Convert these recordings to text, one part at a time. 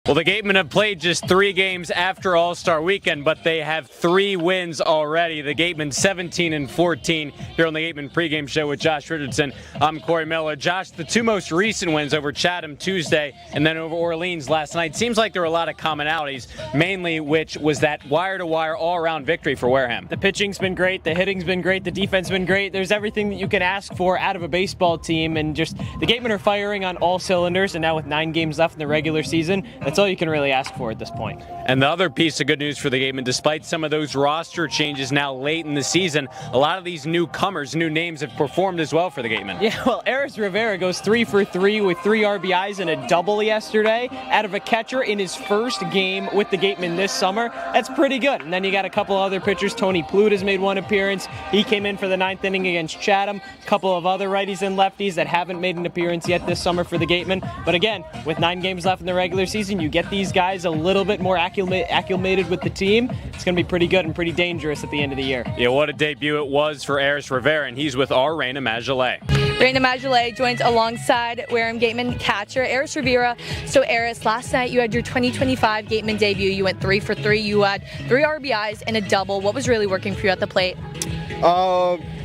Well, the Gatemen have played just 3 games after All-Star Weekend, but they have 3 wins already. The Gatemen 17-14 here on the Gatemen pregame show with Josh Richardson. I'm Cory Miller. Josh, the 2 most recent wins over Chatham Tuesday and then over Orleans last night. Seems like there were a lot of commonalities, mainly which was that wire-to-wire all-around victory for Wareham. The pitching's been great, the hitting's been great, the defense been great. There's everything that you can ask for out of a baseball team, and just the Gatemen are firing on all cylinders, and now with 9 games left in the regular season, that's all you can really ask for at this point. And the other piece of good news for the Gatemen, despite some of those roster changes now late in the season, a lot of these newcomers, new names have performed as well for the Gatemen. Yeah, well, Aris Rivera goes 3 for 3 with 3 RBIs and a double yesterday out of a catcher in his first game with the Gatemen this summer. That's pretty good. And then you got a couple other pitchers. Tony Plute has made 1 appearance. He came in for the 9th inning against Chatham. A couple of other righties and lefties that haven't made an appearance yet this summer for the Gatemen. But again, with 9 games left in the regular season, you get these guys a little bit more acclimated with the team. It's going to be pretty good and pretty dangerous at the end of the year. Yeah, what a debut it was for Aris Rivera, and he's with our Rayna Maggelet. Rayna Maggelet joins alongside Wareham Gatemen catcher Aris Rivera. So Aris, last night you had your 2025 Gatemen debut. You went 3 for 3. You had 3 RBIs and a double. What was really working for you at the plate?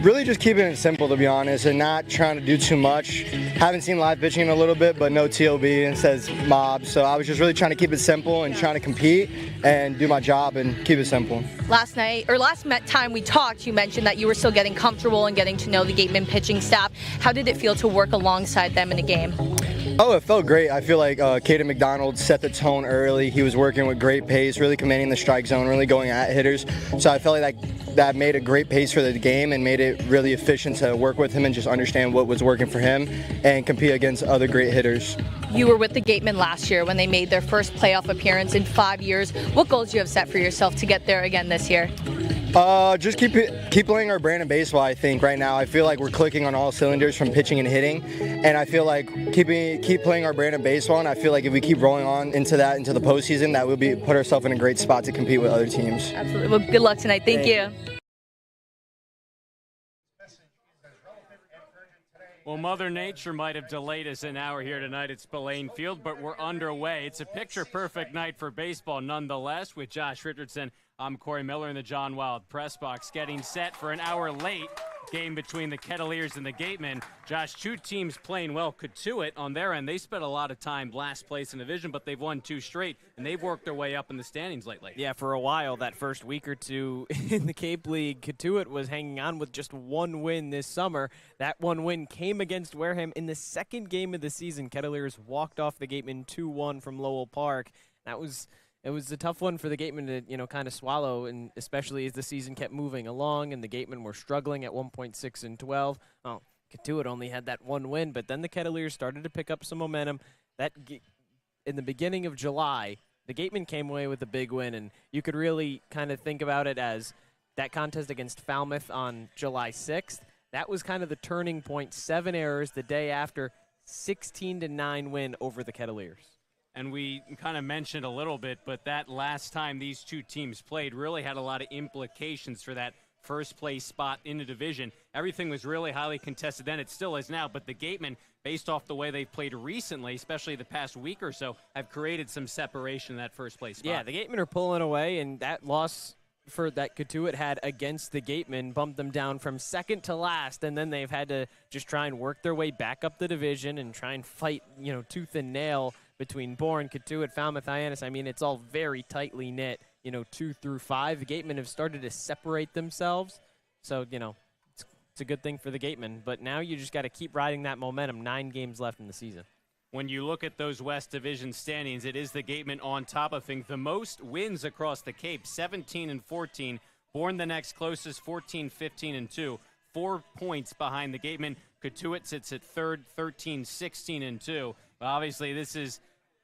Really just keeping it simple, to be honest, and not trying to do too much. Haven't seen live pitching in a little bit, but no TLB and says mob. So I was just really trying to keep it simple and trying to compete and do my job and keep it simple. Last time we talked, you mentioned that you were still getting comfortable and getting to know the Gatemen pitching staff. How did it feel to work alongside them in a game? Oh, it felt great. I feel like Kaden McDonald set the tone early. He was working with great pace, really commanding the strike zone, really going at hitters. So I felt like that made a great pace for the game and made it really efficient to work with him and just understand what was working for him and compete against other great hitters. You were with the Gatemen last year when they made their first playoff appearance in 5 years. What goals do you have set for yourself to get there again this year? Just keep playing our brand of baseball. I think right now I feel like we're clicking on all cylinders from pitching and hitting, and I feel like keep playing our brand of baseball. And I feel like if we keep rolling on into the postseason, that we'll put ourselves in a great spot to compete with other teams. Absolutely. Well, good luck tonight. Thank you. Well, Mother Nature might have delayed us an hour here tonight at Spillane Field, but we're underway. It's a picture-perfect night for baseball nonetheless. With Josh Richardson, I'm Cory Miller in the John Wild press box, getting set for an hour late game between the Kettleers and the Gatemen. Josh, 2 teams playing well. Cotuit, on their end, they spent a lot of time last place in the division, but they've won 2 straight, and they've worked their way up in the standings lately. Yeah, for a while, that first week or two in the Cape League, Cotuit was hanging on with just 1 win this summer. That 1 win came against Wareham in the 2nd game of the season. Kettleers walked off the Gatemen 2-1 from Lowell Park. It was a tough one for the Gatemen to, kind of swallow, and especially as the season kept moving along and the Gatemen were struggling at 1.6-12. Oh, Cotuit only had that 1 win, but then the Kettleers started to pick up some momentum. In the beginning of July, the Gatemen came away with a big win, and you could really kind of think about it as that contest against Falmouth on July 6th. That was kind of the turning point. 7 errors the day after, 16-9 win over the Kettleers. And we kind of mentioned a little bit, but that last time these 2 teams played really had a lot of implications for that first place spot in the division. Everything was really highly contested then. It still is now, but the Gatemen, based off the way they've played recently, especially the past week or so, have created some separation in that first place spot. Yeah, the Gatemen are pulling away, and that loss that Cotuit had against the Gatemen bumped them down from 2nd to last, and then they've had to just try and work their way back up the division and try and fight, tooth and nail between Bourne, Cotuit, Falmouth, Hyannis. I mean, it's all very tightly knit, 2 through 5. The Gatemen have started to separate themselves, so, it's a good thing for the Gatemen. But now you just got to keep riding that momentum. 9 games left in the season. When you look at those West Division standings, it is the Gatemen on top of things. The most wins across the Cape, 17-14. Bourne the next closest, 14-15-2. 4 points behind the Gatemen. Cotuit sits at 3rd, 13-16-2. But obviously, this is,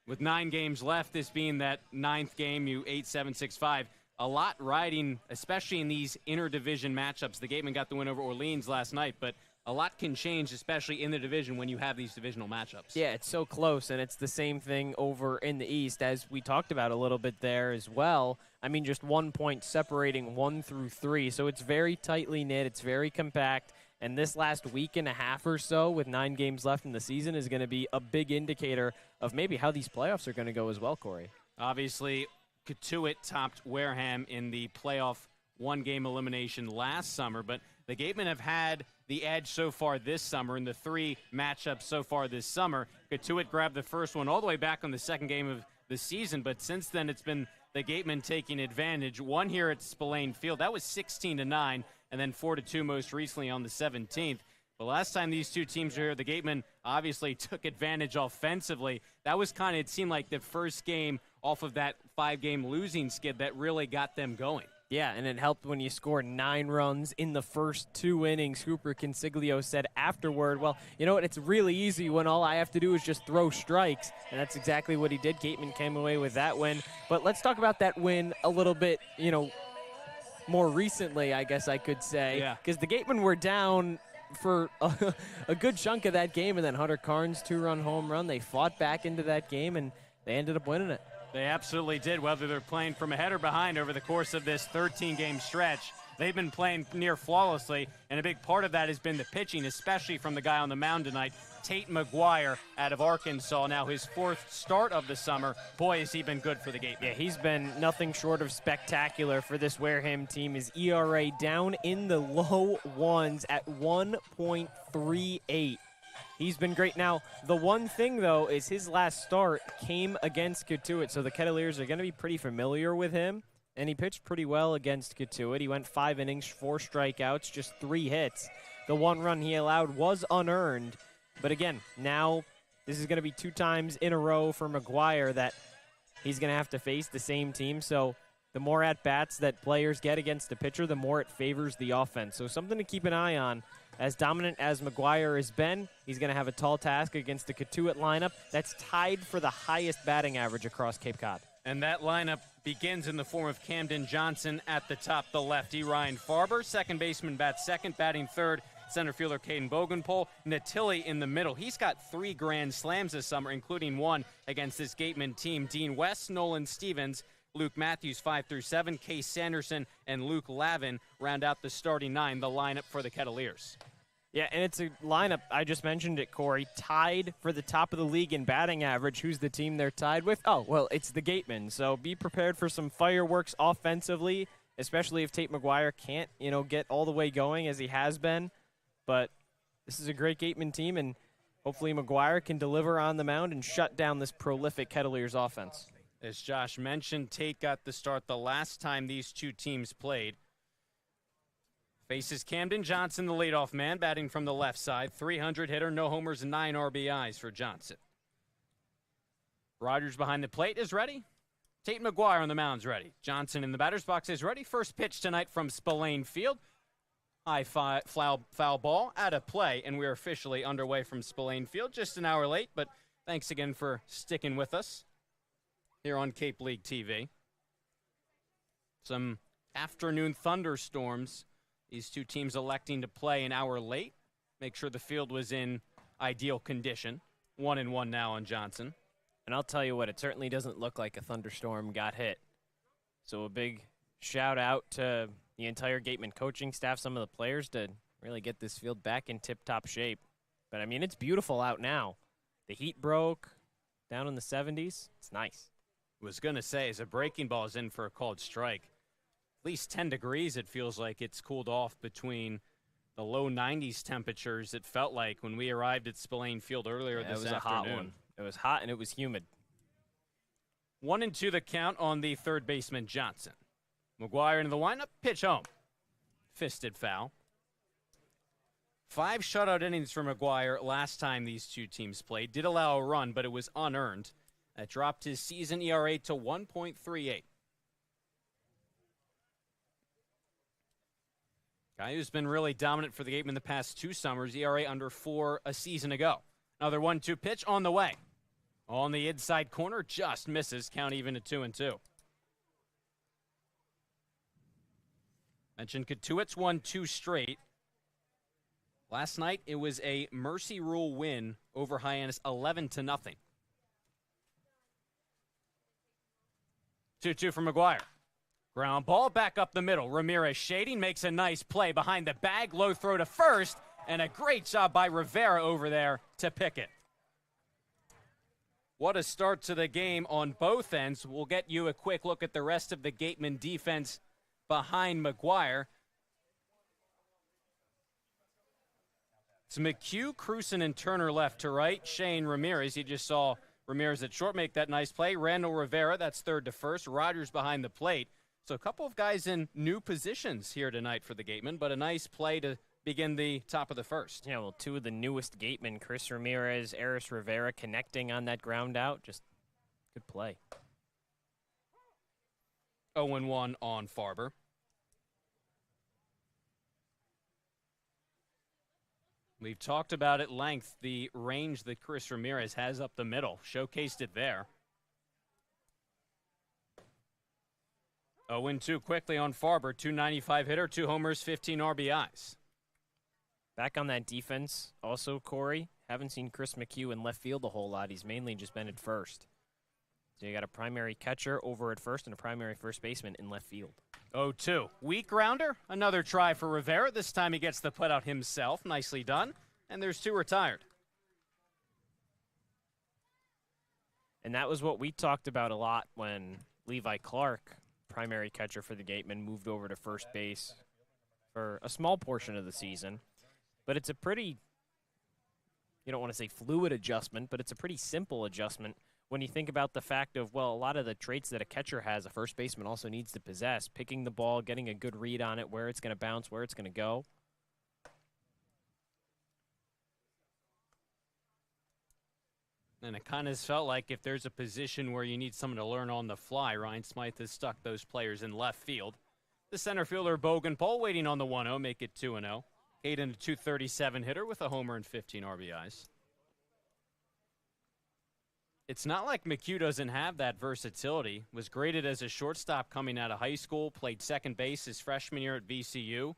with 9 games left, this being that 9th game, 8-7-6-5. A lot riding, especially in these interdivision matchups. The Gatemen got the win over Orleans last night, but a lot can change, especially in the division when you have these divisional matchups. Yeah, it's so close, and it's the same thing over in the East, as we talked about a little bit there as well. I mean, just 1 point separating 1 through 3, so it's very tightly knit, it's very compact, And this last week and a half or so with 9 games left in the season is going to be a big indicator of maybe how these playoffs are going to go as well, Corey. Obviously, Cotuit topped Wareham in the playoff one-game elimination last summer, but the Gatemen have had the edge so far this summer in the 3 matchups so far this summer. Cotuit grabbed the first one all the way back on the second game of the season, but since then it's been the Gatemen taking advantage. One here at Spillane Field, that was 16-9, and then 4-2 most recently on the 17th. The last time these two teams were here, the Gatemen obviously took advantage offensively. That was kind of, it seemed like the first game off of that 5-game losing skid that really got them going. Yeah, and it helped when you score 9 runs in the first 2 innings. Hooper Consiglio said afterward, well, you know what, it's really easy when all I have to do is just throw strikes, and that's exactly what he did. Gateman came away with that win. But let's talk about that win a little bit, more recently, I guess I could say, because the Gatemen were down for a good chunk of that game, and then Hunter Carnes' 2-run home run. They fought back into that game, and they ended up winning it. They absolutely did, whether they're playing from ahead or behind over the course of this 13-game stretch. They've been playing near flawlessly, and a big part of that has been the pitching, especially from the guy on the mound tonight, Tate McGuire out of Arkansas. Now his 4th start of the summer. Boy, has he been good for the Gatemen. Yeah, he's been nothing short of spectacular for this Wareham team. His ERA down in the low 1s at 1.38. He's been great. Now, the one thing, though, is his last start came against Cotuit, so the Kettleers are going to be pretty familiar with him, and he pitched pretty well against Cotuit. He went 5 innings, 4 strikeouts, just 3 hits. The 1 run he allowed was unearned, but again, now this is going to be 2 times in a row for McGuire that he's going to have to face the same team, so the more at-bats that players get against the pitcher, the more it favors the offense. So something to keep an eye on. As dominant as McGuire has been, he's going to have a tall task against the Cotuit lineup that's tied for the highest batting average across Cape Cod. And that lineup begins in the form of Camden Johnson at the top, the lefty. Ryan Farber, second baseman, bats second, batting third. Center fielder Caden Bogenpole. Natilli in the middle. He's got 3 grand slams this summer, including 1 against this Gateman team. Dean West, Nolan Stevens, Luke Matthews 5 through 7, Case Sanderson, and Luke Lavin round out the starting 9, the lineup for the Kettleers. Yeah, and it's a lineup, I just mentioned it, Corey, tied for the top of the league in batting average. Who's the team they're tied with? Oh, well, it's the Gatemen. So be prepared for some fireworks offensively, especially if Tate McGuire can't, get all the way going as he has been. But this is a great Gateman team, and hopefully McGuire can deliver on the mound and shut down this prolific Kettleers offense. As Josh mentioned, Tate got the start the last time these two teams played. Faces Camden Johnson, the leadoff man, batting from the left side. 300 hitter, no homers, 9 RBIs for Johnson. Rogers behind the plate is ready. Tate McGuire on the mound's ready. Johnson in the batter's box is ready. First pitch tonight from Spillane Field. High foul ball out of play, and we're officially underway from Spillane Field. Just an hour late, but thanks again for sticking with us here on Cape League TV. Some afternoon thunderstorms. These two teams electing to play an hour late. Make sure the field was in ideal condition. 1-1 now on Johnson. And I'll tell you what, it certainly doesn't look like a thunderstorm got hit. So a big shout out to the entire Gateman coaching staff, some of the players, to really get this field back in tip-top shape. But, I mean, it's beautiful out now. The heat broke down in the 70s. It's nice. Was going to say, as a breaking ball is in for a called strike, at least 10 degrees it feels like it's cooled off between the low 90s temperatures it felt like when we arrived at Spillane Field earlier this afternoon. It was a hot one. It was hot and it was humid. 1-2 the count on the third baseman Johnson. McGuire into the windup, pitch home. Fisted foul. 5 shutout innings for McGuire last time these two teams played. Did allow a run, but it was unearned. That dropped his season ERA to 1.38. Guy who's been really dominant for the Gatemen the past 2 summers, ERA under 4 a season ago. Another 1-2 pitch on the way. On the inside corner, just misses. Count even at 2-2. Mentioned Cotuit's won 2 straight. Last night, it was a mercy rule win over Hyannis, 11-0. 2-2 from McGuire. Ground ball back up the middle. Ramirez shading, makes a nice play behind the bag. Low throw to first. And a great job by Rivera over there to pick it. What a start to the game on both ends. We'll get you a quick look at the rest of the Gateman defense behind McGuire. It's McHugh, Cruson, and Turner left to right. Shane Ramirez, you just saw Ramirez at short make that nice play. Randall Rivera, that's third to first. Rogers behind the plate. So a couple of guys in new positions here tonight for the Gatemen, but a nice play to begin the top of the first. Yeah, well, two of the newest Gatemen, Chris Ramirez, Aris Rivera, connecting on that ground out. Just good play. 0-1 on Farber. We've talked about at length the range that Chris Ramirez has up the middle. Showcased it there. 0-2 quickly on Farber. 295 hitter, 2 homers, 15 RBIs. Back on that defense, also, Cory. Haven't seen Chris McHugh in left field a whole lot. He's mainly just been at first. So you got a primary catcher over at first and a primary first baseman in left field. 0-2. Weak grounder. Another try for Rivera. This time he gets the putout himself. Nicely done. And there's 2 retired. And that was what we talked about a lot when Levi Clark, primary catcher for the Gatemen, moved over to first base for a small portion of the season. But it's a pretty, you don't want to say fluid adjustment, but it's a pretty simple adjustment when you think about the fact of, well, a lot of the traits that a catcher has, a first baseman also needs to possess. Picking the ball, getting a good read on it, where it's going to bounce, where it's going to go. And it kind of felt like if there's a position where you need someone to learn on the fly, Ryan Smythe has stuck those players in left field. The center fielder, Bogenpol, waiting on the 1-0, make it 2-0. Kaden, a 237 hitter with a homer and 15 RBIs. It's not like McHugh doesn't have that versatility. Was graded as a shortstop coming out of high school, played second base his freshman year at VCU,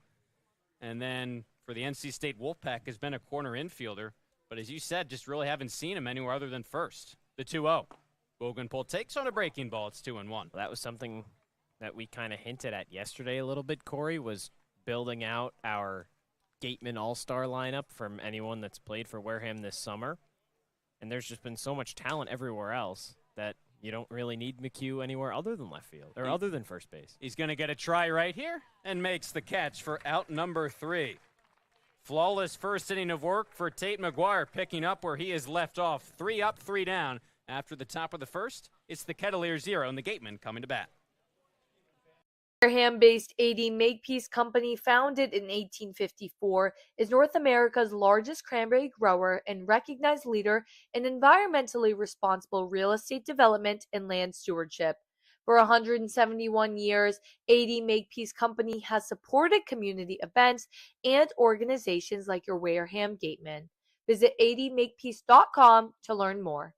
and then for the NC State Wolfpack has been a corner infielder. But as you said, just really haven't seen him anywhere other than first. The 2-0. Bogenpol takes on a breaking ball. It's 2-1. Well, that was something that we kind of hinted at yesterday a little bit, Cory, was building out our Gateman all-star lineup from anyone that's played for Wareham this summer. And there's just been so much talent everywhere else that you don't really need McHugh anywhere other than left field, or other than first base. He's going to get a try right here and makes the catch for out number 3. Flawless first inning of work for Tate McGuire, picking up where he has left off. 3 up, 3 down. After the top of the first, it's the Kettleers 0 and the Gatemen coming to bat. Wareham-based AD Makepeace Company, founded in 1854, is North America's largest cranberry grower and recognized leader in environmentally responsible real estate development and land stewardship. For 171 years, AD Makepeace Company has supported community events and organizations like your Wareham Gatemen. Visit admakepeace.com to learn more.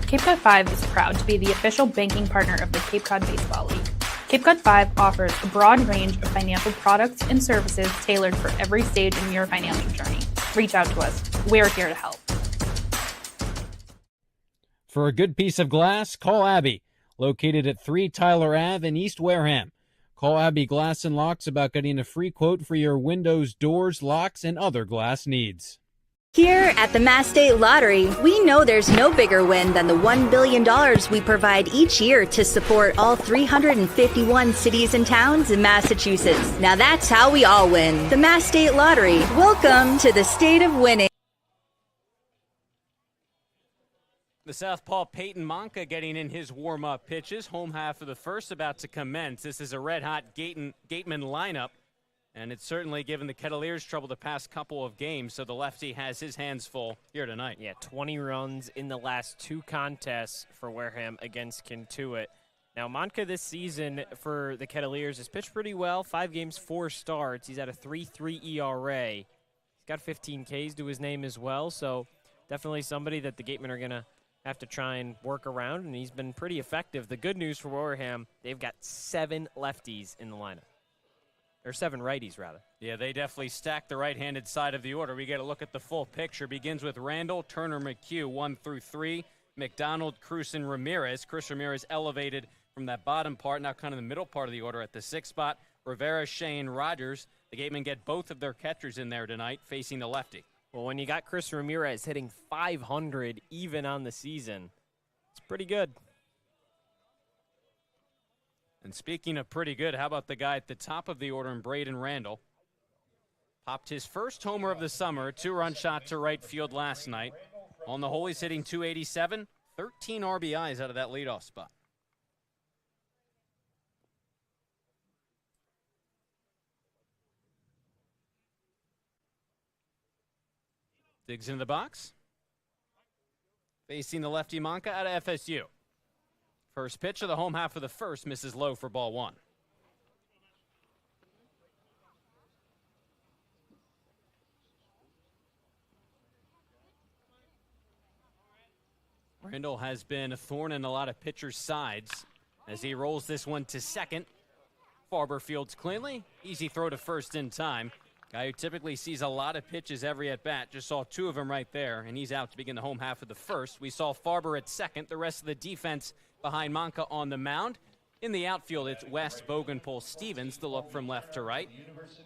Cape Cod 5 is proud to be the official banking partner of the Cape Cod Baseball League. Cape Cod 5 offers a broad range of financial products and services tailored for every stage in your financial journey. Reach out to us. We're here to help. For a good piece of glass, call Abby, located at 3 Tyler Ave in East Wareham. Call Abby Glass and Locks about getting a free quote for your windows, doors, locks, and other glass needs. Here at the Mass State Lottery, we know there's no bigger win than the $1 billion we provide each year to support all 351 cities and towns in Massachusetts. Now that's how we all win. The Mass State Lottery. Welcome to the state of winning. The southpaw Peyton Manca getting in his warm-up pitches. Home half of the first about to commence. This is a red-hot Gateman lineup. And it's certainly given the Kettleers trouble the past couple of games, so the lefty has his hands full here tonight. Yeah, 20 runs in the last 2 contests for Wareham against Cotuit. Now, Manca this season for the Kettleers has pitched pretty well. 5 games, 4 starts. He's at a 3.3 ERA. He's got 15 Ks to his name as well, so definitely somebody that the Gatemen are going to have to try and work around, and he's been pretty effective. The good news for Wareham, they've got 7 lefties in the lineup. Or 7 righties, rather. Yeah, they definitely stack the right-handed side of the order. We get a look at the full picture. Begins with Randall, Turner, McHugh, 1 through 3. McDonald, Cruson, Ramirez. Chris Ramirez elevated from that bottom part, now kind of the middle part of the order at the 6th spot. Rivera, Shane, Rogers. The Gatemen get both of their catchers in there tonight facing the lefty. Well, when you got Chris Ramirez hitting .500 even on the season, it's pretty good. And speaking of pretty good, how about the guy at the top of the order in Braden Randall? Popped his first homer of the summer, 2-run shot to right field last night. On the hole, he's hitting .287, 13 RBIs out of that leadoff spot. Digs into the box. Facing the lefty Manca out of FSU. First pitch of the home half of the first misses low for ball one. Randall has been a thorn in a lot of pitchers' sides as he rolls this one to second. Farber fields cleanly. Easy throw to first in time. Guy who typically sees a lot of pitches every at-bat. Just saw two of them right there, and he's out to begin the home half of the first. We saw Farber at second. The rest of the defense behind Manca on the mound. In the outfield, it's West, Bogenpole, Stevens, the look from left to right.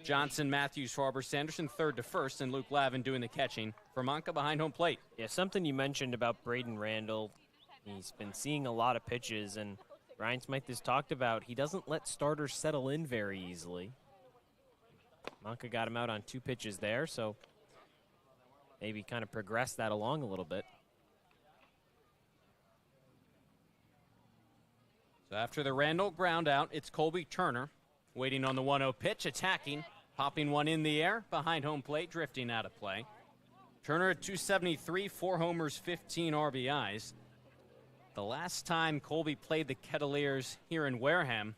Johnson, Matthews, Farber, Sanderson, third to first, and Luke Lavin doing the catching for Manca behind home plate. Yeah, something you mentioned about Braden Randall. He's been seeing a lot of pitches, and Ryan Smythe has talked about he doesn't let starters settle in very easily. Manca got him out on 2 pitches there, so maybe kind of progress that along a little bit. So after the Randall ground out, it's Colby Turner waiting on the 1-0 pitch, attacking, popping one in the air, behind home plate, drifting out of play. Turner at .273, 4 homers, 15 RBIs. The last time Colby played the Kettleers here in Wareham,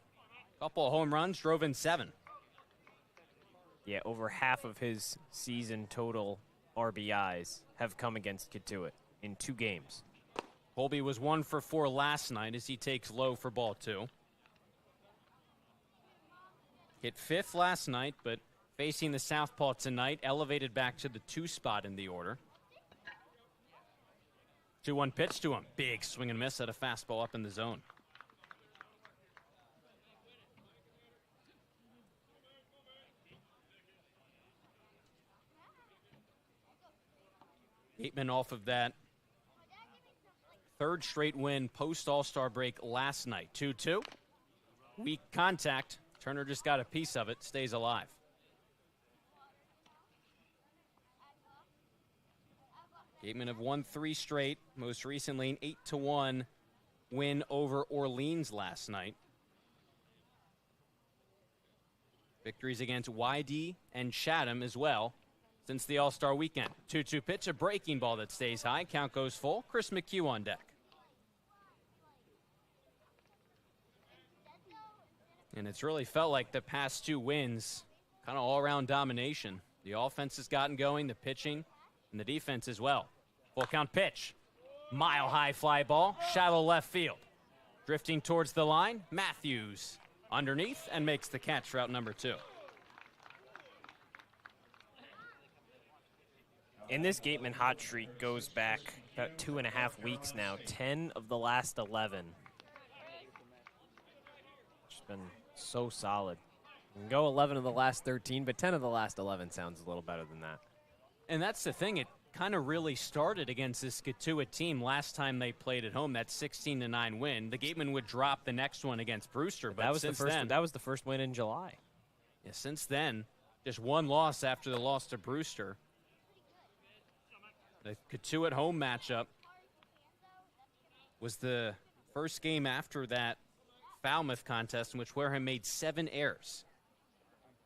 a couple of home runs, drove in 7. Yeah, over half of his season total RBIs have come against Cotuit in 2 games. Colby was 1 for 4 last night as he takes low for ball 2. Hit 5th last night, but facing the southpaw tonight, elevated back to the 2 spot in the order. 2-1 pitch to him. Big swing and miss at a fastball up in the zone. Gateman off of that 3rd straight win post All-Star break last night. 2-2. Weak contact. Turner just got a piece of it. Stays alive. Gatemen have won 3 straight. Most recently an 8-1 win over Orleans last night. Victories against YD and Chatham as well since the All-Star weekend. 2-2 pitch, a breaking ball that stays high. Count goes full. Chris McHugh on deck. And it's really felt like the past 2 wins, kind of all-around domination. The offense has gotten going, the pitching, and the defense as well. Full count pitch. Mile-high fly ball, shallow left field. Drifting towards the line, Matthews underneath and makes the catch for out number 2. And this Gateman hot streak goes back about 2.5 weeks now. 10 of the last 11. It's been so solid. You can go 11 of the last 13, but 10 of the last 11 sounds a little better than that. And that's the thing. It kind of really started against this Cotuit team last time they played at home. That 16-9 win. The Gatemen would drop the next one against Brewster, but that was since the first. then, that was the first win in July. Yeah, since then, just 1 loss after the loss to Brewster. The Cotuit home matchup was the first game after that Falmouth contest in which Wareham made 7 errors.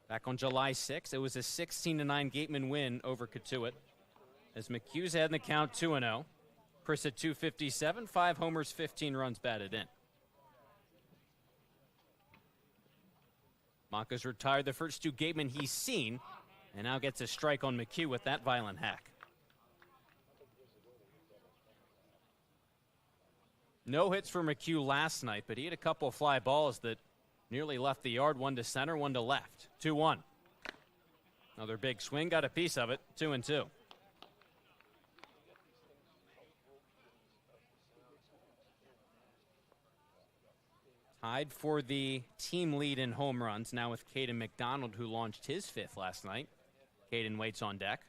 Back on July 6th, it was a 16-9 Gateman win over Cotuit. As McHugh's had in the count 2-0. Chris at .257, 5 homers, 15 runs batted in. Manca's retired the first 2 Gatemen he's seen, and now gets a strike on McHugh with that violent hack. No hits for McHugh last night, but he had a couple of fly balls that nearly left the yard, 1 to center, 1 to left. 2-1. Another big swing, got a piece of it, 2-2. Tied for the team lead in home runs, now with Kaden McDonald, who launched his 5th last night. Kaden waits on deck.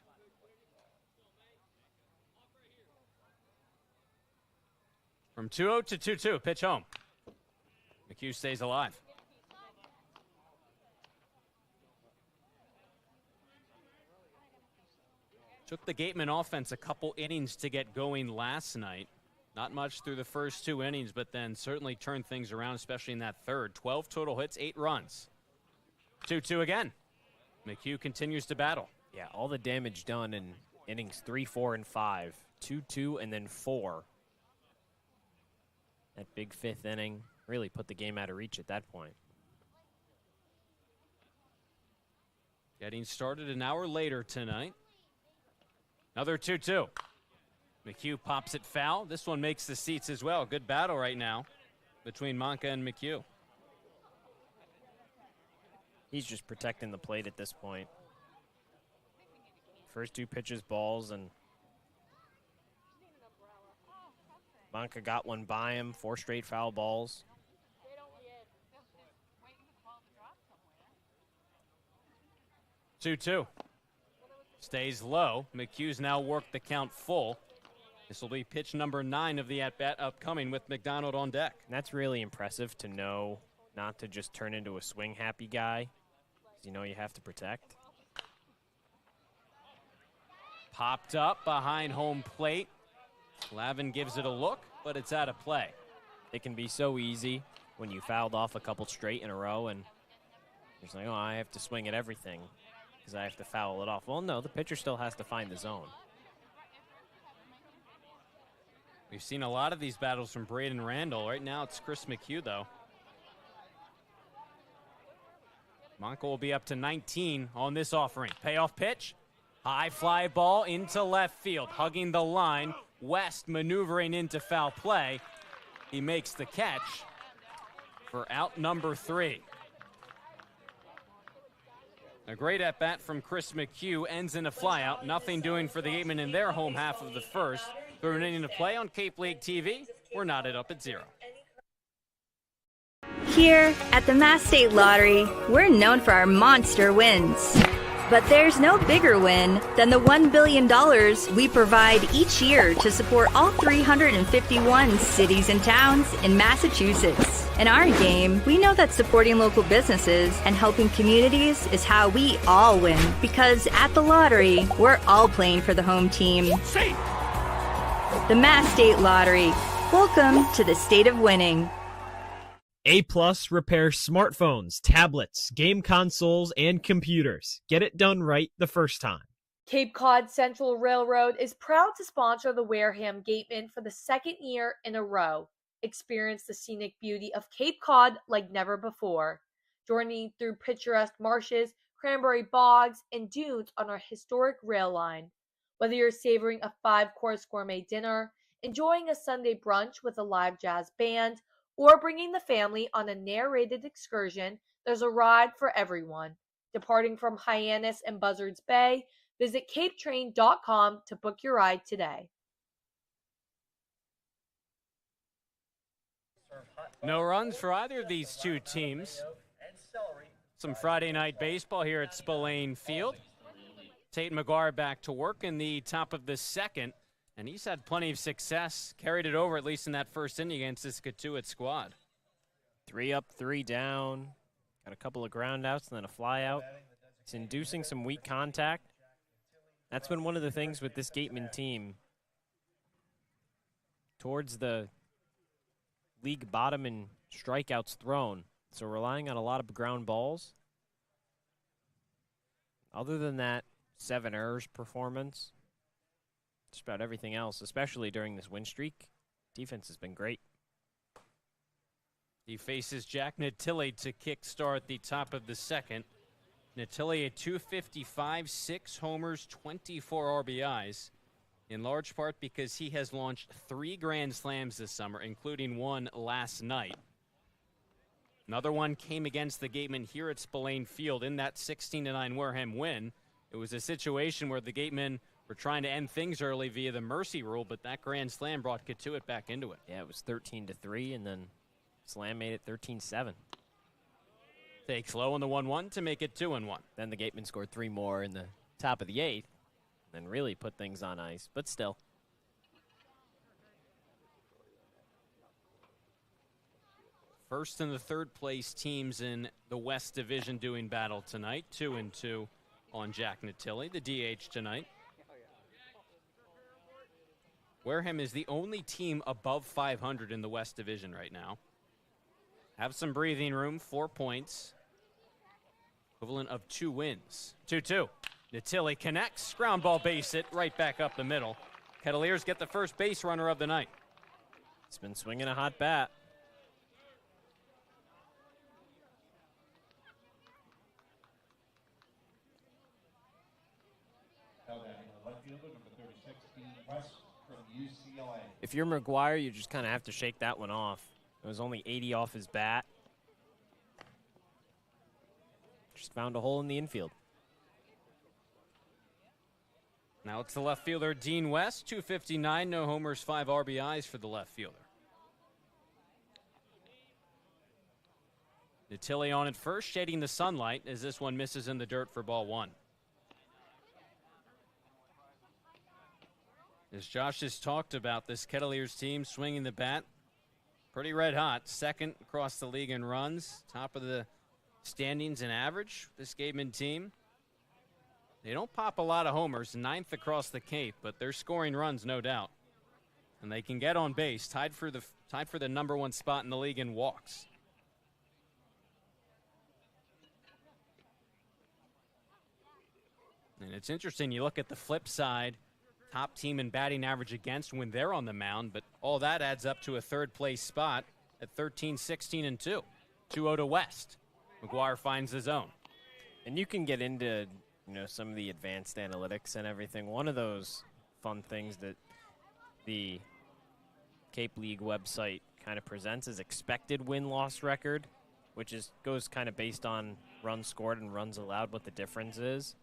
From 2-0 to 2-2, pitch home. McHugh stays alive. Took the Gateman offense a couple innings to get going last night. Not much through the first 2 innings, but then certainly turned things around, especially in that third. 12 total hits, 8 runs. 2-2 again. McHugh continues to battle. Yeah, all the damage done in innings 3, 4, and 5. 2-2, and then 4. That big 5th inning really put the game out of reach at that point. Getting started an hour later tonight. Another 2-2. McHugh pops it foul. This one makes the seats as well. Good battle right now between Manca and McHugh. He's just protecting the plate at this point. First 2 pitches, balls, and Manca got one by him. 4 straight foul balls. 2-2. Stays low. McHugh's now worked the count full. This will be pitch number 9 of the at-bat upcoming with McDonald on deck. And that's really impressive to know not to just turn into a swing-happy guy, because you know you have to protect. Popped up behind home plate. Lavin gives it a look, but it's out of play. It can be so easy when you fouled off a couple straight in a row and you're just like, oh, I have to swing at everything because I have to foul it off. Well, no, the pitcher still has to find the zone. We've seen a lot of these battles from Braden Randall. Right now it's Chris McHugh, though. Manca will be up to 19 on this offering. Payoff pitch. High fly ball into left field. Hugging the line. West maneuvering into foul play. He makes the catch for out number 3. A great at-bat from Chris McHugh ends in a flyout. Nothing doing for the Gatemen in their home half of the first. Third inning to play on Cape League TV. We're knotted up at 0. Here at the Mass State Lottery, we're known for our monster wins. But there's no bigger win than the $1 billion we provide each year to support all 351 cities and towns in Massachusetts. In our game, we know that supporting local businesses and helping communities is how we all win. Because at the lottery, we're all playing for the home team. The Mass State Lottery. Welcome to the state of winning. A+ repairs smartphones, tablets, game consoles, and computers. Get it done right the first time. Cape Cod Central Railroad is proud to sponsor the Wareham Gatemen for the 2nd year in a row. Experience the scenic beauty of Cape Cod like never before. Journey through picturesque marshes, cranberry bogs, and dunes on our historic rail line. Whether you're savoring a 5-course gourmet dinner, enjoying a Sunday brunch with a live jazz band, or bringing the family on a narrated excursion, there's a ride for everyone. Departing from Hyannis and Buzzards Bay, visit capetrain.com to book your ride today. No runs for either of these two teams. Some Friday night baseball here at Spillane Field. Tate McGuire back to work in the top of the 2nd. And he's had plenty of success, carried it over at least in that first inning against this Cotuit squad. 3 up, 3 down. Got a couple of ground outs and then a fly out. It's inducing some weak contact. That's been one of the things with this Gateman team. Towards the league bottom in strikeouts thrown. So relying on a lot of ground balls. Other than that, 7 errors performance. Just about everything else, especially during this win streak, defense has been great. He faces Jack Natili to kickstart the top of the 2nd. Natili at 255, 6 homers, 24 RBIs, in large part because he has launched 3 grand slams this summer, including one last night. Another one came against the Gatemen here at Spillane Field in that 16-9 Wareham win. It was a situation where the Gatemen were trying to end things early via the mercy rule, but that grand slam brought Cotuit back into it. Yeah, it was 13-3, and then Slam made it 13-7. Takes low on the 1-1 to make it 2-1. Then the Gatemen scored 3 more in the top of the 8th, and really put things on ice, but still. First and the third place teams in the West Division doing battle tonight. 2-2 on Jack Natilli, the DH tonight. Wareham is the only team above 500 in the West Division right now. Have some breathing room, 4 points. Equivalent of 2 wins. 2-2. Natilli connects, ground ball base it, right back up the middle. Kettleers get the first base runner of the night. He's been swinging a hot bat. If you're McGuire, you just kind of have to shake that one off. It was only 80 off his bat. Just found a hole in the infield. Now it's the left fielder, Dean West, 259, no homers, 5 RBIs for the left fielder. Natilli on at first, shading the sunlight as this one misses in the dirt for ball 1. As Josh has talked about, this Kettleers team swinging the bat pretty red hot. Second across the league in runs, top of the standings in average. This Gateman team, they don't pop a lot of homers, 9th across the Cape, but they're scoring runs, no doubt. And they can get on base, tied for the #1 spot in the league in walks. And it's interesting, you look at the flip side, top team in batting average against when they're on the mound, but all that adds up to a third place spot at 13, 16, and 2. 2-0 to West. McGuire finds his own. And you can get into, some of the advanced analytics and everything. One of those fun things that the Cape League website kind of presents is expected win-loss record, which goes kind of based on runs scored and runs allowed, what the difference is.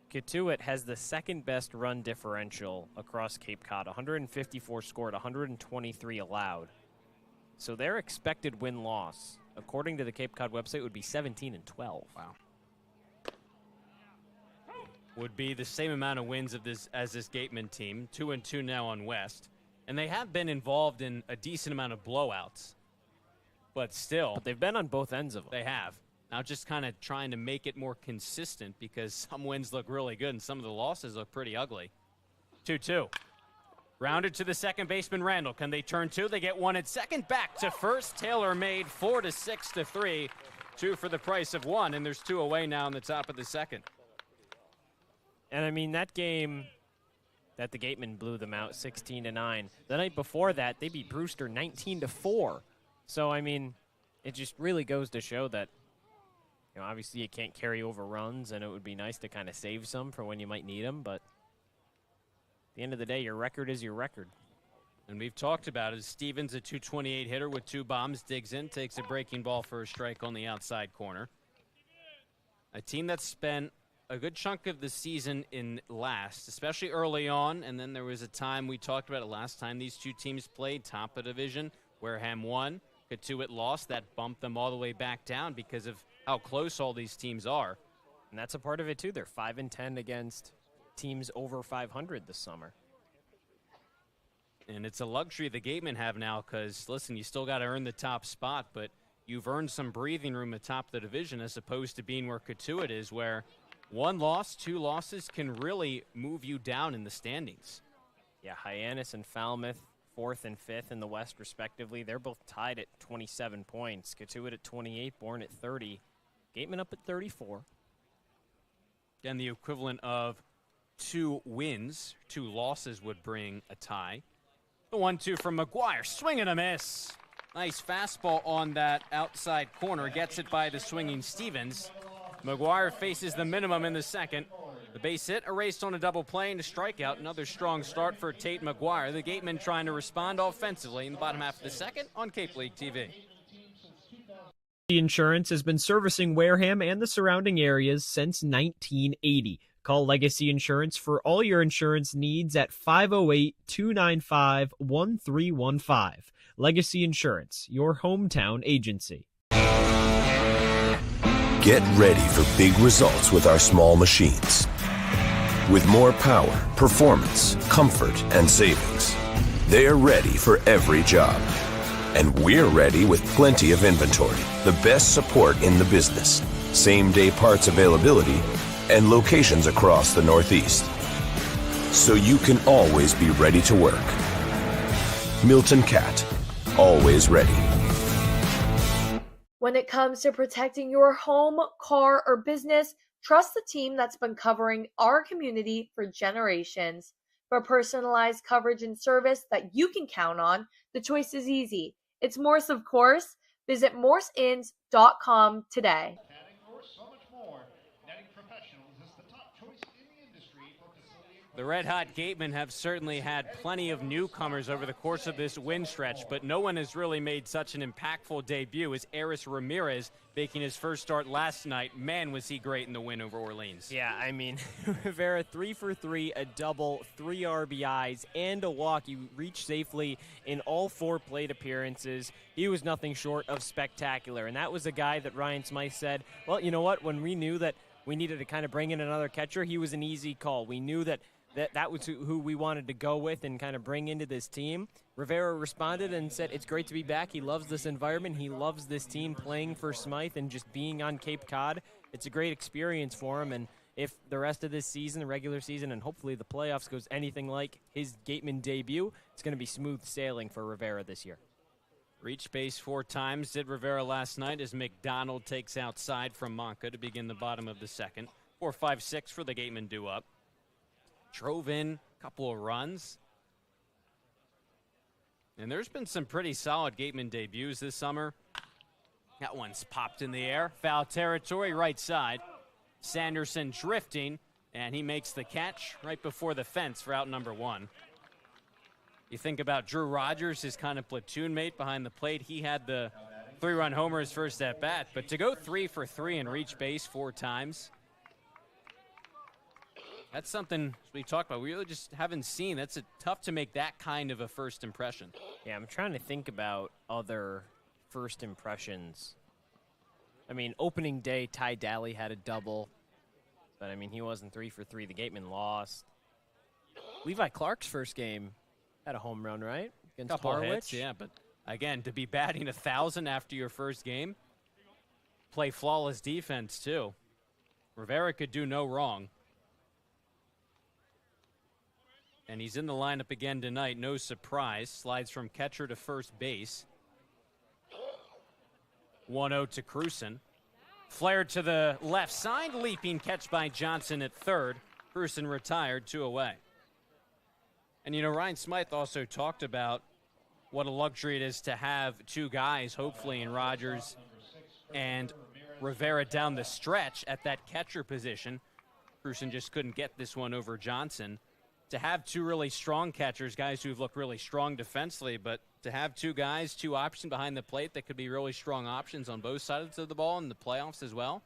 Cotuit has the second best run differential across Cape Cod, 154 scored, 123 allowed. So their expected win-loss, according to the Cape Cod website, would be 17-12. Wow. Would be the same amount of wins as this Gateman team, 2-2 now on West. And they have been involved in a decent amount of blowouts. But still. But they've been on both ends of them. They have. Now just kind of trying to make it more consistent because some wins look really good and some of the losses look pretty ugly. 2-2. Rounded to the second baseman, Randall. Can they turn 2? They get 1 at second. Back to first. Taylor made 4-6-3. 2 for the price of 1, and there's 2 away now in the top of the second. And, I mean, that game that the Gatemen blew them out 16-9. The night before that, they beat Brewster 19-4. So, I mean, it just really goes to show that, obviously you can't carry over runs, and it would be nice to kind of save some for when you might need them, but at the end of the day, your record is your record. And we've talked about it. Stevens, a 228 hitter with 2 bombs, digs in, takes a breaking ball for a strike on the outside corner. A team that spent a good chunk of the season in last, especially early on, and then there was a time we talked about it last time these two teams played, top of division. Wareham won, Cotuit lost. That bumped them all the way back down because of how close all these teams are. And that's a part of it, too. They're 5-10 against teams over 500 this summer. And it's a luxury the Gatemen have now because, listen, you still got to earn the top spot, but you've earned some breathing room atop the division as opposed to being where Cotuit is, where 1 loss, 2 losses can really move you down in the standings. Yeah, Hyannis and Falmouth, 4th and 5th in the West, respectively. They're both tied at 27 points. Cotuit at 28, Bourne at 30. Gateman up at 34. And the equivalent of 2 wins, 2 losses would bring a tie. The 1-2 from McGuire, swing and a miss. Nice fastball on that outside corner, gets it by the swinging Stevens. McGuire faces the minimum in the second. The base hit erased on a double play and a strikeout. Another strong start for Tate McGuire. The Gatemen trying to respond offensively in the bottom half of the second on Cape League TV. Insurance has been servicing Wareham and the surrounding areas since 1980. Call Legacy Insurance for all your insurance needs at 508-295-1315. Legacy Insurance, your hometown agency. Get ready for big results with our small machines. With more power, performance, comfort, and savings. They're ready for every job. And we're ready with plenty of inventory, the best support in the business, same-day parts availability, and locations across the Northeast. So you can always be ready to work. Milton Cat, always ready. When it comes to protecting your home, car, or business, trust the team that's been covering our community for generations. For personalized coverage and service that you can count on, the choice is easy. It's Morse, of course. Visit morseins.com today. The red-hot Gatemen have certainly had plenty of newcomers over the course of this win stretch, but no one has really made such an impactful debut as Aris Rivera making his first start last night. Man, was he great in the win over Orleans. Yeah, I mean, Rivera 3 for 3, a double, 3 RBIs, and a walk. He reached safely in all 4 plate appearances. He was nothing short of spectacular, and that was a guy that Ryan Smythe said, well, you know what, when we knew that we needed to kind of bring in another catcher, he was an easy call. We knew that was who we wanted to go with and kind of bring into this team. Rivera responded and said it's great to be back. He loves this environment. He loves this team playing for Smythe and just being on Cape Cod. It's a great experience for him, and if the rest of this season, the regular season, and hopefully the playoffs goes anything like his Gateman debut, it's going to be smooth sailing for Rivera this year. Reached base 4 times did Rivera last night as McDonald takes outside from Manca to begin the bottom of the second. 4-5-6 for the Gateman due up. Drove in a couple of runs. And there's been some pretty solid Gateman debuts this summer. That one's popped in the air. Foul territory, right side. Sanderson drifting, and he makes the catch right before the fence for out number 1. You think about Drew Rogers, his kind of platoon mate behind the plate. He had the 3-run homer his first at bat, but to go 3 for 3 and reach base 4 times, that's something we talked about. We really just haven't seen. That's tough to make that kind of a first impression. Yeah, I'm trying to think about other first impressions. I mean, opening day, Ty Daly had a double, but I mean, he wasn't 3 for 3. The Gateman lost. Levi Clark's first game had a home run, right? Against Couple Harwich. hits, yeah, but again, to be batting 1,000 after your first game, play flawless defense too. Rivera could do no wrong. And he's in the lineup again tonight, no surprise. Slides from catcher to first base. 1-0 to Cruson. Flared to the left side, leaping catch by Johnson at third. Cruson retired, 2 away. And you know, Ryan Smythe also talked about what a luxury it is to have 2 guys, hopefully in Rogers and Rivera down the stretch at that catcher position. Cruson just couldn't get this one over Johnson. To have 2 really strong catchers, guys who've looked really strong defensively, but to have 2 guys, 2 options behind the plate that could be really strong options on both sides of the ball in the playoffs as well.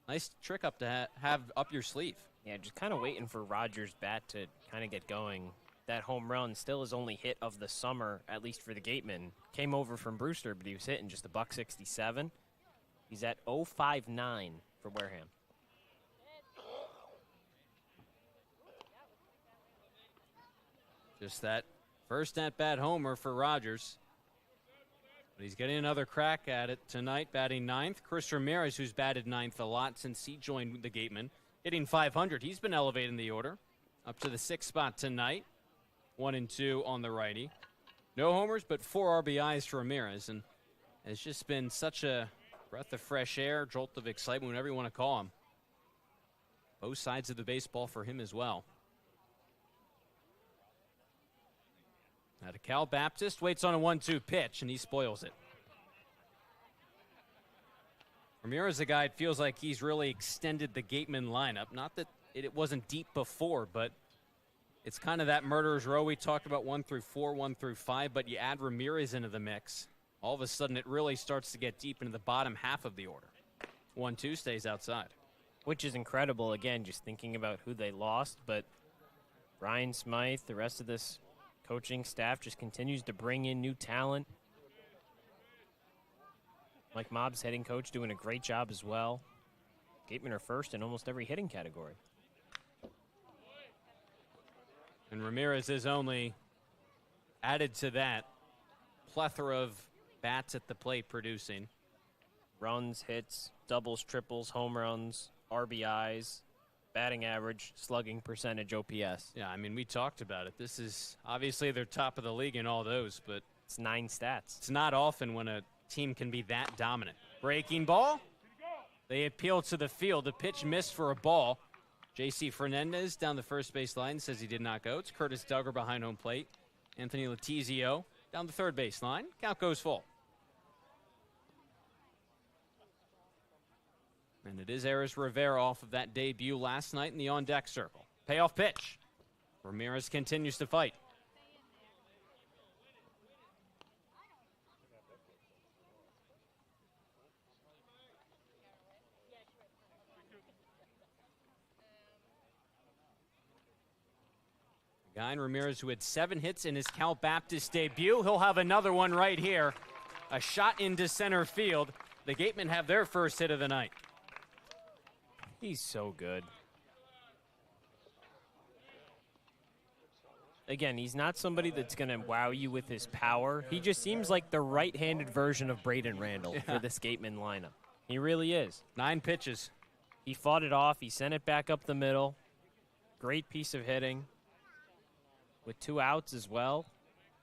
Nice trick up to have up your sleeve. Yeah, just kind of waiting for Rogers' bat to kind of get going. That home run, still his only hit of the summer, at least for the Gateman. Came over from Brewster, but he was hitting just a $167. He's at 0.59 for Wareham. Just that first at-bat homer for Rogers. But he's getting another crack at it tonight, batting 9th. Chris Ramirez, who's batted 9th a lot since he joined the Gatemen, hitting .500. He's been elevating the order up to the 6th spot tonight. 1 and 2 on the righty. No homers, but 4 RBIs for Ramirez. And it's just been such a breath of fresh air, jolt of excitement, whatever you want to call him. Both sides of the baseball for him as well. Now to Cal Baptist, waits on a 1-2 pitch, and he spoils it. Ramirez, a guy, it feels like he's really extended the Gateman lineup. Not that it wasn't deep before, but it's kind of that murderer's row we talked about, 1 through 4, 1 through 5, but you add Ramirez into the mix. All of a sudden, it really starts to get deep into the bottom half of the order. 1-2 stays outside. which is incredible. Again, just thinking about who they lost, but Brian Smythe, the rest of this coaching staff just continues to bring in new talent. Mike Mobb's hitting coach doing a great job as well. Gatemen are first in almost every hitting category. And Ramirez is only added to that plethora of bats at the plate producing. Runs, hits, doubles, triples, home runs, RBIs, batting average, slugging percentage, OPS. Yeah, I mean, we talked about it. This is obviously they're top of the league in all those, but it's 9 stats. It's not often when a team can be that dominant. Breaking ball. They appeal to the field. The pitch missed for a ball. J.C. Fernandez down the first base line says he did not go. It's Curtis Duggar behind home plate. Anthony Letizio down the third base line. Count goes full. And it is Aris Rivera off of that debut last night in the on-deck circle. Payoff pitch. Ramirez continues to fight. Guy Ramirez, who had 7 hits in his Cal Baptist debut. He'll have another one right here. A shot into center field. The Gatemen have their first hit of the night. He's so good. Again, he's not somebody that's going to wow you with his power. He just seems like the right-handed version of Braden Randall for this Gateman lineup. He really is. 9 pitches. He fought it off. He sent it back up the middle. Great piece of hitting. With 2 outs as well.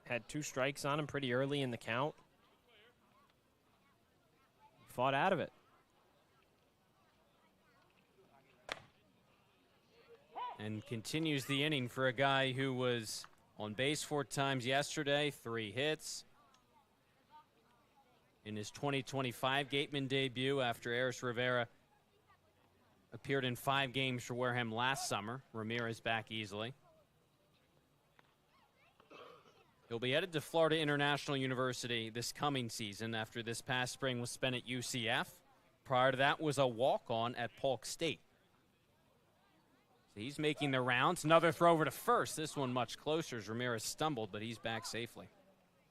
Had 2 strikes on him pretty early in the count. Fought out of it. And continues the inning for a guy who was on base 4 times yesterday, 3 hits. In his 2025 Gateman debut after Aris Rivera appeared in 5 games for Wareham last summer. Ramirez back easily. He'll be headed to Florida International University this coming season after this past spring was spent at UCF. Prior to that was a walk-on at Polk State. So he's making the rounds. Another throw over to first. This one much closer as Ramirez stumbled, but he's back safely.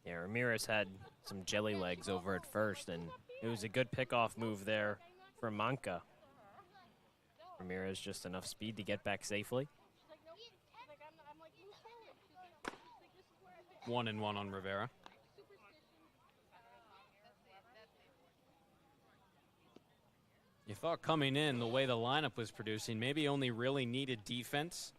Yeah, Ramirez had some jelly legs over at first, and it was a good pickoff move there from Manca. Ramirez just enough speed to get back safely. 1-1 on Rivera. You thought coming in, the way the lineup was producing, maybe only really needed defense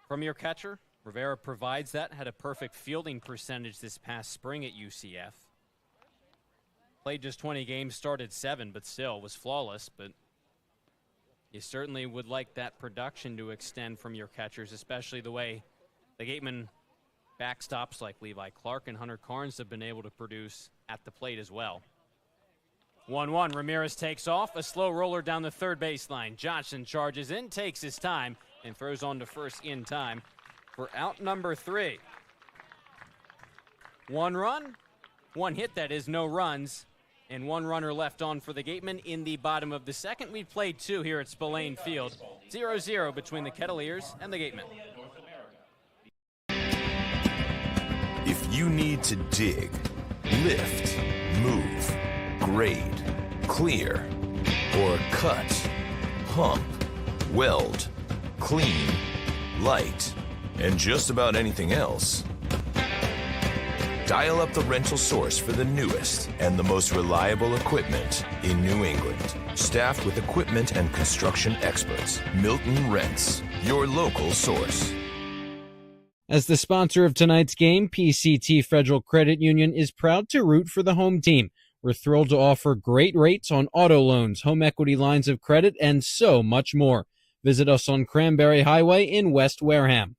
from your catcher. Rivera provides that, had a perfect fielding percentage this past spring at UCF. Played just 20 games, started 7, but still was flawless. But you certainly would like that production to extend from your catchers, especially the way the Gateman backstops like Levi Clark and Hunter Carnes have been able to produce at the plate as well. 1-1, Ramirez takes off, a slow roller down the third baseline. Johnson charges in, takes his time, and throws on to first in time for out number 3. 1 run, 1 hit, that is, no runs, and 1 runner left on for the Gatemen in the bottom of the second. We played 2 here at Spillane Field. 0-0 between the Kettleers and the Gatemen. If you need to dig, lift, move, grade, clear, or cut, pump, weld, clean, light, and just about anything else, dial up the rental source for the newest and the most reliable equipment in New England. Staffed with equipment and construction experts, Milton Rents, your local source. As the sponsor of tonight's game, PCT Federal Credit Union is proud to root for the home team. We're thrilled to offer great rates on auto loans, home equity lines of credit, and so much more. Visit us on Cranberry Highway in West Wareham.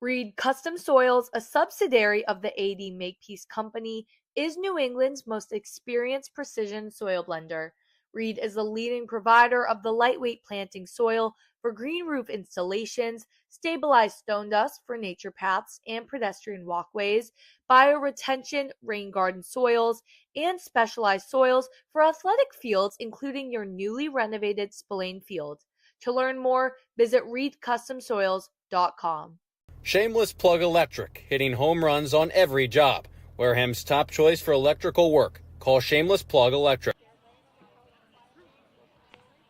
Reed Custom Soils, a subsidiary of the AD Makepeace Company, is New England's most experienced precision soil blender. Reed is the leading provider of the lightweight planting soil for green roof installations, stabilized stone dust for nature paths and pedestrian walkways, bioretention, rain garden soils, and specialized soils for athletic fields, including your newly renovated Spillane Field. To learn more, visit reedcustomsoils.com. Shameless Plug Electric, hitting home runs on every job. Wareham's top choice for electrical work. Call Shameless Plug Electric.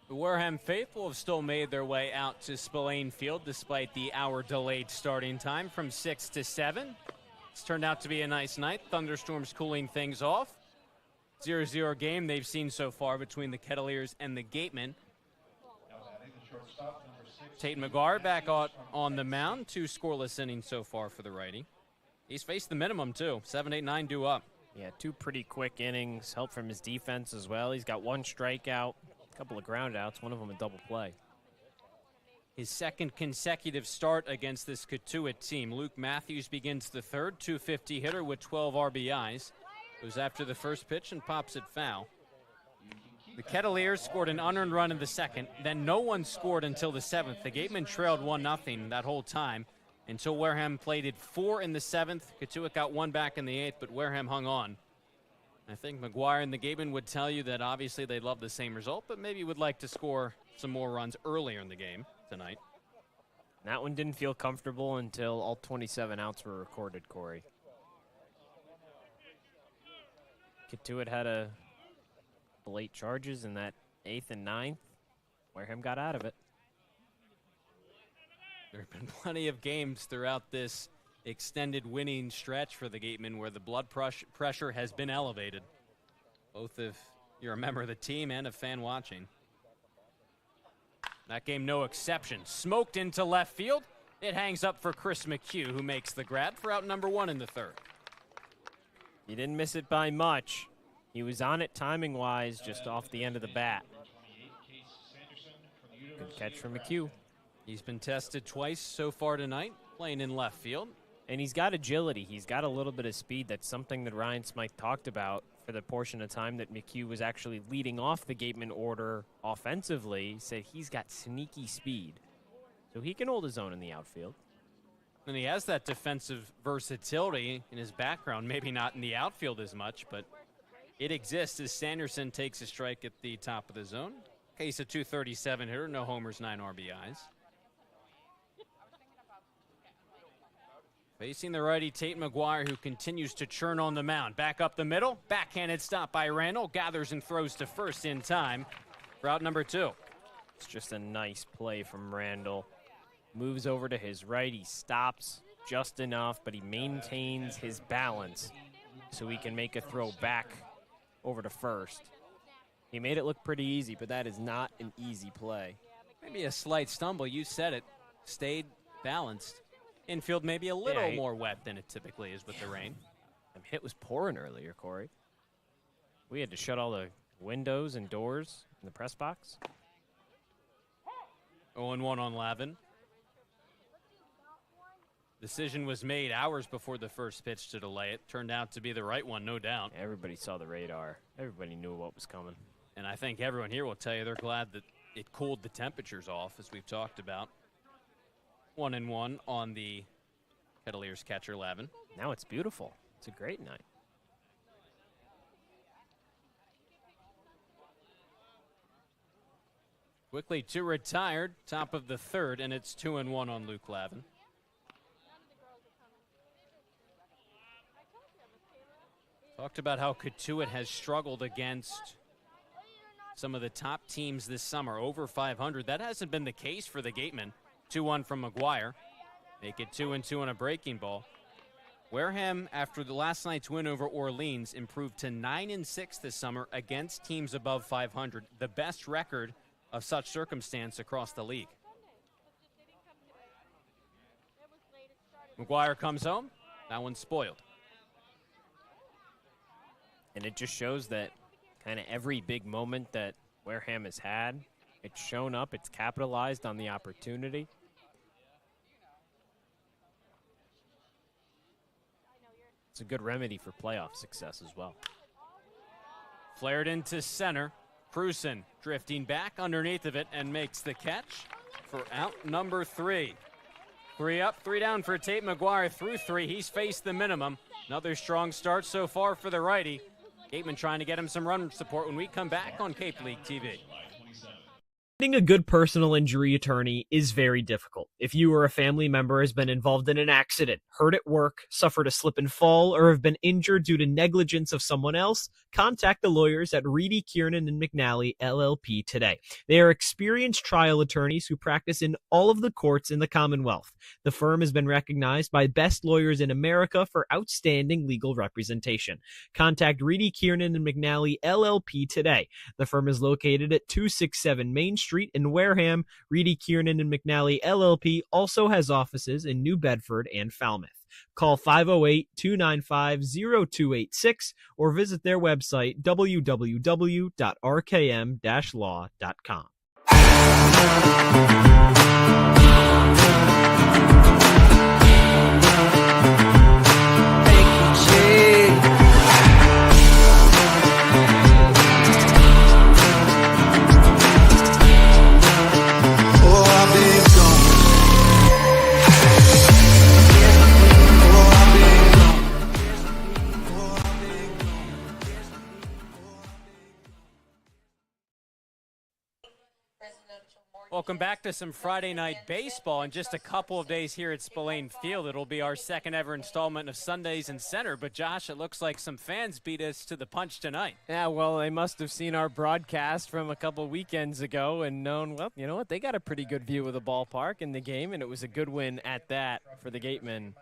The Wareham faithful have still made their way out to Spillane Field despite the hour-delayed starting time from 6 to 7. It's turned out to be a nice night. Thunderstorms cooling things off. 0-0 game they've seen so far between the Kettleers and the Gatemen. Tate McGuire back out on the mound. 2 scoreless innings so far for the righty. He's faced the minimum, too. 7, 8, 9 due up. Yeah, 2 pretty quick innings. Help from his defense as well. He's got 1 strikeout. Couple of ground outs, one of them a double play. His second consecutive start against this Cotuit team. Luke Matthews begins the third, 250 hitter with 12 RBIs. Goes after the first pitch and pops it foul. The Kettleers scored an unearned run in the second, then no one scored until the 7th. The Gatemen trailed 1-0 that whole time until Wareham plated 4 in the 7th. Cotuit got 1 back in the 8th, but Wareham hung on. I think McGuire and the Gatemen would tell you that obviously they love the same result, but maybe would like to score some more runs earlier in the game tonight. That one didn't feel comfortable until all 27 outs were recorded, Cory. Cotuit had a late charges in that 8th and 9th. Wareham got out of it. There have been plenty of games throughout this extended winning stretch for the Gatemen where the blood pressure has been elevated. Both if you're a member of the team and a fan watching. That game no exception. Smoked into left field. It hangs up for Chris McHugh, who makes the grab for out number 1 in the 3rd. He didn't miss it by much. He was on it timing-wise, just off the end of the bat. Good catch from McHugh. He's been tested twice so far tonight, playing in left field. And he's got agility. He's got a little bit of speed. That's something that Ryan Smythe talked about for the portion of time that McHugh was actually leading off the Gateman order offensively. He said he's got sneaky speed. So he can hold his own in the outfield. And he has that defensive versatility in his background. Maybe not in the outfield as much, but it exists as Sanderson takes a strike at the top of the zone. Case a 237 hitter, no homers, 9 RBIs. Facing the righty, Tate McGuire, who continues to churn on the mound. Back up the middle, backhanded stop by Randall. Gathers and throws to first in time for out number 2. It's just a nice play from Randall. Moves over to his right. He stops just enough, but he maintains his balance so he can make a throw back over to first. He made it look pretty easy, but that is not an easy play. Maybe a slight stumble. You said it. Stayed balanced. Infield maybe a little more wet than it typically is with the rain. The hit was pouring earlier, Cory. We had to shut all the windows and doors in the press box. 0-1 on Lavin. Decision was made hours before the first pitch to delay it. Turned out to be the right one, no doubt. Everybody saw the radar. Everybody knew what was coming. And I think everyone here will tell you they're glad that it cooled the temperatures off, as we've talked about. 1-1 on the Kettleers catcher, Lavin. Now it's beautiful. It's a great night. Quickly 2 retired, top of the 3rd, and it's 2-1 on Luke Lavin. Talked about how Cotuit has struggled against some of the top teams this summer, over 500. That hasn't been the case for the Gatemen. 2-1 from McGuire. Make it 2-2 on a breaking ball. Wareham, after the last night's win over Orleans, improved to 9-6 this summer against teams above 500, the best record of such circumstance across the league. McGuire comes home. That one's spoiled. And it just shows that kind of every big moment that Wareham has had, it's shown up, it's capitalized on the opportunity. It's a good remedy for playoff success as well. Flared into center. Cruson drifting back underneath of it and makes the catch for out number 3. 3 up, 3 down for Tate McGuire through 3. He's faced the minimum. Another strong start so far for the righty. Gateman trying to get him some run support when we come back on Cape League TV. Finding a good personal injury attorney is very difficult. If you or a family member has been involved in an accident, hurt at work, suffered a slip and fall, or have been injured due to negligence of someone else, contact the lawyers at Reedy, Kiernan, and McNally, LLP today. They are experienced trial attorneys who practice in all of the courts in the Commonwealth. The firm has been recognized by Best Lawyers in America for outstanding legal representation. Contact Reedy, Kiernan, and McNally, LLP today. The firm is located at 267 Main Street in Wareham. Reedy, Kiernan, and McNally LLP also has offices in New Bedford and Falmouth. Call 508-295-0286 or visit their website www.rkm-law.com. Welcome back to some Friday night baseball. In just a couple of days here at Spillane Field, it'll be our second ever installment of Sundays in Center. But Josh, it looks like some fans beat us to the punch tonight. Yeah, well, they must have seen our broadcast from a couple weekends ago and known, well, you know what, they got a pretty good view of the ballpark and the game, and it was a good win at that for the Gatemen.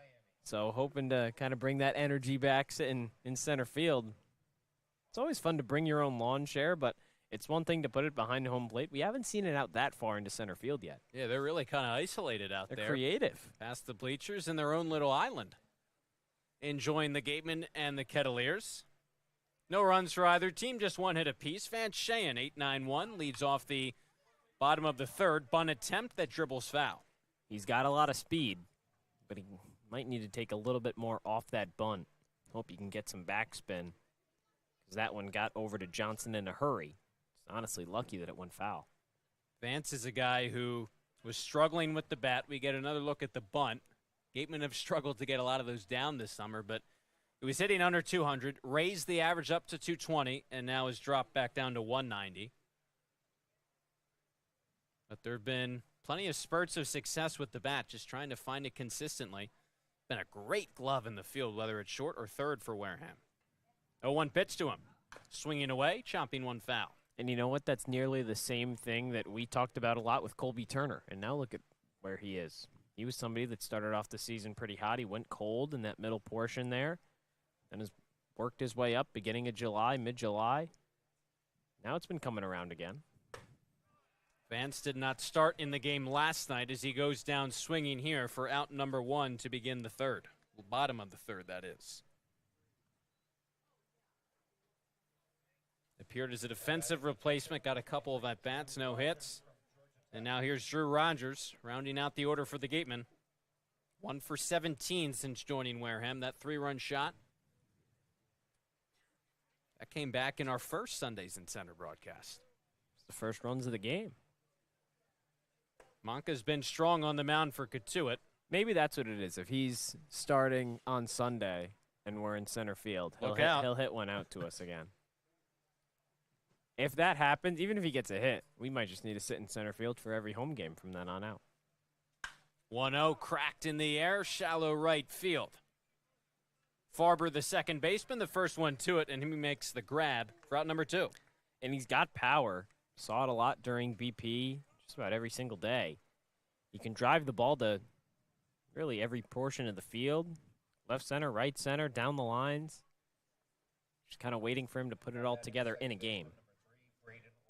So hoping to kind of bring that energy back sitting in center field. It's always fun to bring your own lawn chair, but it's one thing to put it behind home plate. We haven't seen it out that far into center field yet. Yeah, they're really kind of isolated out there. They're creative. Past the bleachers in their own little island. Enjoying the Gatemen and the Kettleers. No runs for either team, just one hit apiece. Van Shayen, 8-9-1, leads off the bottom of the third. Bunt attempt that dribbles foul. He's got a lot of speed, but he might need to take a little bit more off that bunt. Hope he can get some backspin, because that one got over to Johnson in a hurry. Honestly lucky that it went foul. Vance is a guy who was struggling with the bat. We get another look at the bunt. Gatemen have struggled to get a lot of those down this summer, but he was hitting under 200, raised the average up to 220, and now has dropped back down to 190. But there have been plenty of spurts of success with the bat, just trying to find it consistently. Been a great glove in the field, whether it's short or third for Wareham. 0-1 pitch to him. Swinging away, chomping one foul. And you know what? That's nearly the same thing that we talked about a lot with Colby Turner. And now look at where he is. He was somebody that started off the season pretty hot. He went cold in that middle portion there and has worked his way up beginning of July, mid-July. Now it's been coming around again. Vance did not start in the game last night as he goes down swinging here for out number 1 to begin the third. Bottom of the third, that is. Appeared as a defensive replacement, got a couple of at-bats, no hits. And now here's Drew Rogers, rounding out the order for the Gatemen. 1 for 17 since joining Wareham, that 3-run shot. That came back in our first Sundays in Center broadcast. It's the first runs of the game. Manca's been strong on the mound for Cotuit. Maybe that's what it is. If he's starting on Sunday and we're in center field, he'll hit one out to us again. If that happens, even if he gets a hit, we might just need to sit in center field for every home game from then on out. 1-0 cracked in the air, shallow right field. Farber, the second baseman, the first one to it, and he makes the grab for out number 2. And he's got power. Saw it a lot during BP, just about every single day. He can drive the ball to really every portion of the field. Left center, right center, down the lines. Just kind of waiting for him to put it all together in a game.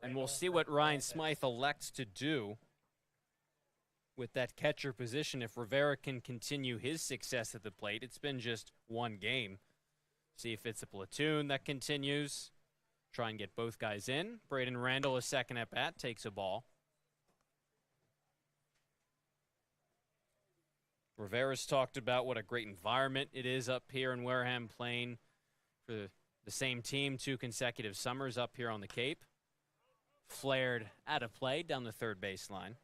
And we'll see what Ryan Smythe elects to do with that catcher position if Rivera can continue his success at the plate. It's been just one game. See if it's a platoon that continues. Try and get both guys in. Braden Randall, a second at bat, takes a ball. Rivera's talked about what a great environment it is up here in Wareham, playing for the same team 2 consecutive summers up here on the Cape. flared out of play down the third baseline.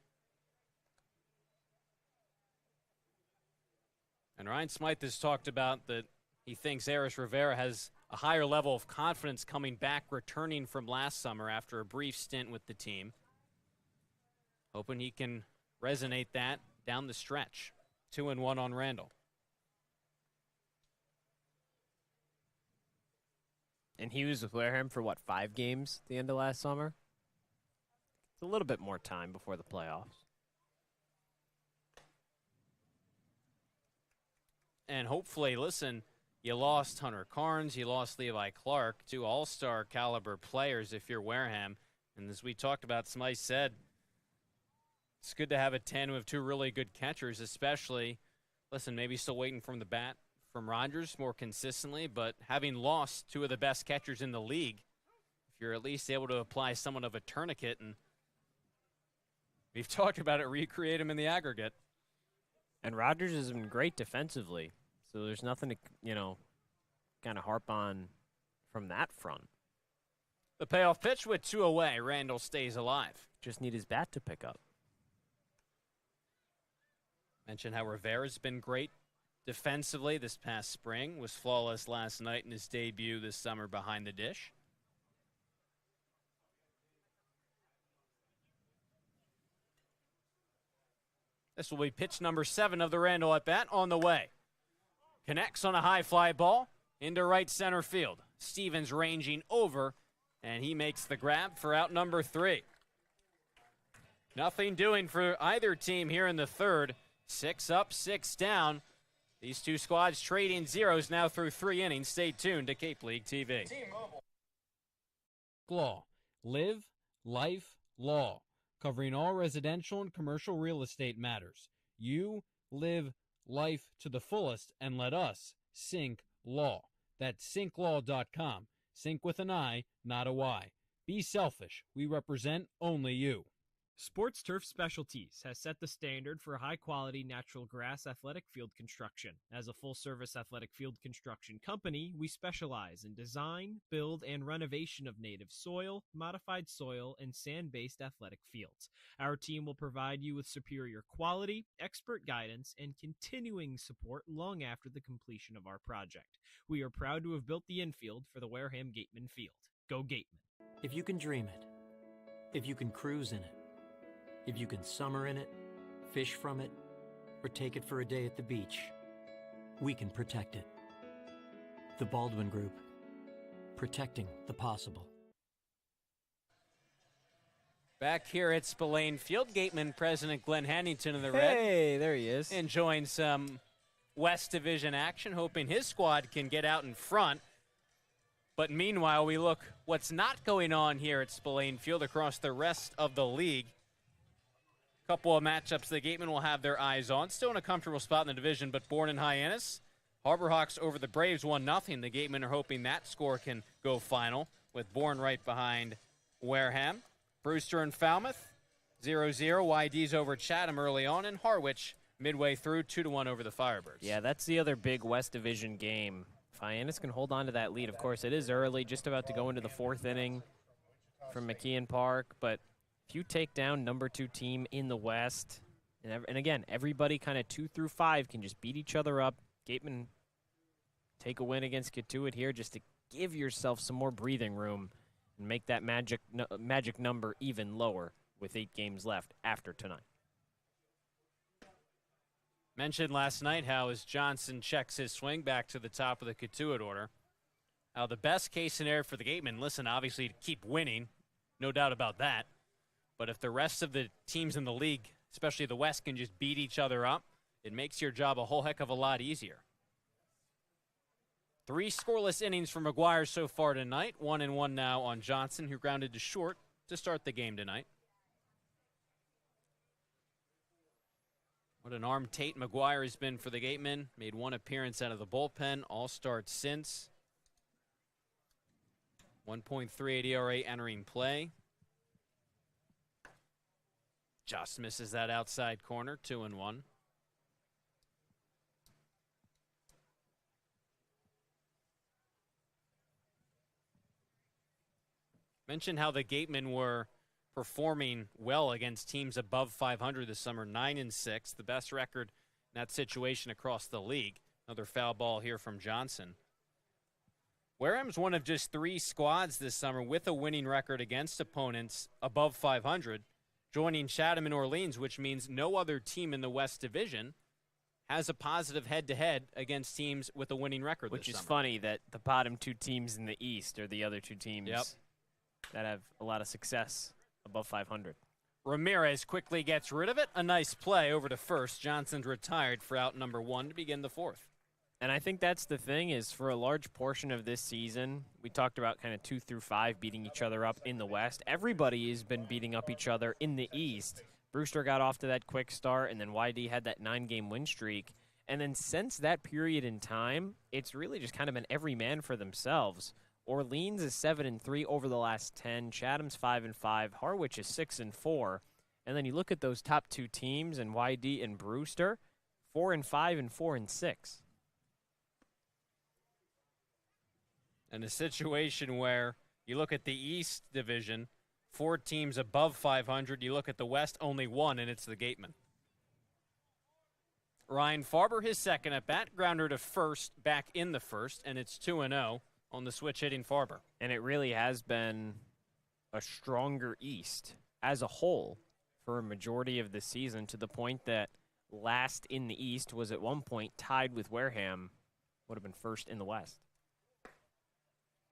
And Ryan Smythe has talked about that he thinks Aris Rivera has a higher level of confidence coming back, returning from last summer after a brief stint with the team. Hoping he can resonate that down the stretch. 2-1 on Randall. And he was with Wareham for, what, 5 games at the end of last summer? It's a little bit more time before the playoffs. And hopefully, listen, you lost Hunter Carnes, you lost Levi Clark, 2 all-star caliber players if you're Wareham. And as we talked about, Smythe said, it's good to have a tandem of 2 really good catchers, especially, listen, maybe still waiting from the bat from Rogers more consistently, but having lost 2 of the best catchers in the league, if you're at least able to apply somewhat of a tourniquet, and we've talked about it, recreate him in the aggregate. And Rogers has been great defensively, so there's nothing to, kind of harp on from that front. The payoff pitch with 2 away. Randall stays alive. Just need his bat to pick up. Mentioned how Rivera's been great defensively this past spring. Was flawless last night in his debut this summer behind the dish. This will be pitch number 7 of the Randall at bat on the way. Connects on a high fly ball into right center field. Stevens ranging over, and he makes the grab for out number 3. Nothing doing for either team here in the third. 6 up, 6 down. These 2 squads trading zeros now through 3 innings. Stay tuned to Cape League TV. Law. Live, life, law. Covering all residential and commercial real estate matters. You live life to the fullest and let us Sync Law. That's synclaw.com. Sync with an I, not a Y. Be selfish. We represent only you. Sports Turf Specialties has set the standard for high-quality natural grass athletic field construction. As a full-service athletic field construction company, we specialize in design, build, and renovation of native soil, modified soil, and sand-based athletic fields. Our team will provide you with superior quality, expert guidance, and continuing support long after the completion of our project. We are proud to have built the infield for the Wareham Gatemen Field. Go Gatemen. If you can dream it, if you can cruise in it, if you can summer in it, fish from it, or take it for a day at the beach, we can protect it. The Baldwin Group, protecting the possible. Back here at Spillane Field, Gateman President Glenn Hannington in the red. Hey, there he is. Enjoying some West Division action, hoping his squad can get out in front. But meanwhile, we look what's not going on here at Spillane Field across the rest of the league. Couple of matchups the Gatemen will have their eyes on. Still in a comfortable spot in the division, but Bourne and Hyannis. Harborhawks over the Braves 1-0. The Gatemen are hoping that score can go final, with Bourne right behind Wareham. Brewster and Falmouth 0-0. YD's over Chatham early on, and Harwich midway through 2-1 over the Firebirds. Yeah, that's the other big West Division game. If Hyannis can hold on to that lead, of course, it is early, just about to go into the 4th inning from McKeon Park, but if you take down number 2 team in the West, and again, everybody kind of 2 through 5 can just beat each other up. Gateman take a win against Cotuit here just to give yourself some more breathing room and make that magic number even lower with 8 games left after tonight. Mentioned last night how as Johnson checks his swing back to the top of the Cotuit order, how the best case scenario for the Gatemen, listen, obviously to keep winning, no doubt about that. But if the rest of the teams in the league, especially the West, can just beat each other up, it makes your job a whole heck of a lot easier. 3 scoreless innings for McGuire so far tonight. 1-1 now on Johnson, who grounded to short to start the game tonight. What an arm Tate McGuire has been for the Gatemen. Made 1 appearance out of the bullpen. All starts since. 1.38 ERA entering play. Just misses that outside corner, 2-1. Mentioned how the Gatemen were performing well against teams above 500 this summer, 9-6, the best record in that situation across the league. Another foul ball here from Johnson. Wareham's one of just 3 squads this summer with a winning record against opponents above 500, joining Chatham and Orleans, which means no other team in the West Division has a positive head-to-head against teams with a winning record Which this is summer. funny that the bottom 2 teams in the East are the other 2 teams that have a lot of success above 500. Ramirez quickly gets rid of it. A nice play over to first. Johnson's retired for out number 1 to begin the 4th. And I think that's the thing is for a large portion of this season, we talked about kind of 2 through 5 beating each other up in the West. Everybody has been beating up each other in the East. Brewster got off to that quick start, and then YD had that 9-game win streak. And then since that period in time, it's really just kind of been every man for themselves. Orleans is 7-3 over the last 10. Chatham's 5-5. Harwich is 6-4. And then you look at those top 2 teams, and YD and Brewster, 4-5 and 4-6. In a situation where you look at the East Division, 4 teams above 500. You look at the West, only 1, and it's the Gatemen. Ryan Farber, his second at bat, grounder to first, back in the first, and it's 2-0 on the switch hitting Farber. And it really has been a stronger East as a whole for a majority of the season, to the point that last in the East was at one point tied with Wareham, would have been first in the West.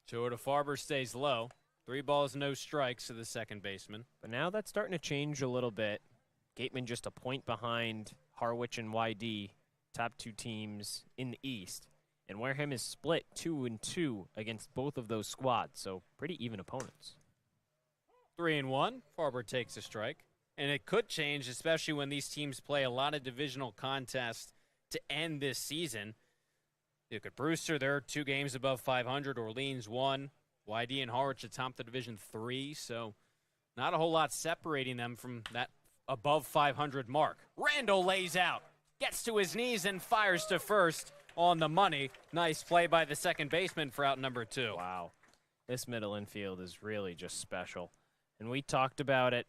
2-0 to Farber, stays low. 3 balls, no strikes to the second baseman. But now that's starting to change a little bit. Gateman just a point behind Harwich and YD, top 2 teams in the East. And Wareham is split 2-2 against both of those squads, so pretty even opponents. 3-1, Farber takes a strike. And it could change, especially when these teams play a lot of divisional contests to end this season. Look at Brewster, they're 2 games above 500. Orleans 1. YD and Harwich atop the Division 3, so not a whole lot separating them from that above 500 mark. Randall lays out, gets to his knees and fires to first on the money. Nice play by the second baseman for out number 2. Wow. This middle infield is really just special. And we talked about it.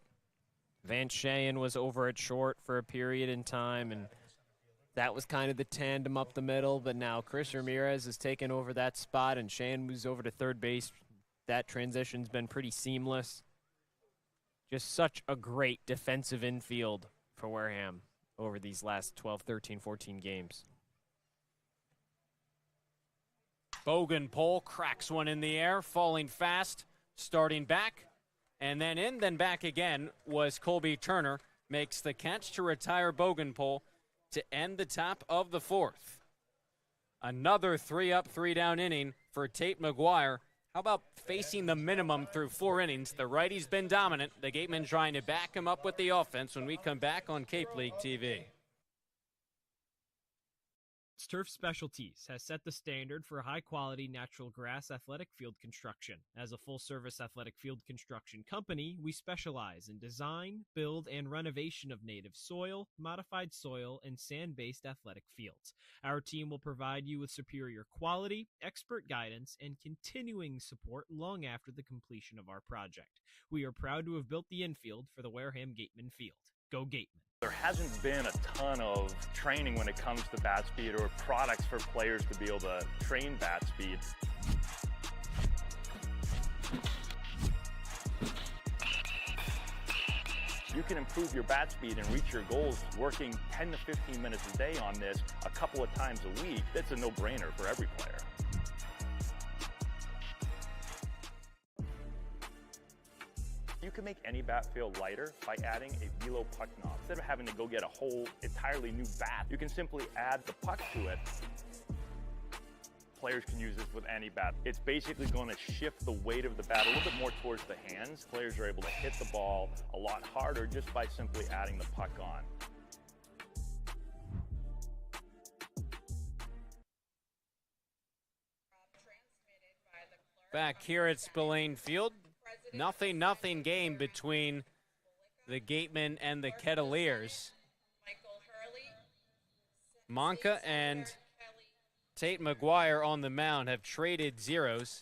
Van Shayen was over at short for a period in time, and that was kind of the tandem up the middle, but now Chris Ramirez has taken over that spot, and Shayen moves over to third base. That transition's been pretty seamless. Just such a great defensive infield for Wareham over these last 12, 13, 14 games. Bogan Pole cracks one in the air, falling fast, starting back, and then in, then back again was Colby Turner. Makes the catch to retire Bogan Pole to end the top of the 4th. Another 3-up, 3-down inning for Tate McGuire. How about facing the minimum through 4 innings? The righty's been dominant. The Gatemen trying to back him up with the offense when we come back on Cape League TV. Turf Specialties has set the standard for high-quality natural grass athletic field construction. As a full-service athletic field construction company, we specialize in design, build, and renovation of native soil, modified soil, and sand-based athletic fields. Our team will provide you with superior quality, expert guidance, and continuing support long after the completion of our project. We are proud to have built the infield for the Wareham Gatemen Field. Go Gatemen! There hasn't been a ton of training when it comes to bat speed or products for players to be able to train bat speed. You can improve your bat speed and reach your goals working 10 to 15 minutes a day on this a couple of times a week. That's a no-brainer for every player. You can make any bat feel lighter by adding a velo puck knob. Instead of having to go get a whole entirely new bat, you can simply add the puck to it. Players can use this with any bat. It's basically going to shift the weight of the bat a little bit more towards the hands. Players are able to hit the ball a lot harder just by simply adding the puck on. Back here at Spillane Field, nothing game between the Gatemen and the Kettleers. Manca and Tate McGuire on the mound have traded zeros.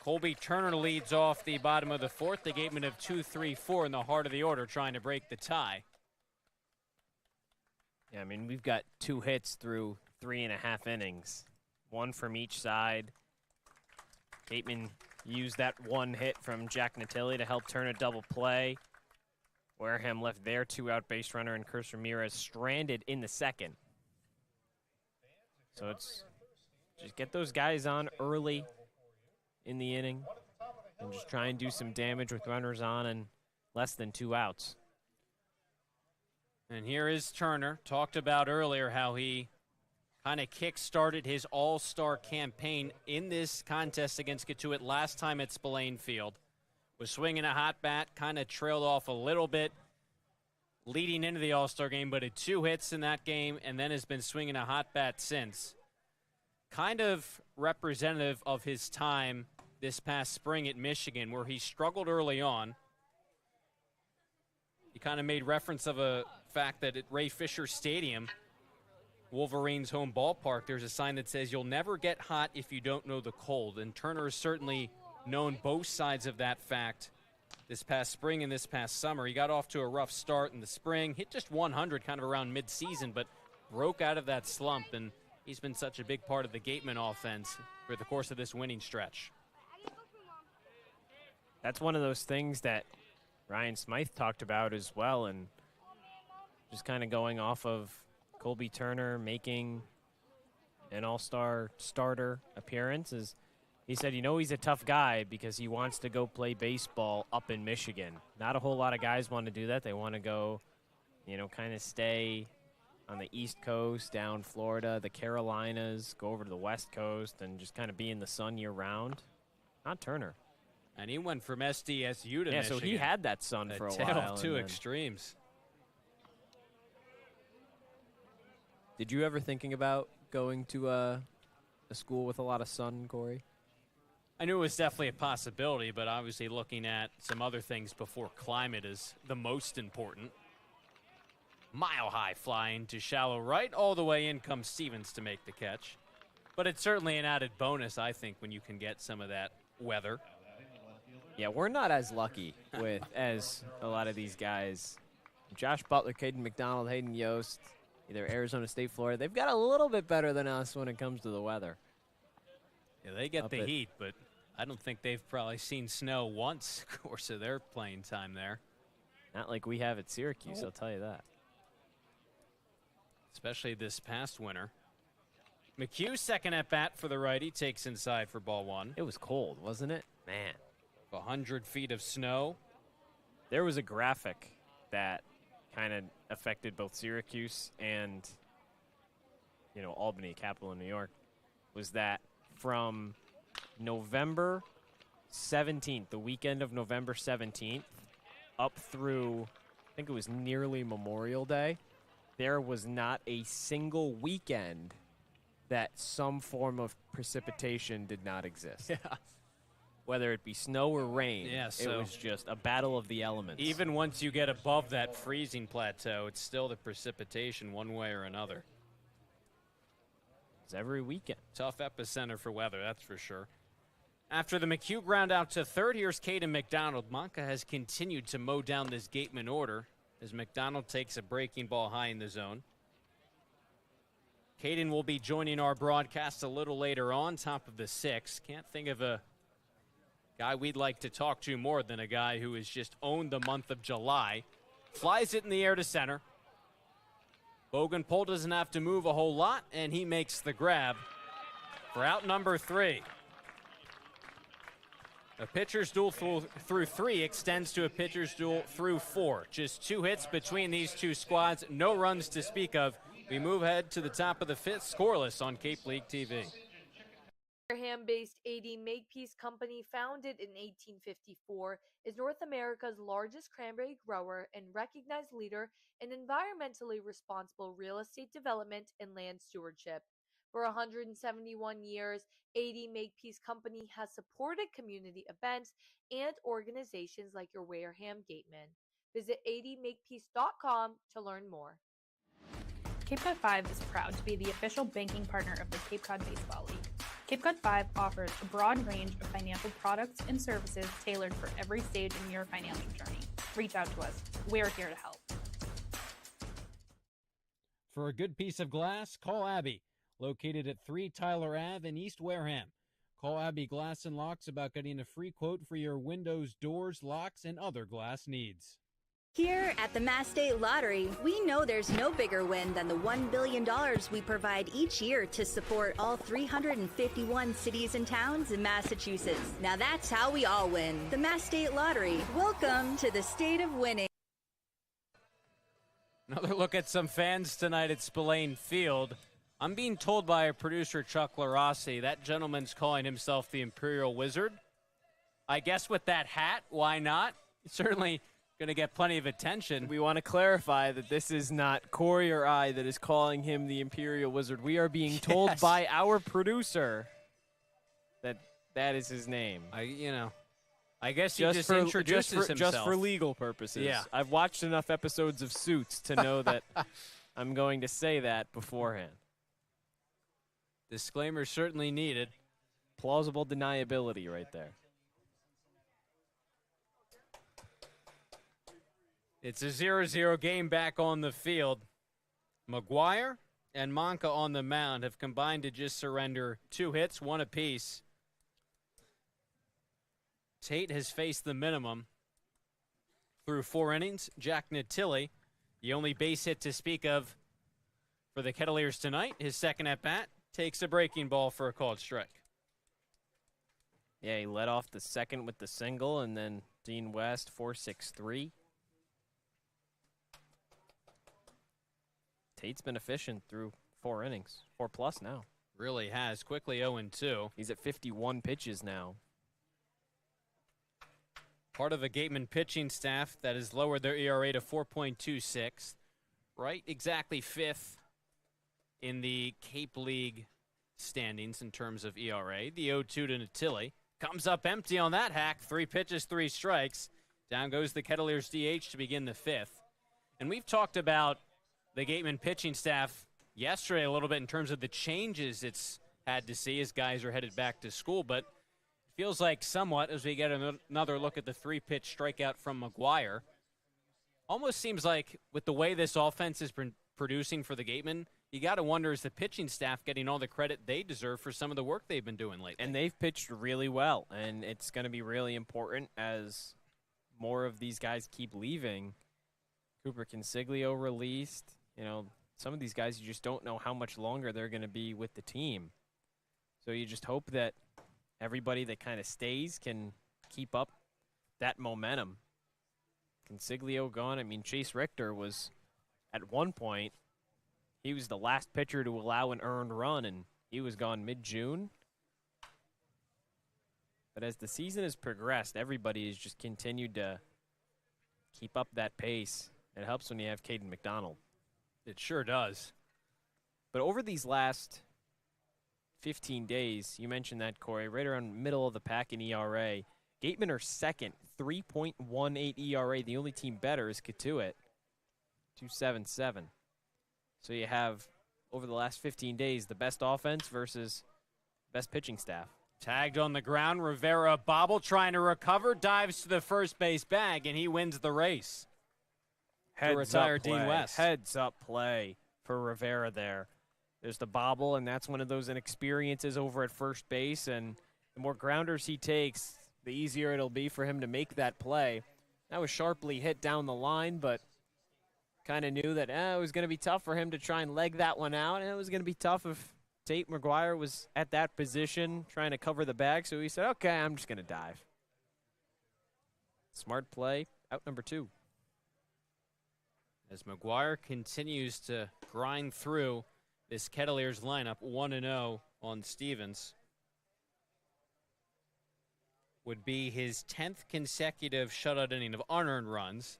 Colby Turner leads off the bottom of the fourth. The Gatemen of 2-3-4 in the heart of the order, trying to break the tie. Yeah, I mean, we've got 2 hits through 3.5 innings, 1 from each side. Gateman used that 1 hit from Jack Natilli to help turn a double play. Wareham left their 2-out base runner, and Chris Ramirez stranded in the second. So it's just get those guys on early in the inning and just try and do some damage with runners on and less than 2 outs. And here is Turner. Talked about earlier how he kind of kick-started his all-star campaign in this contest against Cotuit last time at Spillane Field. Was swinging a hot bat, kind of trailed off a little bit leading into the all-star game, but had 2 hits in that game and then has been swinging a hot bat since. Kind of representative of his time this past spring at Michigan, where he struggled early on. He kind of made reference of a fact that at Ray Fisher Stadium, Wolverines' home ballpark, there's a sign that says, "You'll never get hot if you don't know the cold." And Turner has certainly known both sides of that fact this past spring and this past summer. He got off to a rough start in the spring, hit just 100 kind of around mid-season, but broke out of that slump, and he's been such a big part of the Gateman offense for the course of this winning stretch. That's one of those things that Ryan Smythe talked about as well, and just kind of going off of Colby Turner making an all-star starter appearance. Is he said, he's a tough guy because he wants to go play baseball up in Michigan. Not a whole lot of guys want to do that. They want to go, kind of stay on the East Coast, down Florida, the Carolinas, go over to the West Coast, and just kind of be in the sun year-round. Not Turner. And he went from SDSU to Michigan. so he had that sun for a while. Tale of 2 extremes. Did you ever thinking about going to a school with a lot of sun, Cory? I knew it was definitely a possibility, but obviously looking at some other things before climate is the most important. Mile high flying to shallow right. All the way in comes Stevens to make the catch. But it's certainly an added bonus, I think, when you can get some of that weather. Yeah, we're not as lucky as a lot of these guys. Josh Butler, Kaden McDonald, Hayden Yost, either Arizona State, Florida. They've got a little bit better than us when it comes to the weather. Yeah, they get the heat, but I don't think they've probably seen snow once, of course, of their playing time there. Not like we have at Syracuse, I'll tell you that. Especially this past winter. McHugh, second at bat for the righty, takes inside for ball 1. It was cold, wasn't it? Man. 100 feet of snow. There was a graphic that kind of affected both Syracuse and, Albany, capital of New York, was that from November 17th, the weekend of November 17th, up through, I think it was nearly Memorial Day, there was not a single weekend that some form of precipitation did not exist. Yeah. Whether it be snow or rain, yeah, so it was just a battle of the elements. Even once you get above that freezing plateau, it's still the precipitation one way or another. It's every weekend. Tough epicenter for weather, that's for sure. After the McHugh ground out to third, here's Kaden McDonald. Manca has continued to mow down this Gateman order as McDonald takes a breaking ball high in the zone. Kaden will be joining our broadcast a little later on, top of the 6th. Can't think of a guy we'd like to talk to more than a guy who has just owned the month of July. Flies it in the air to center. Bogenpol doesn't have to move a whole lot, and he makes the grab for out number 3. A pitcher's duel through 3 extends to a pitcher's duel through 4. Just 2 hits between these two squads, no runs to speak of. We move ahead to the top of the 5th, scoreless on Cape League TV. Wareham-based AD Makepeace Company, founded in 1854, is North America's largest cranberry grower and recognized leader in environmentally responsible real estate development and land stewardship. For 171 years, AD Makepeace Company has supported community events and organizations like your Wareham Gatemen. Visit admakepeace.com to learn more. Cape Cod 5 is proud to be the official banking partner of the Cape Cod Baseball League. Cape Cod 5 offers a broad range of financial products and services tailored for every stage in your financial journey. Reach out to us. We're here to help. For a good piece of glass, call Abby, located at 3 Tyler Ave in East Wareham. Call Abby Glass and Locks about getting a free quote for your windows, doors, locks, and other glass needs. Here at the Mass State Lottery, we know there's no bigger win than the $1 billion we provide each year to support all 351 cities and towns in Massachusetts. Now that's how we all win. The Mass State Lottery. Welcome to the state of winning. Another look at some fans tonight at Spillane Field. I'm being told by our producer, Chuck Luarasi, that gentleman's calling himself the Imperial Wizard. I guess with that hat, why not? Certainly going to get plenty of attention. We want to clarify that this is not Cory or I that is calling him the Imperial Wizard. We are being told by our producer that that is his name. I guess he just introduces himself. Just for legal purposes. Yeah. I've watched enough episodes of Suits to know that I'm going to say that beforehand. Disclaimer certainly needed. Plausible deniability right there. It's a 0-0 game back on the field. McGuire and Manca on the mound have combined to just surrender 2 hits, 1 apiece. Tate has faced the minimum through 4 innings. Jack Natilli, the only base hit to speak of for the Kettleers tonight, his second at-bat, takes a breaking ball for a called strike. Yeah, he led off the second with the single, and then Dean West, 4-6-3. Tate's been efficient through 4 innings, 4+ now. Really has. Quickly 0-2. He's at 51 pitches now. Part of a Gateman pitching staff that has lowered their ERA to 4.26. Right exactly 5th in the Cape League standings in terms of ERA. The 0-2 to Natilli. Comes up empty on that hack. 3 pitches, 3 strikes. Down goes the Kettleers DH to begin the 5th. And we've talked about the Gateman pitching staff yesterday a little bit in terms of the changes it's had to see as guys are headed back to school, but it feels like somewhat as we get another look at the 3-pitch strikeout from McGuire. Almost seems like with the way this offense is producing for the Gatemen, you got to wonder, is the pitching staff getting all the credit they deserve for some of the work they've been doing lately? And they've pitched really well, and it's going to be really important as more of these guys keep leaving. Cooper Consiglio released. Some of these guys, you just don't know how much longer they're going to be with the team. So you just hope that everybody that kind of stays can keep up that momentum. Consiglio gone. I mean, Chase Richter was, at one point, he was the last pitcher to allow an earned run, and he was gone mid-June. But as the season has progressed, everybody has just continued to keep up that pace. It helps when you have Kaden McDonald. It sure does. But over these last 15 days, you mentioned that, Cory, right around middle of the pack in ERA. Gatemen are second, 3.18 ERA. The only team better is Cotuit, 2.77. So you have, over the last 15 days, the best offense versus best pitching staff. Tagged on the ground, Rivera bobble trying to recover, dives to the first base bag, and he wins the race. Heads up Dean West. Heads up play for Rivera there. There's the bobble, and that's one of those inexperiences over at first base, and the more grounders he takes, the easier it'll be for him to make that play. That was sharply hit down the line, but kind of knew that it was going to be tough for him to try and leg that one out, and it was going to be tough if Tate McGuire was at that position trying to cover the bag, so he said, okay, I'm just going to dive. Smart play, out number 2. As McGuire continues to grind through this Kettleers lineup, 1-0 on Stevens. Would be his 10th consecutive shutout inning of unearned runs.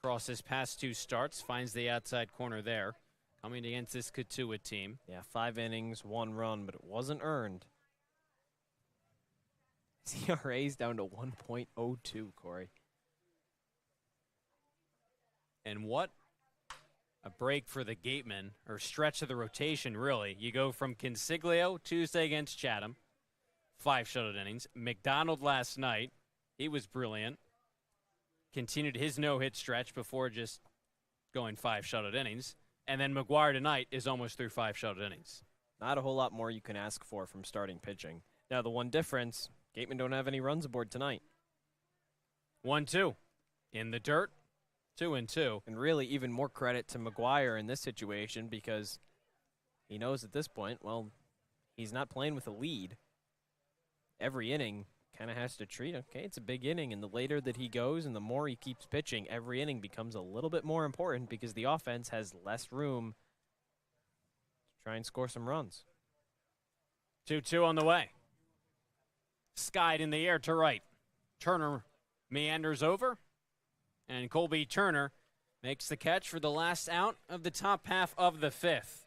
Across his past 2 starts, finds the outside corner there. Coming against this Cotuit team. Yeah, 5 innings, 1 run, but it wasn't earned. His ERA's down to 1.02, Cory. And what a break for the Gatemen, or stretch of the rotation, really. You go from Consiglio Tuesday against Chatham, 5 shutout innings. McDonald last night, he was brilliant. Continued his no-hit stretch before just going 5 shutout innings. And then McGuire tonight is almost through 5 shutout innings. Not a whole lot more you can ask for from starting pitching. Now, the one difference, Gateman don't have any runs aboard tonight. 1-2. In the dirt, 2-2. And really, even more credit to McGuire in this situation because he knows at this point, well, he's not playing with a lead. Every inning kind of has to treat, okay, it's a big inning, and the later that he goes and the more he keeps pitching, every inning becomes a little bit more important because the offense has less room to try and score some runs. 2-2 on the way. Skied in the air to right. Turner meanders over, and Colby Turner makes the catch for the last out of the top half of the 5th.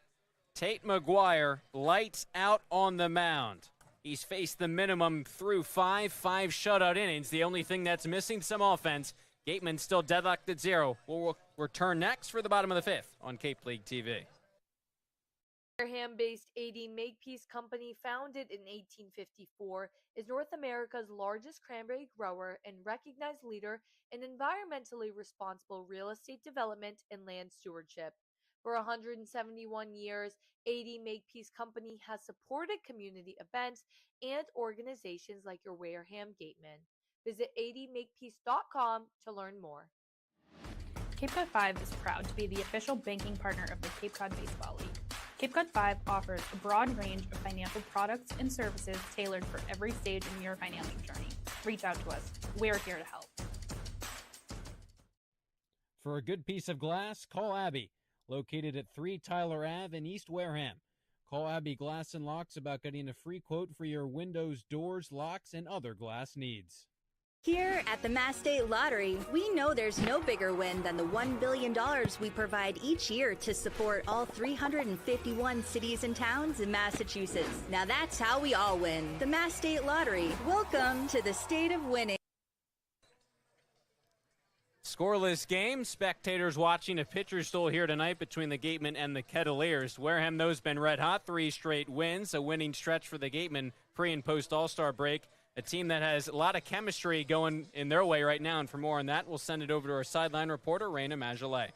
Tate McGuire lights out on the mound. He's faced the minimum through 5 shutout innings. The only thing that's missing, some offense. Gateman still deadlocked at 0. We'll return next for the bottom of the 5th on Cape League TV. Wareham-based AD Makepeace Company, founded in 1854, is North America's largest cranberry grower and recognized leader in environmentally responsible real estate development and land stewardship. For 171 years, AD Makepeace Company has supported community events and organizations like your Wareham Gatemen. Visit admakepeace.com to learn more. Cape Cod 5 is proud to be the official banking partner of the Cape Cod Baseball League. Cape Cod 5 offers a broad range of financial products and services tailored for every stage in your financial journey. Reach out to us. We're here to help. For a good piece of glass, call Abby, located at 3 Tyler Ave in East Wareham. Call Abby Glass and Locks about getting a free quote for your windows, doors, locks, and other glass needs. Here at the Mass State Lottery, we know there's no bigger win than the $1 billion we provide each year to support all 351 cities and towns in Massachusetts. Now that's how we all win. The Mass State Lottery. Welcome to the state of winning. Scoreless game. Spectators watching a pitcher's duel here tonight between the Gatemen and the Kettleers. Wareham, those been red hot. 3 straight wins. A winning stretch for the Gatemen pre and post All-Star break. A team that has a lot of chemistry going in their way right now. And for more on that, we'll send it over to our sideline reporter, Rayna Maggelet.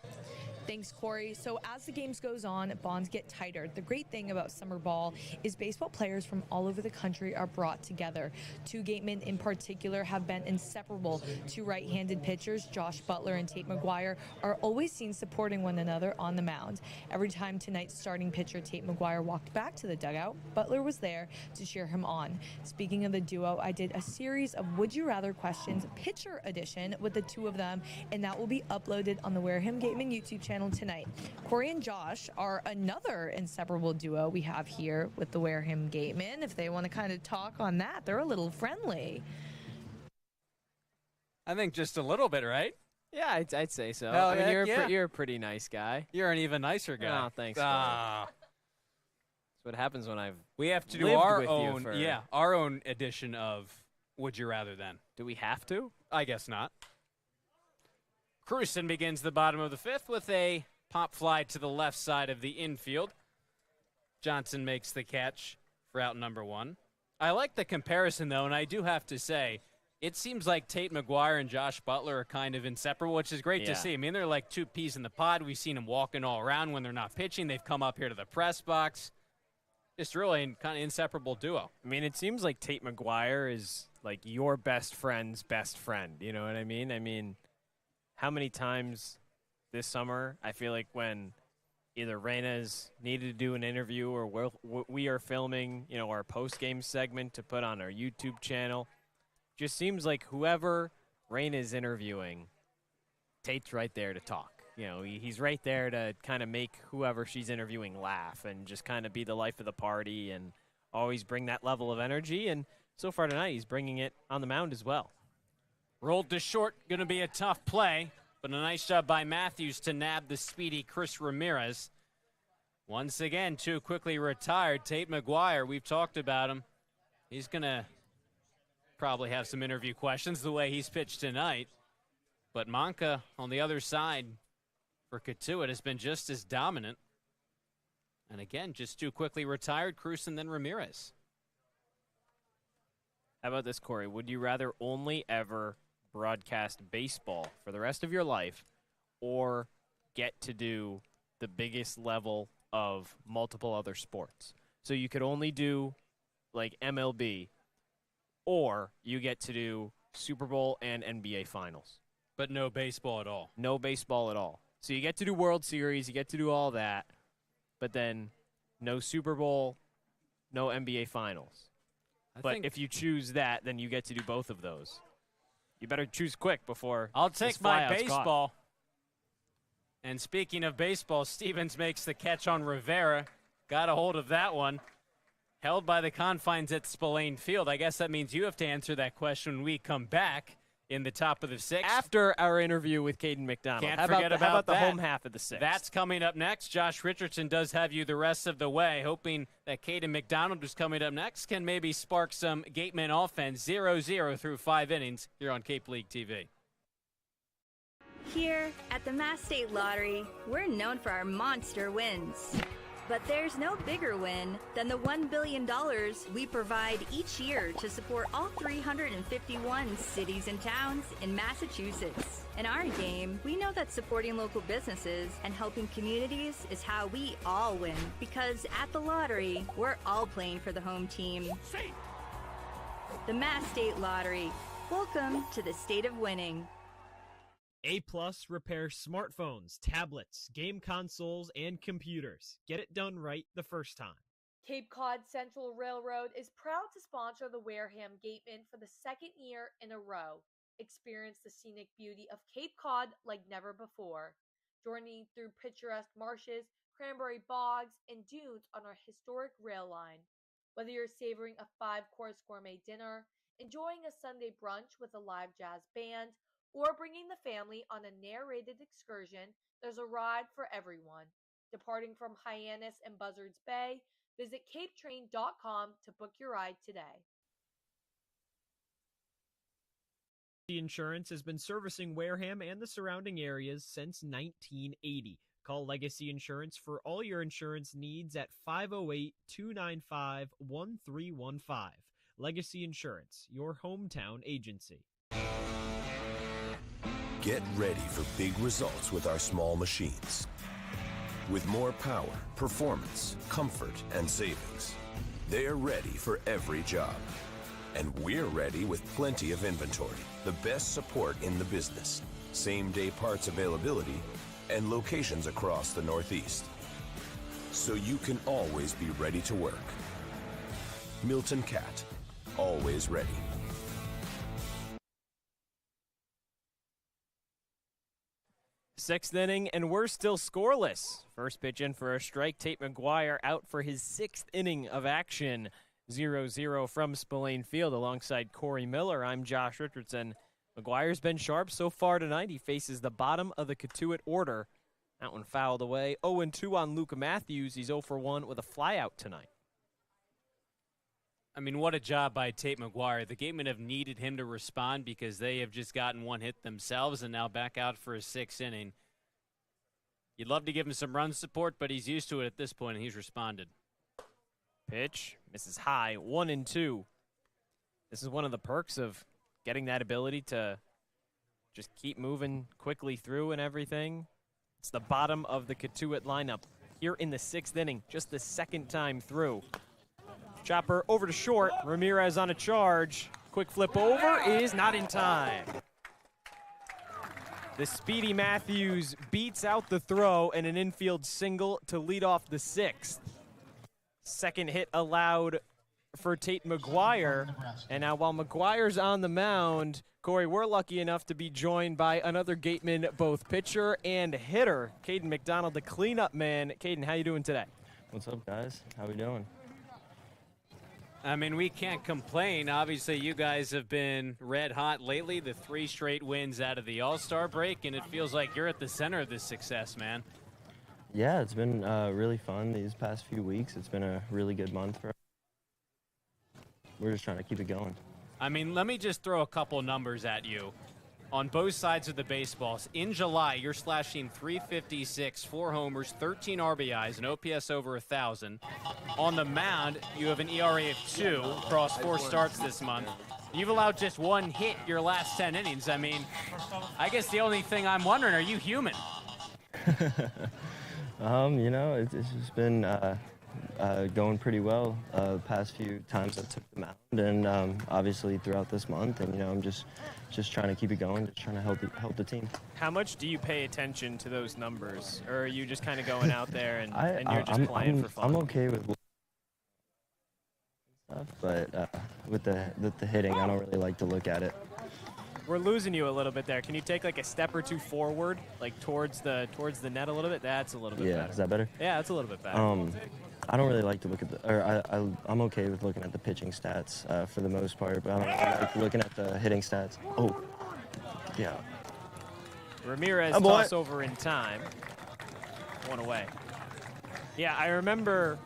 Thanks, Cory. So as the games goes on, bonds get tighter. The great thing about summer ball is baseball players from all over the country are brought together. 2 Gatemen in particular have been inseparable. 2 right-handed pitchers, Josh Butler and Tate McGuire, are always seen supporting one another on the mound. Every time tonight's starting pitcher, Tate McGuire, walked back to the dugout, Butler was there to cheer him on. Speaking of the duo, I did a series of Would You Rather questions, pitcher edition, with the 2 of them, and that will be uploaded on the Wareham Gatemen YouTube channel tonight. Cory and Josh are another inseparable duo we have here with the Wareham Gatemen. If they want to kind of talk on that, they're a little friendly. I think just a little bit, right? Yeah, I'd say so. Hell I mean, yeah, you're a pretty nice guy. You're an even nicer guy. Oh, thanks. That's what happens when we have to do lived our with own, you for... our own edition of Would You Rather then. Do we have to? I guess not. Cruson begins the bottom of the 5th with a pop fly to the left side of the infield. Johnson makes the catch for out number 1. I like the comparison, though, and I do have to say, it seems like Tate McGuire and Josh Butler are kind of inseparable, which is great to see. I mean, they're like 2 peas in the pod. We've seen them walking all around when they're not pitching. They've come up here to the press box. Just really kind of inseparable duo. I mean, it seems like Tate McGuire is like your best friend's best friend. You know what I mean? I mean, how many times this summer I feel like when either Rayna's needed to do an interview or we are filming, our post-game segment to put on our YouTube channel, just seems like whoever Rayna's interviewing, Tate's right there to talk. He's right there to kind of make whoever she's interviewing laugh and just kind of be the life of the party and always bring that level of energy. And so far tonight, he's bringing it on the mound as well. Rolled to short, going to be a tough play, but a nice job by Matthews to nab the speedy Chris Ramirez. Once again, too quickly retired. Tate McGuire, we've talked about him. He's going to probably have some interview questions the way he's pitched tonight. But Manca on the other side, for Cotuit has been just as dominant. And again, just too quickly retired, Cruz and then Ramirez. How about this, Corey? Would you rather only ever broadcast baseball for the rest of your life or get to do the biggest level of multiple other sports? So you could only do like MLB, or you get to do Super Bowl and NBA Finals. But no baseball at all. No baseball at all. So you get to do World Series, you get to do all that, but then no Super Bowl, no NBA Finals. But if you choose that, then you get to do both of those. You better choose quick before I'll take my baseball. Caught. And speaking of baseball, Stevens makes the catch on Rivera. Got a hold of that one. Held by the confines at Spillane Field. I guess that means you have to answer that question when we come back in the top of the sixth. After our interview with Kaden McDonald. Can't how forget about, how about the that. home half of the sixth? That's coming up next. Josh Richardson does have you the rest of the way, hoping that Kaden McDonald, who's coming up next, can maybe spark some Gateman offense. 0-0 through 5 innings here on Cape League TV. Here at the Mass State Lottery, we're known for our monster wins. But there's no bigger win than the $1 billion we provide each year to support all 351 cities and towns in Massachusetts. In our game, we know that supporting local businesses and helping communities is how we all win. Because at the lottery, we're all playing for the home team. The Mass State Lottery. Welcome to the state of winning. A+ repairs smartphones, tablets, game consoles, and computers. Get it done right the first time. Cape Cod Central Railroad is proud to sponsor the Wareham Gatemen for the second year in a row. Experience the scenic beauty of Cape Cod like never before. Journey through picturesque marshes, cranberry bogs, and dunes on our historic rail line. Whether you're savoring a 5-course gourmet dinner, enjoying a Sunday brunch with a live jazz band, or bringing the family on a narrated excursion, there's a ride for everyone. Departing from Hyannis and Buzzards Bay, visit capetrain.com to book your ride today. Legacy Insurance has been servicing Wareham and the surrounding areas since 1980. Call Legacy Insurance for all your insurance needs at 508-295-1315. Legacy Insurance, your hometown agency. Get ready for big results with our small machines. With more power, performance, comfort, and savings. They're ready for every job. And we're ready with plenty of inventory, the best support in the business, same-day parts availability, and locations across the Northeast. So you can always be ready to work. Milton Cat, always ready. Sixth inning, and we're still scoreless. First pitch in for a strike. Tate McGuire out for his sixth inning of action. 0-0 from Spillane Field alongside Cory Miller. I'm Josh Richardson. McGuire's been sharp so far tonight. He faces the bottom of the Cotuit order. That one fouled away. 0-2 on Luca Matthews. He's 0-for-1 with a flyout tonight. I mean, what a job by Tate McGuire. The Gatemen have needed him to respond because they have just gotten one hit themselves and now back out for a sixth inning. You'd love to give him some run support, but he's used to it at this point, and he's responded. Pitch misses high, 1-2. This is one of the perks of getting that ability to just keep moving quickly through and everything. It's the bottom of the Cotuit lineup here in the sixth inning, just the second time through. Chopper over to short. Ramirez on a charge. Quick flip over is not in time. The speedy Matthews beats out the throw and an infield single to lead off the sixth. Second hit allowed for Tate McGuire. And now while McGuire's on the mound, Corey, we're lucky enough to be joined by another Gateman, both pitcher and hitter, Kaden McDonald, the cleanup man. Kaden, how you doing today? What's up, guys? How we doing? I mean, we can't complain. Obviously, you guys have been red hot lately, the 3 straight wins out of the All-Star break, and it feels like you're at the center of this success, man. Yeah, it's been really fun these past few weeks. It's been a really good month for us. We're just trying to keep it going. I mean, let me just throw a couple numbers at you. on both sides of the baseballs. In July, you're slashing .356, 4 homers, 13 RBIs, an OPS over 1,000. On the mound, you have an ERA of 2 across 4 starts this month. You've allowed just 1 hit your last 10 innings. I mean, I guess the only thing I'm wondering, are you human? You know, it's just been going pretty well the past few times I took the mound, and obviously throughout this month. And you know, I'm just trying to keep it going, just trying to help the team. How much do you pay attention to those numbers, or are you just kind of going out there and you're just playing for fun? I'm okay with stuff, but with the hitting, I don't really like to look at it. We're losing you a little bit there. Can you take like a step or 2 forward, like towards the net a little bit? That's a little bit better. Yeah, is that better? Yeah, that's a little bit better. I don't really like to look at I'm okay with looking at the pitching stats for the most part, but I don't really like looking at the hitting stats. Oh, yeah. Ramirez toss over in time. 1 away. Yeah, I remember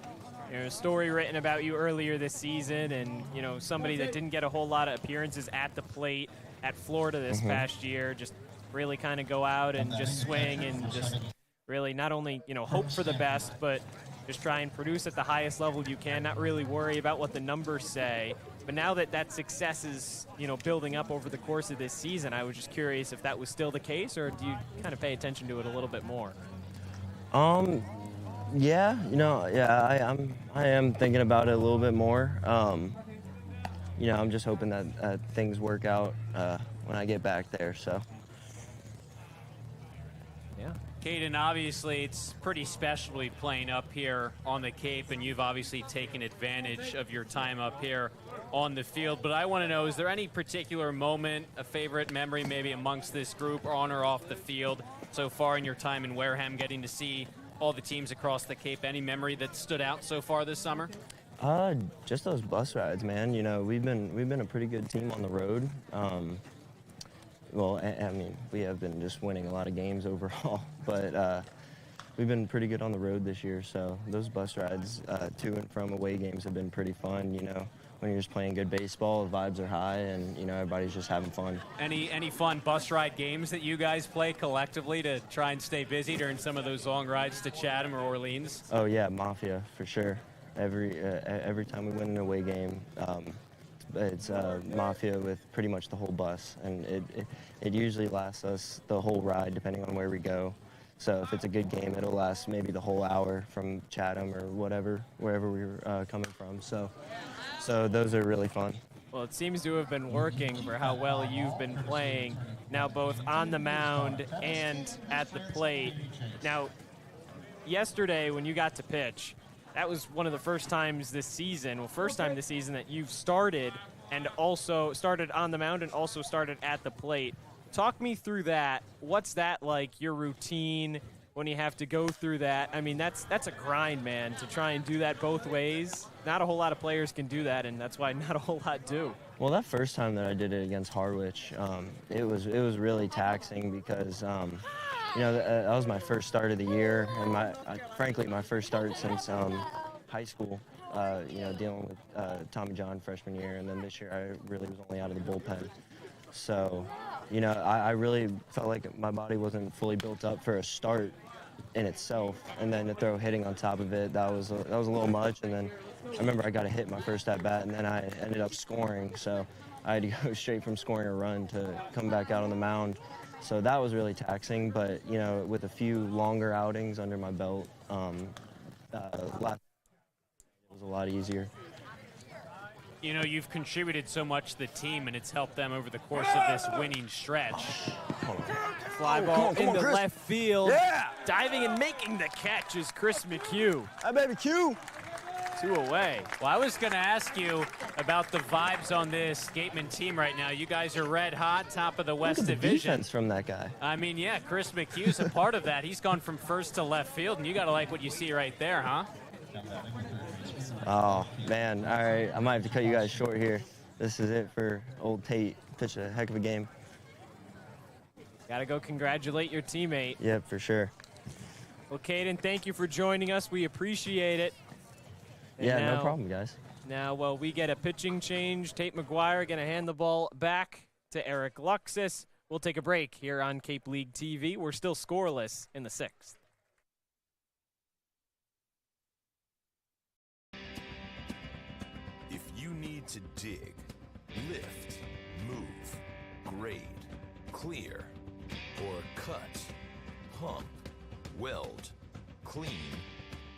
a story written about you earlier this season, and somebody that didn't get a whole lot of appearances at the plate at Florida this past year, just really kind of go out and just swing and just really not only hope for the best, but just try and produce at the highest level you can, not really worry about what the numbers say. But now that success is building up over the course of this season, I was just curious if that was still the case, or do you kind of pay attention to it a little bit more? Yeah, I am thinking about it a little bit more. I'm just hoping that things work out when I get back there. So. Yeah. Kaden, obviously it's pretty special to be playing up here on the Cape, and you've obviously taken advantage of your time up here on the field. But I want to know, is there any particular moment, a favorite memory maybe amongst this group, or on or off the field so far in your time in Wareham, getting to see all the teams across the Cape? Any memory that stood out so far this summer? Just those bus rides, man. We've been a pretty good team on the road. Well, I mean, we have been just winning a lot of games overall, but we've been pretty good on the road this year. So those bus rides to and from away games have been pretty fun. When you're just playing good baseball, the vibes are high, and everybody's just having fun. Any fun bus ride games that you guys play collectively to try and stay busy during some of those long rides to Chatham or Orleans? Oh yeah, Mafia for sure. Every time we win an away game, it's Mafia with pretty much the whole bus, and it usually lasts us the whole ride depending on where we go. So if it's a good game, it'll last maybe the whole hour from Chatham or wherever we're coming from. So those are really fun. Well, it seems to have been working for how well you've been playing, now both on the mound and at the plate. Now, yesterday when you got to pitch, that was one of the first time this season that you've started and also started on the mound and also started at the plate. Talk me through that. What's that like, your routine when you have to go through that? I mean, that's a grind, man, to try and do that both ways. Not a whole lot of players can do that, and that's why not a whole lot do. Well, that first time that I did it against Harwich, it was really taxing because that was my first start of the year, and frankly my first start since high school. Dealing with Tommy John freshman year, and then this year I really was only out of the bullpen. So, I really felt like my body wasn't fully built up for a start in itself, and then to throw hitting on top of it, that was a little much. And then I remember I got a hit my first at bat, and then I ended up scoring. So I had to go straight from scoring a run to come back out on the mound. So that was really taxing, but with a few longer outings under my belt, it was a lot easier. You've contributed so much to the team, and it's helped them over the course of this winning stretch. Fly ball into left field. Yeah! Diving and making the catch is Chris McHugh. Hi, baby Q. 2 away. Well, I was going to ask you about the vibes on this Gateman team right now. You guys are red hot, top of the West Division. Defense from that guy. I mean, yeah, Chris McHugh's a part of that. He's gone from first to left field, and you got to like what you see right there, huh? Oh, man. All right, I might have to cut you guys short here. This is it for old Tate. Pitched a heck of a game. Got to go congratulate your teammate. Yep, for sure. Well, Kaden, thank you for joining us. We appreciate it. And yeah, now, no problem, guys. Now, we get a pitching change. Tate McGuire going to hand the ball back to Eric Luxus. We'll take a break here on Cape League TV. We're still scoreless in the 6th. If you need to dig, lift, move, grade, clear, or cut, pump, weld, clean,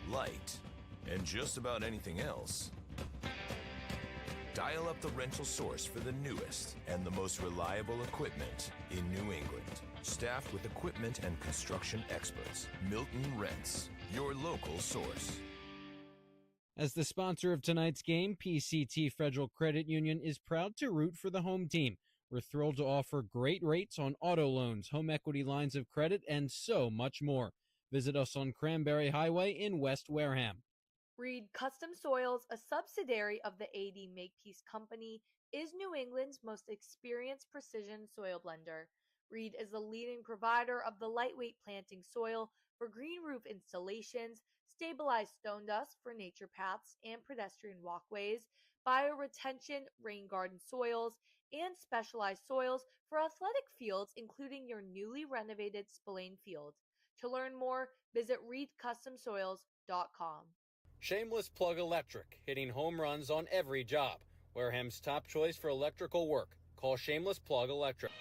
light, and just about anything else, dial up the rental source for the newest and the most reliable equipment in New England. Staffed with equipment and construction experts, Milton Rents, your local source. As the sponsor of tonight's game, PCT Federal Credit Union is proud to root for the home team. We're thrilled to offer great rates on auto loans, home equity lines of credit, and so much more. Visit us on Cranberry Highway in West Wareham. Reed Custom Soils, a subsidiary of the AD Makepeace Company, is New England's most experienced precision soil blender. Reed is the leading provider of the lightweight planting soil for green roof installations, stabilized stone dust for nature paths and pedestrian walkways, bioretention rain garden soils, and specialized soils for athletic fields, including your newly renovated Spillane Field. To learn more, visit reedcustomsoils.com. Shameless Plug Electric, hitting home runs on every job. Wareham's top choice for electrical work. Call Shameless Plug Electric.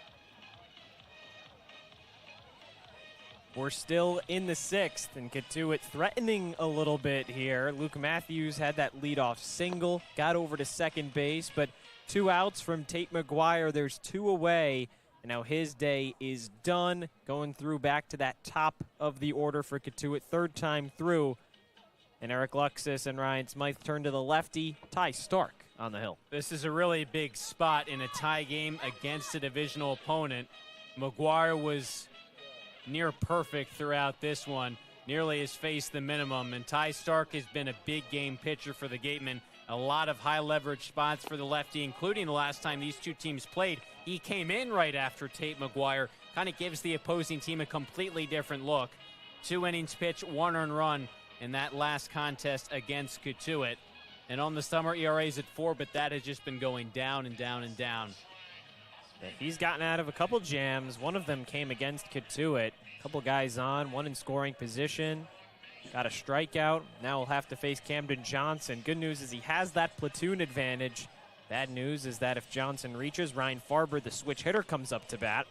We're still in the 6th, and Cotuit threatening a little bit here. Luke Matthews had that leadoff single, got over to second base, but 2 outs from Tate McGuire. There's 2 away, and now his day is done. Going through back to that top of the order for Cotuit, 3rd time through. And Eric Luxus and Ryan Smythe turn to the lefty, Ty Stark on the hill. This is a really big spot in a tie game against a divisional opponent. McGuire was near perfect throughout this one, nearly has faced the minimum, and Ty Stark has been a big game pitcher for the Gatemen. A lot of high leverage spots for the lefty, including the last time these two teams played. He came in right after Tate McGuire, kind of gives the opposing team a completely different look. 2 innings pitched, 1 earned run in that last contest against Cotuit. And on the summer, ERA's at 4, but that has just been going down and down and down. Yeah, he's gotten out of a couple jams. One of them came against Cotuit. A couple guys on, one in scoring position. Got a strikeout. Now he'll have to face Camden Johnson. Good news is he has that platoon advantage. Bad news is that if Johnson reaches, Ryan Farber, the switch hitter, comes up to bat.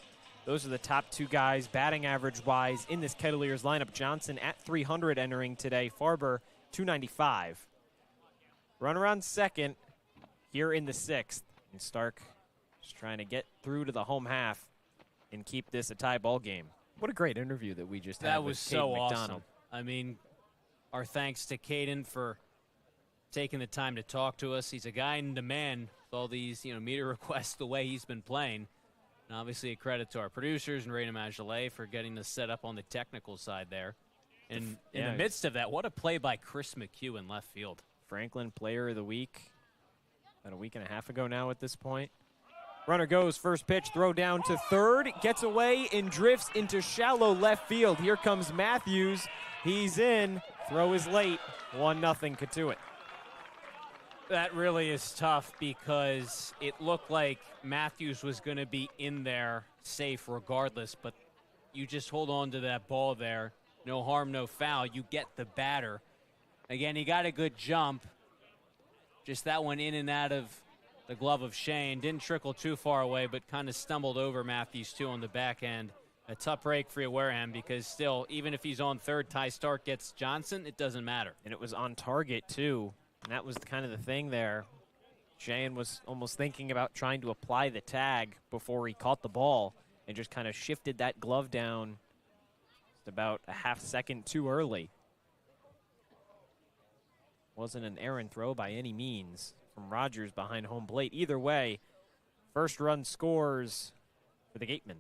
Those are the top 2 guys batting average-wise in this Kettleers lineup. Johnson at 300 entering today. Farber, 295. Runner on second here in the 6th. And Stark just trying to get through to the home half and keep this a tie ball game. What a great interview that we just had. That was so Kaden awesome. McDonald. I mean, our thanks to Kaden for taking the time to talk to us. He's a guy in demand with all these, media requests the way he's been playing. And obviously a credit to our producers and Rayna Maggelet for getting us set up on the technical side there. And in the midst of that, what a play by Chris McHugh in left field. Franklin Player of the Week about a week and a half ago now at this point. Runner goes, first pitch, throw down to third, gets away and drifts into shallow left field. Here comes Matthews. He's in. Throw is late. 1-0 Cotuit. That really is tough because it looked like Matthews was going to be in there safe regardless, but you just hold on to that ball there. No harm, no foul. You get the batter. Again, he got a good jump. Just that one in and out of the glove of Shane. Didn't trickle too far away, but kind of stumbled over Matthews, too, on the back end. A tough break for Wareham because still, even if he's on third, Ty Stark gets Johnson, it doesn't matter. And it was on target, too. And that was kind of the thing there. Shane was almost thinking about trying to apply the tag before he caught the ball and just kind of shifted that glove down just about a half second too early. Wasn't an errant throw by any means from Rogers behind home plate. Either way, first run scores for the Gatemen.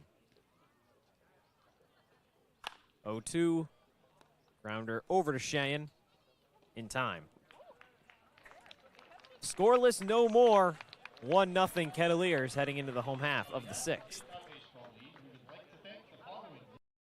0-2. Grounder over to Cheyenne in time. Scoreless no more. 1-0 Kettleers heading into the home half of the 6th.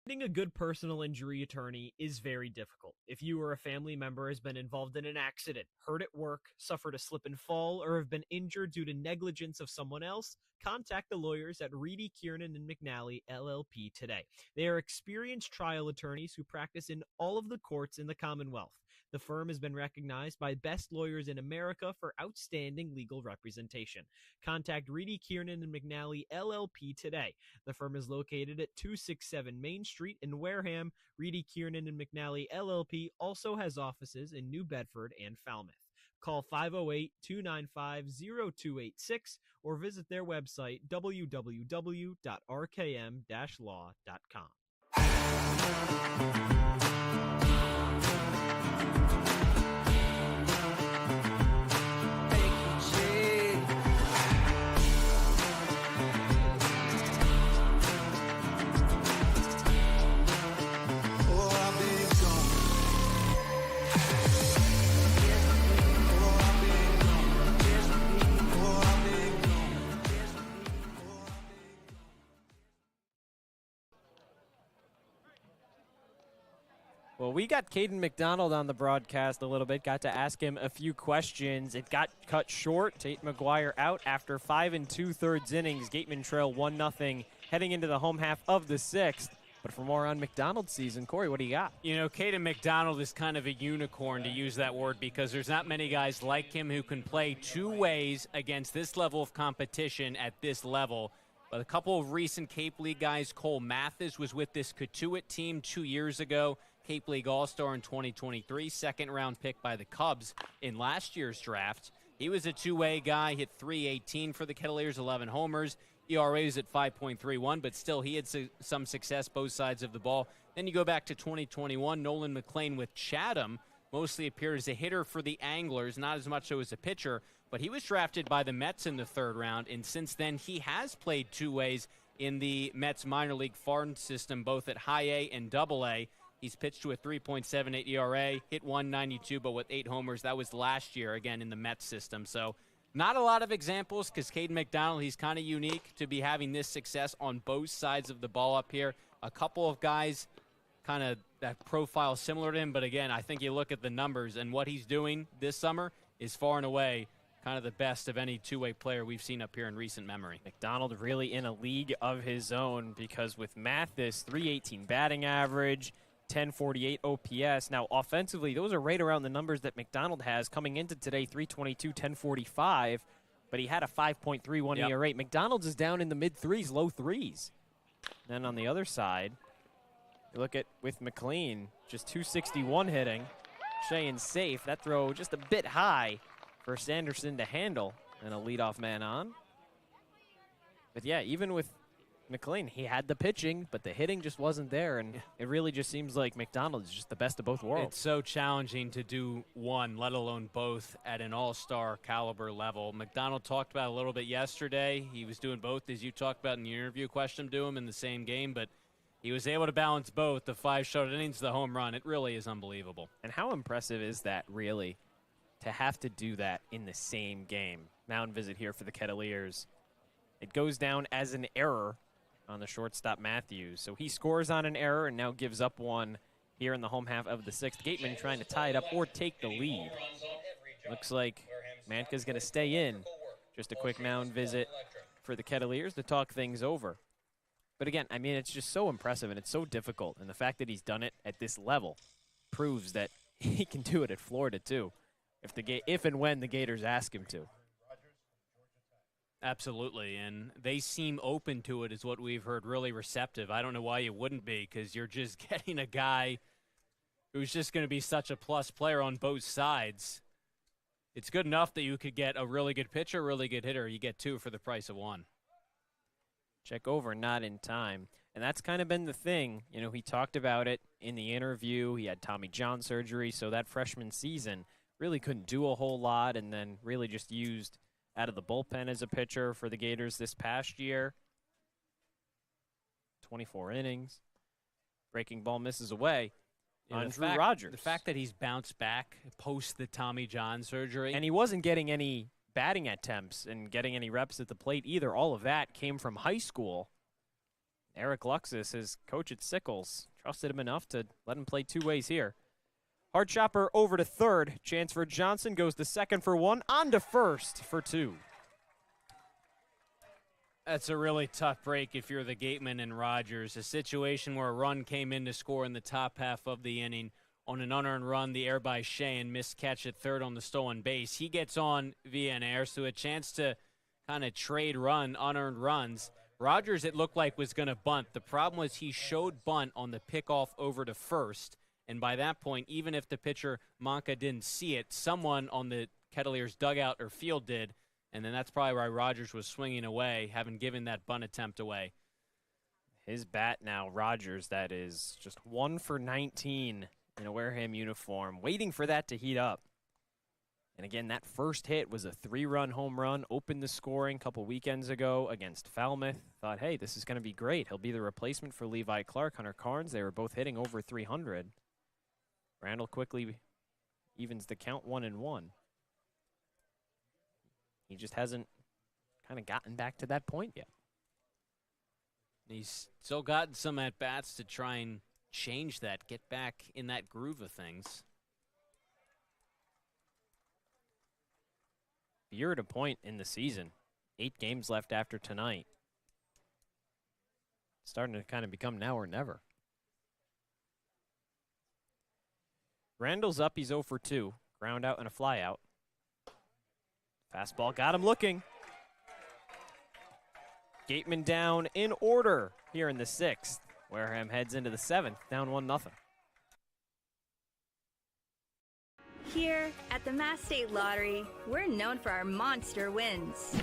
Finding a good personal injury attorney is very difficult. If you or a family member has been involved in an accident, hurt at work, suffered a slip and fall, or have been injured due to negligence of someone else, contact the lawyers at Reedy, Kiernan, and McNally, LLP today. They are experienced trial attorneys who practice in all of the courts in the Commonwealth. The firm has been recognized by Best Lawyers in America for outstanding legal representation. Contact Reedy, Kiernan, and McNally, LLP today. The firm is located at 267 Main Street in Wareham. Reedy, Kiernan, and McNally, LLP also has offices in New Bedford and Falmouth. Call 508-295-0286 or visit their website, www.rkm-law.com. Well, we got Kaden McDonald on the broadcast a little bit, got to ask him a few questions. It got cut short. Tate McGuire out after 5 2/3 innings. Gateman trail 1-0 heading into the home half of the 6th. But for more on McDonald's season, Cory, what do you got? You know, Kaden McDonald is kind of a unicorn, to use that word, because there's not many guys like him who can play two ways against this level of competition at this level. But a couple of recent Cape League guys, Cole Mathis was with this Cotuit team 2 years ago. Cape League All-Star in 2023, second-round pick by the Cubs in last year's draft. He was a two-way guy, hit .318 for the Kettleers, 11 homers. ERA is at 5.31, but still he had some success both sides of the ball. Then you go back to 2021, Nolan McLean with Chatham, mostly appeared as a hitter for the Anglers, not as much so as a pitcher, but he was drafted by the Mets in the 3rd round, and since then he has played two ways in the Mets minor league farm system, both at high A and double A. He's pitched to a 3.78 ERA, hit .192, but with 8 homers. That was last year, again, in the Mets system. So not a lot of examples because Kaden McDonald, he's kind of unique to be having this success on both sides of the ball up here. A couple of guys kind of that profile similar to him, but again, I think you look at the numbers and what he's doing this summer is far and away kind of the best of any two-way player we've seen up here in recent memory. McDonald really in a league of his own because with Mathis, 318 batting average, 1048 OPS. Now, offensively, those are right around the numbers that McDonald has coming into today, 322, 1045, but he had a 5.31 ERA. McDonald's is down in the mid-3s, low 3s. Then on the other side, you look at with McLean, just 261 hitting, staying safe. That throw just a bit high for Sanderson to handle, and a leadoff man on. But yeah, even with McLean, he had the pitching, but the hitting just wasn't there, and it really just seems like McDonald is just the best of both worlds. It's so challenging to do one, let alone both, at an all-star caliber level. McDonald talked about it a little bit yesterday. He was doing both, as you talked about in the interview question to him in the same game, but he was able to balance both, the 5 shutout innings, the home run. It really is unbelievable. And how impressive is that, really, to have to do that in the same game? Mound visit here for the Kettleers. It goes down as an error on the shortstop Matthews. So he scores on an error and now gives up one here in the home half of the 6th. Gateman trying to tie it up or take the lead. Looks like Manca's going to stay in. Just a quick mound visit for the Kettleers to talk things over. But again, I mean, it's just so impressive and it's so difficult. And the fact that he's done it at this level proves that he can do it at Florida too, if and when the Gators ask him to. Absolutely, and they seem open to it is what we've heard, really receptive. I don't know why you wouldn't be, because you're just getting a guy who's just going to be such a plus player on both sides. It's good enough that you could get a really good pitcher, really good hitter. You get 2 for the price of 1. Check over, not in time. And that's kind of been the thing. You know, he talked about it in the interview. He had Tommy John surgery, so that freshman season really couldn't do a whole lot, and then really just used out of the bullpen as a pitcher for the Gators this past year. 24 innings. Breaking ball misses away on Drew Rogers. The fact that he's bounced back post the Tommy John surgery. And he wasn't getting any batting attempts and getting any reps at the plate either. All of that came from high school. Eric Luxus, his coach at Sickles, trusted him enough to let him play two ways here. Hard chopper over to third. Chance for Johnson, goes to second for one, on to first for two. That's a really tough break if you're the Gateman and Rogers. A situation where a run came in to score in the top half of the inning. On an unearned run, the air by Shane, missed catch at third on the stolen base. He gets on via an air, so a chance to kind of trade unearned runs. Rogers, it looked like, was going to bunt. The problem was he showed bunt on the pickoff over to first. And by that point, even if the pitcher, Manca, didn't see it, someone on the Kettleers dugout or field did. And then that's probably why Rogers was swinging away, having given that bunt attempt away. His bat now, Rogers, that is just 1 for 19 in a Wareham uniform, waiting for that to heat up. And again, that first hit was a 3-run home run, opened the scoring a couple weekends ago against Falmouth. Thought, hey, this is going to be great. He'll be the replacement for Levi Clark, Hunter Carnes. They were both hitting over 300. Randall quickly evens the count 1-1. He just hasn't kind of gotten back to that point yet. He's still gotten some at-bats to try and change that, get back in that groove of things. You're at a point in the season, 8 games left after tonight. Starting to kind of become now or never. Randall's up, he's 0 for 2. Ground out and a fly out. Fastball got him looking. Gateman down in order here in the 6th. Wareham heads into the 7th, down 1-0. Here at the Mass State Lottery, we're known for our monster wins.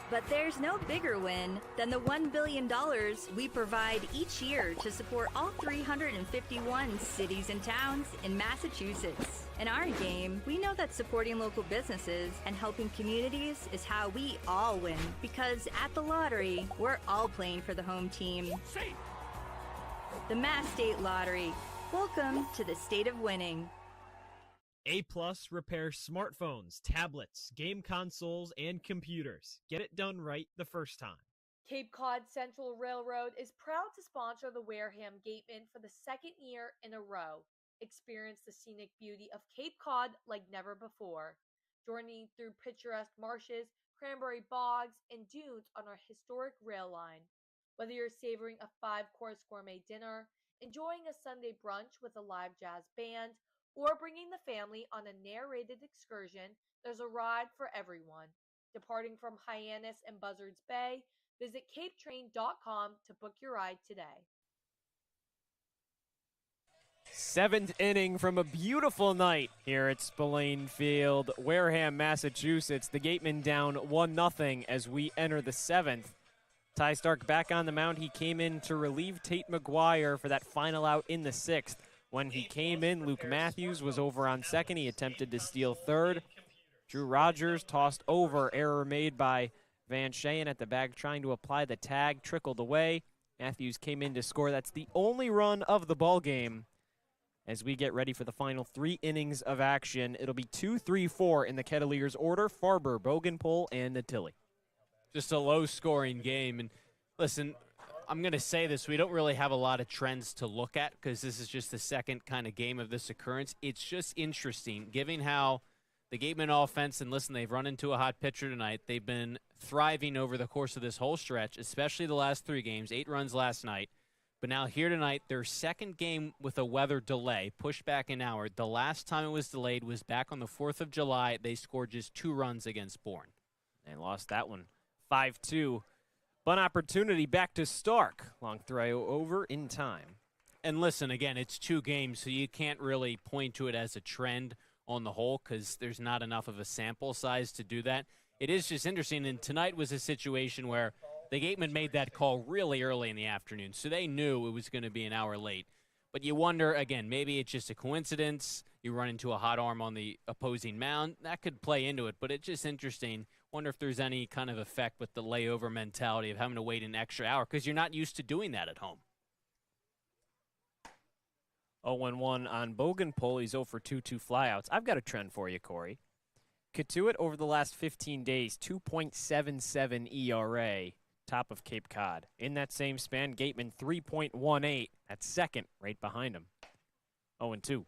But there's no bigger win than the $1 billion we provide each year to support all 351 cities and towns in Massachusetts. In our game, we know that supporting local businesses and helping communities is how we all win. Because at the lottery, we're all playing for the home team. The Mass State Lottery. Welcome to the state of winning. A+ repairs smartphones, tablets, game consoles, and computers. Get it done right the first time. Cape Cod Central Railroad is proud to sponsor the Wareham Gatemen for the 2nd year in a row. Experience the scenic beauty of Cape Cod like never before. Journey through picturesque marshes, cranberry bogs, and dunes on our historic rail line. Whether you're savoring a 5-course gourmet dinner, enjoying a Sunday brunch with a live jazz band, or bringing the family on a narrated excursion, there's a ride for everyone. Departing from Hyannis and Buzzards Bay, visit capetrain.com to book your ride today. 7th inning from a beautiful night here at Spillane Field, Wareham, Massachusetts. The Gatemen down 1-0 as we enter the 7th. Ty Stark back on the mound. He came in to relieve Tate McGuire for that final out in the 6th. When he came in, Luke Matthews was over on second. He attempted to steal third. Drew Rogers tossed over. Error made by Van Shayen at the bag, trying to apply the tag. Trickled away. Matthews came in to score. That's the only run of the ball game. As we get ready for the final 3 innings of action, it'll be 2-3-4 in the Kettleers order. Farber, Bogenpole, and Natilli. Just a low-scoring game. And listen, I'm going to say this. We don't really have a lot of trends to look at because this is just the second kind of game of this occurrence. It's just interesting, given how the Gateman offense, and listen, they've run into a hot pitcher tonight. They've been thriving over the course of this whole stretch, especially the last 3 games, 8 runs last night. But now here tonight, their second game with a weather delay, pushed back an hour. The last time it was delayed was back on the 4th of July. They scored just 2 runs against Bourne. They lost that one 5-2. Bunt opportunity back to Stark. Long throw over in time. And listen, again, it's 2 games, so you can't really point to it as a trend on the whole because there's not enough of a sample size to do that. It is just interesting, and tonight was a situation where the Gatemen made that call really early in the afternoon, so they knew it was going to be an hour late. But you wonder, again, maybe it's just a coincidence. You run into a hot arm on the opposing mound. That could play into it, but it's just interesting. Wonder if there's any kind of effect with the layover mentality of having to wait an extra hour because you're not used to doing that at home. 0-1 on Bogenpole. He's 0 for 2 flyouts. I've got a trend for you, Cory. Cotuit over the last 15 days, 2.77 ERA. top of Cape Cod. In that same span, Gateman 3.18. That's second, right behind him. 0-2.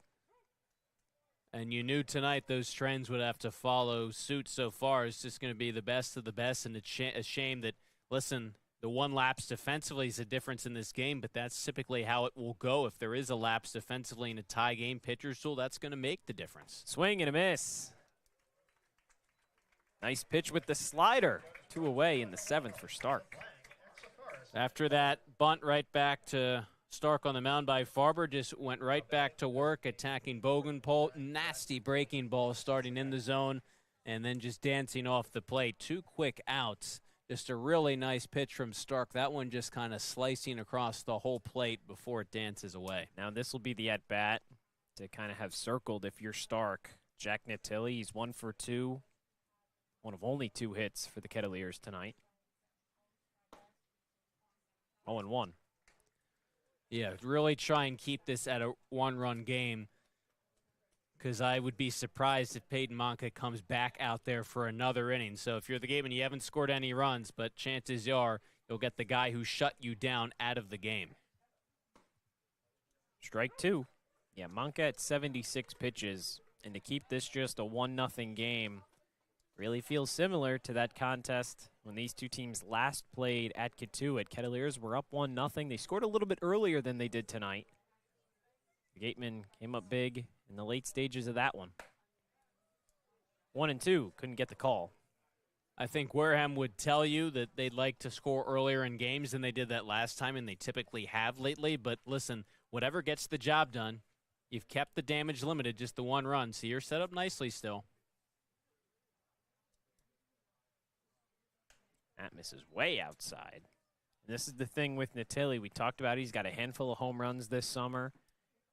And you knew tonight those trends would have to follow suit so far. It's just going to be the best of the best, and it's a shame that, listen, the one lapse defensively is a difference in this game, but that's typically how it will go. If there is a lapse defensively in a tie game, pitcher's duel, that's going to make the difference. Swing and a miss. Nice pitch with the slider. 2 away in the 7th for Stark. After that bunt right back to Stark on the mound by Farber, just went right back to work, attacking Bogenpol. Nasty breaking ball starting in the zone and then just dancing off the plate. 2 quick outs. Just a really nice pitch from Stark. That one just kind of slicing across the whole plate before it dances away. Now this will be the at-bat to kind of have circled if you're Stark. Jack Natilli, he's 1 for 2. One of only 2 hits for the Kettleers tonight. 0-1. Yeah, really try and keep this at a 1-run game, because I would be surprised if Peyton Manca comes back out there for another inning. So if you're the Gatemen, you haven't scored any runs, but chances are you'll get the guy who shut you down out of the game. Strike 2. Yeah, Manca at 76 pitches, and to keep this just a 1-0 game really feels similar to that contest when these two teams last played at Cotuit. Kettleers were up 1-0. They scored a little bit earlier than they did tonight. The Gatemen came up big in the late stages of that one. 1-2, couldn't get the call. I think Wareham would tell you that they'd like to score earlier in games than they did that last time, and they typically have lately. But listen, whatever gets the job done, you've kept the damage limited, just the 1 run, so you're set up nicely still. That misses way outside. And this is the thing with Natilli. We talked about he's got a handful of home runs this summer.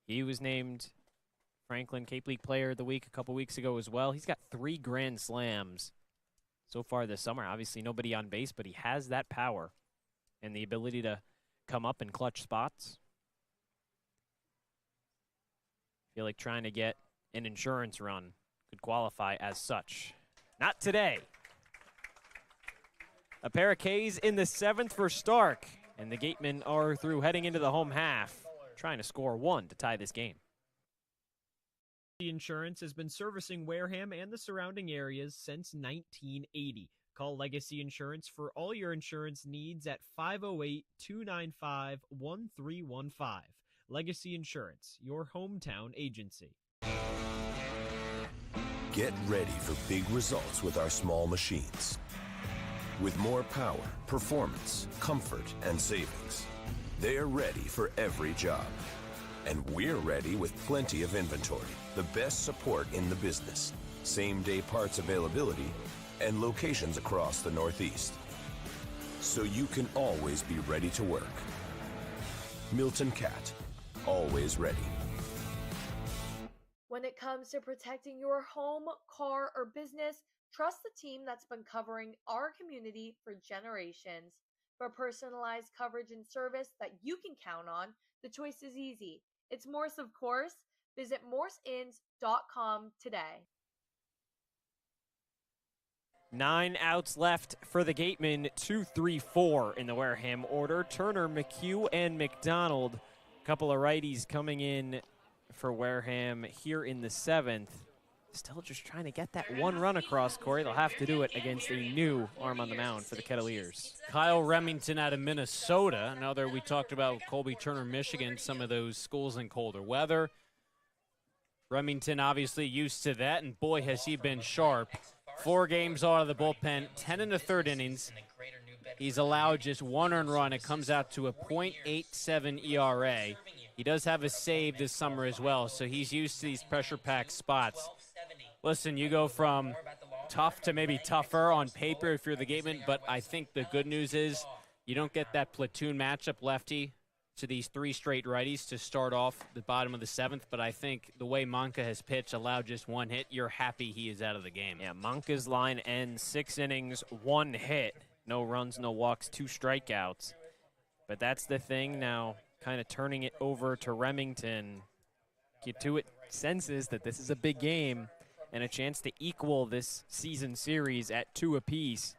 He was named Franklin Cape League Player of the Week a couple weeks ago as well. He's got 3 grand slams so far this summer. Obviously nobody on base, but he has that power and the ability to come up in clutch spots. I feel like trying to get an insurance run could qualify as such. Not today. A pair of Ks in the 7th for Stark, and the Gatemen are through heading into the home half, trying to score 1 to tie this game. The Insurance has been servicing Wareham and the surrounding areas since 1980. Call Legacy Insurance for all your insurance needs at 508-295-1315. Legacy Insurance, your hometown agency. Get ready for big results with our small machines. With more power, performance, comfort, and savings. They're ready for every job. And we're ready with plenty of inventory, the best support in the business, same-day parts availability, and locations across the Northeast. So you can always be ready to work. Milton Cat, always ready. When it comes to protecting your home, car, or business, trust the team that's been covering our community for generations. For personalized coverage and service that you can count on, the choice is easy. It's Morse, of course. Visit morseins.com today. 9 outs left for the Gatemen, 2-3-4 in the Wareham order. Turner, McHugh, and McDonald. A couple of righties coming in for Wareham here in the 7th. Still just trying to get that 1 run across, Cory. They'll have to do it against a new arm on the mound for the Kettleers. Kyle Remington out of Minnesota. Another, we talked about Colby Turner, Michigan, some of those schools in colder weather. Remington obviously used to that, and boy, has he been sharp. 4 games out of the bullpen, 10 in the 3rd innings. He's allowed just 1 earned run. It comes out to a .87 ERA. He does have a save this summer as well, so he's used to these pressure-packed spots. Listen, you go from tough to maybe tougher on paper if you're the Gateman, but I think the good news is you don't get that platoon matchup lefty to these 3 straight righties to start off the bottom of the 7th, but I think the way Manca has pitched, allowed just 1 hit, you're happy he is out of the game. Yeah, Manca's line ends 6 innings, 1 hit. No runs, no walks, 2 strikeouts. But that's the thing now, kind of turning it over to Remington. Cotuit senses that this is a big game and a chance to equal this season series at 2 apiece.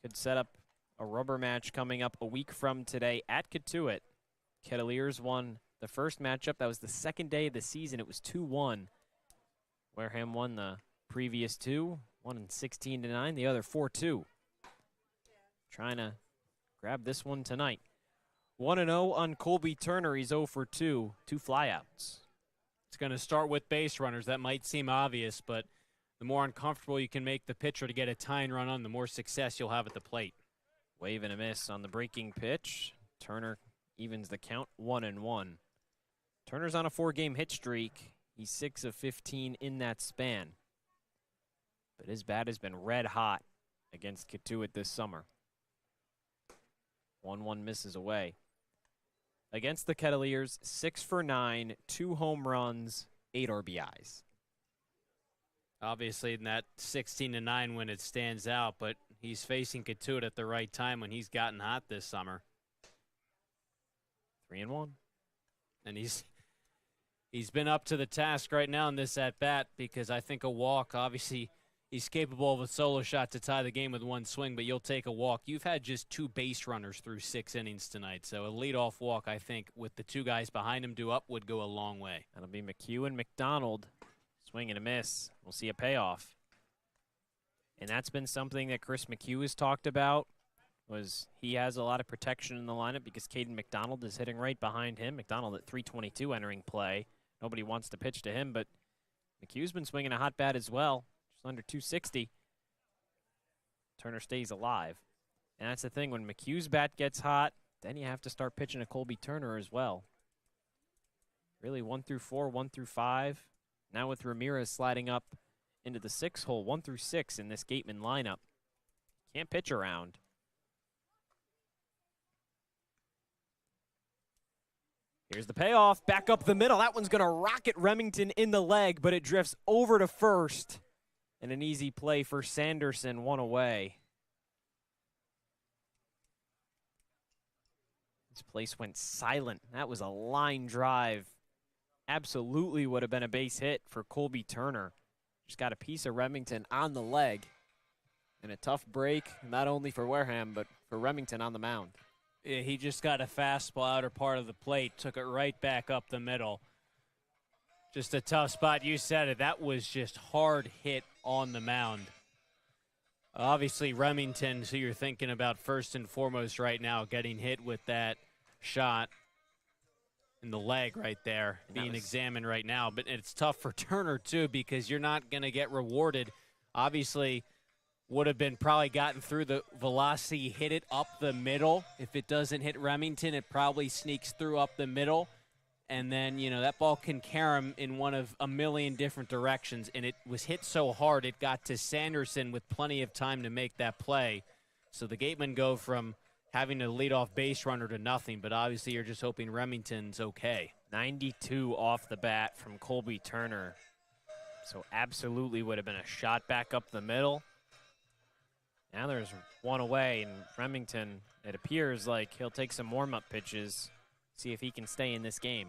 Could set up A rubber match coming up a week from today at Cotuit. Kettleers won the first matchup. That was the second day of the season. It was 2-1. Wareham won the previous two, one in 16-9, the other 4-2. Trying to grab this one tonight. 1-0 on Colby Turner. He's 0 for 2, 2 flyouts. It's going to start with base runners. That might seem obvious, but the more uncomfortable you can make the pitcher to get a tying run on, the more success you'll have at the plate. Wave and a miss on the breaking pitch. Turner evens the count 1-1. Turner's on a 4-game hit streak. He's 6 of 15 in that span. But his bat has been red hot against Cotuit this summer. 1-1 misses away. Against the Kettleers, 6 for 9, 2 home runs, 8 RBIs. Obviously, in that 16-9 win, it stands out, but he's facing Cotuit at the right time when he's gotten hot this summer. 3-1. And he's been up to the task right now in this at-bat, because I think a walk, obviously, he's capable of a solo shot to tie the game with one swing, but you'll take a walk. You've had just 2 base runners through 6 innings tonight, so a leadoff walk, I think, with the 2 guys behind him due up, would go a long way. That'll be McHugh and McDonald. Swing and a miss. We'll see a payoff. And that's been something that Chris McHugh has talked about, was he has a lot of protection in the lineup because Kaden McDonald is hitting right behind him. McDonald at 322 entering play. Nobody wants to pitch to him, but McHugh's been swinging a hot bat as well. Just under 260. Turner stays alive. And that's the thing, when McHugh's bat gets hot, then you have to start pitching to Colby Turner as well. Really 1 through 4, 1 through 5. Now with Ramirez sliding up into the 6 hole, 1 through 6 in this Gateman lineup. Can't pitch around. Here's the payoff, back up the middle. That one's going to rocket Remington in the leg, but it drifts over to first. And an easy play for Sanderson, 1 away. This place went silent. That was a line drive. Absolutely would have been a base hit for Colby Turner. Just got a piece of Remington on the leg. And a tough break, not only for Wareham, but for Remington on the mound. Yeah, he just got a fastball outer part of the plate, took it right back up the middle. Just a tough spot. You said it. That was just hard hit on the mound. Obviously, Remington, who you're thinking about first and foremost right now, getting hit with that shot in the leg right there, being examined right now. But it's tough for Turner, too, because you're not going to get rewarded. Obviously, would have been probably gotten through the velocity, hit it up the middle. If it doesn't hit Remington, it probably sneaks through up the middle. And then, you know, that ball can carry him in one of a million different directions. And it was hit so hard, it got to Sanderson with plenty of time to make that play. So the Gatemen go from having to lead off base runner to nothing. But obviously, you're just hoping Remington's okay. 92 off the bat from Colby Turner. So absolutely would have been a shot back up the middle. Now there's 1 away, and Remington, it appears like he'll take some warm-up pitches, see if he can stay in this game.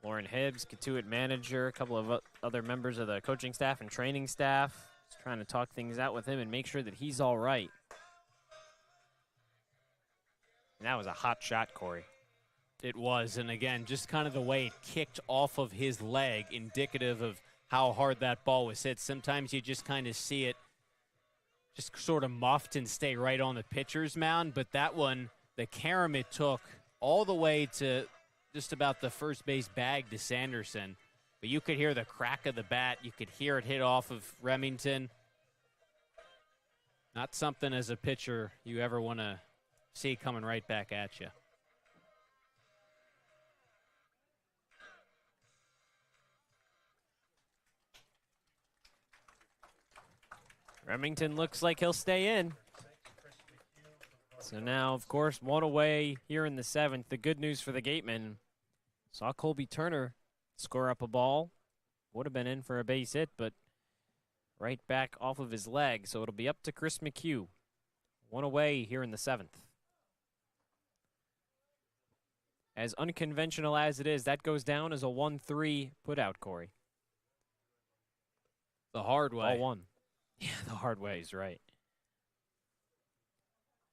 Lauren Hibbs, Cotuit manager, a couple of other members of the coaching staff and training staff, just trying to talk things out with him and make sure that he's all right. And that was a hot shot, Cory. It was, and again, just kind of the way it kicked off of his leg, indicative of how hard that ball was hit. Sometimes you just kind of see it just sort of muffed and stay right on the pitcher's mound, but that one, the carom it took all the way to just about the first base bag to Sanderson. But you could hear the crack of the bat. You could hear it hit off of Remington. Not something as a pitcher you ever want to see coming right back at you. Remington looks like he'll stay in. So now, of course, 1 away here in the 7th. The good news for the Gatemen, saw Colby Turner score up a ball. Would have been in for a base hit, but right back off of his leg. So it'll be up to Chris McHugh. 1 away here in the 7th. As unconventional as it is, that goes down as a 1-3 put-out, Cory. The hard way. All 1. Yeah, the hard way is right.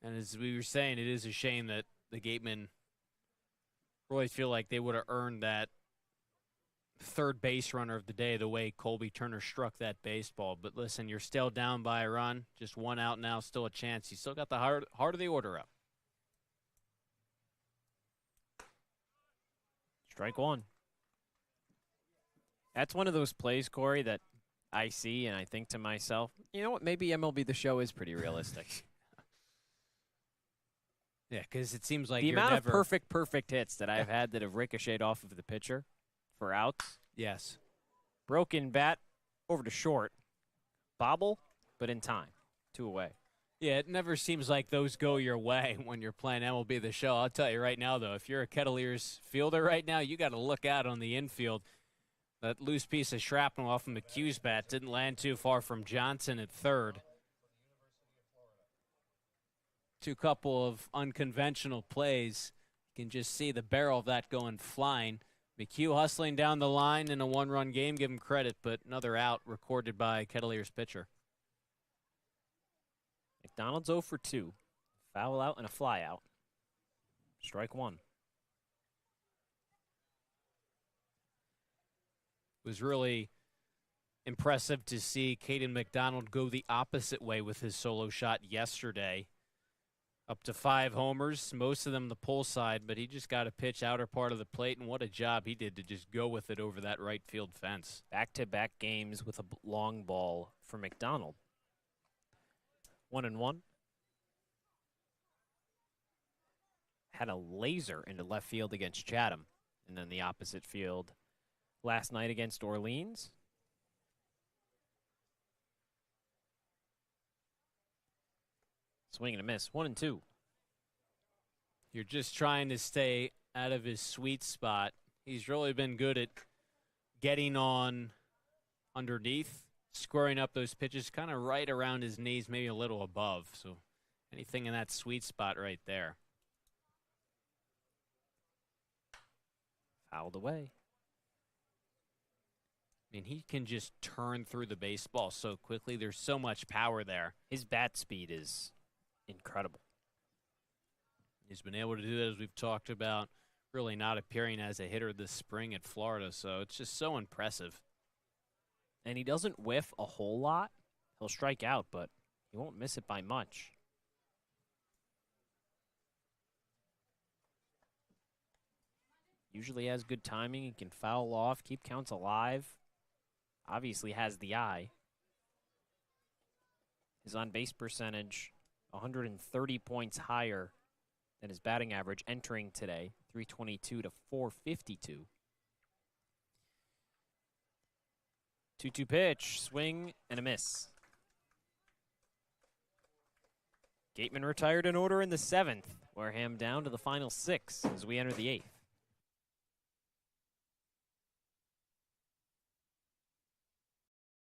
And as we were saying, it is a shame that the Gatemen really feel like they would have earned that third base runner of the day the way Colby Turner struck that baseball. But listen, you're still down by a run, just one out now, still a chance. You still got the heart of the order up. Strike one. That's one of those plays, Corey, that I see and I think to myself, you know what, maybe MLB The Show is pretty realistic. Yeah, because it seems like the you're amount never... of perfect hits that I've had that have ricocheted off of the pitcher for outs. Yes. Broken bat over to short. Bobble, but in time. 2 away. Yeah, it never seems like those go your way when you're playing MLB The Show. I'll tell you right now, though, if you're a Kettleers fielder right now, you got to look out on the infield. That loose piece of shrapnel off of McHugh's bat didn't land too far from Johnson at third. Two couple of unconventional plays. You can just see the barrel of that going flying. McHugh hustling down the line in a one-run game. Give him credit, but another out recorded by Kettleers pitcher. McDonald's 0 for 2. Foul out and a fly out. Strike one. It was really impressive to see Kaden McDonald go the opposite way with his solo shot yesterday. Up to 5 homers, most of them the pull side, but he just got a pitch outer part of the plate, and what a job he did to just go with it over that right field fence. Back-to-back games with a long ball for McDonald. 1-1. Had a laser into left field against Chatham, and then the opposite field last night against Orleans. Swing and a miss. 1-2. You're just trying to stay out of his sweet spot. He's really been good at getting on underneath, squaring up those pitches kind of right around his knees, maybe a little above. So anything in that sweet spot right there. Fouled away. I mean, he can just turn through the baseball so quickly. There's so much power there. His bat speed is incredible. He's been able to do that, as we've talked about, really not appearing as a hitter this spring at Florida. So it's just so impressive. And he doesn't whiff a whole lot. He'll strike out, but he won't miss it by much. Usually has good timing. He can foul off, keep counts alive. Obviously has the eye. His on-base percentage, 130 points higher than his batting average entering today, 322 to 452. 2-2 pitch, swing and a miss. Gateman retired in order in the 7th. Wareham down to the final 6 as we enter the 8th.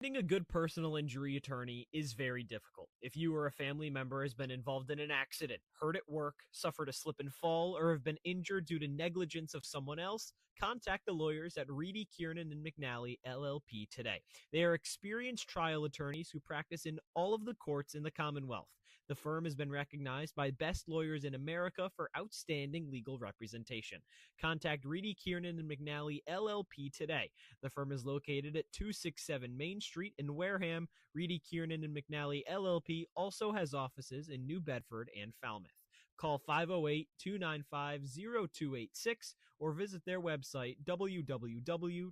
Getting a good personal injury attorney is very difficult. If you or a family member has been involved in an accident, hurt at work, suffered a slip and fall, or have been injured due to negligence of someone else, contact the lawyers at Reedy, Kiernan, and McNally, LLP today. They are experienced trial attorneys who practice in all of the courts in the Commonwealth. The firm has been recognized by Best Lawyers in America for outstanding legal representation. Contact Reedy, Kiernan, and McNally, LLP today. The firm is located at 267 Main Street in Wareham. Reedy, Kiernan, and McNally, LLP also has offices in New Bedford and Falmouth. Call 508-295-0286 or visit their website, www.rkm-law.com.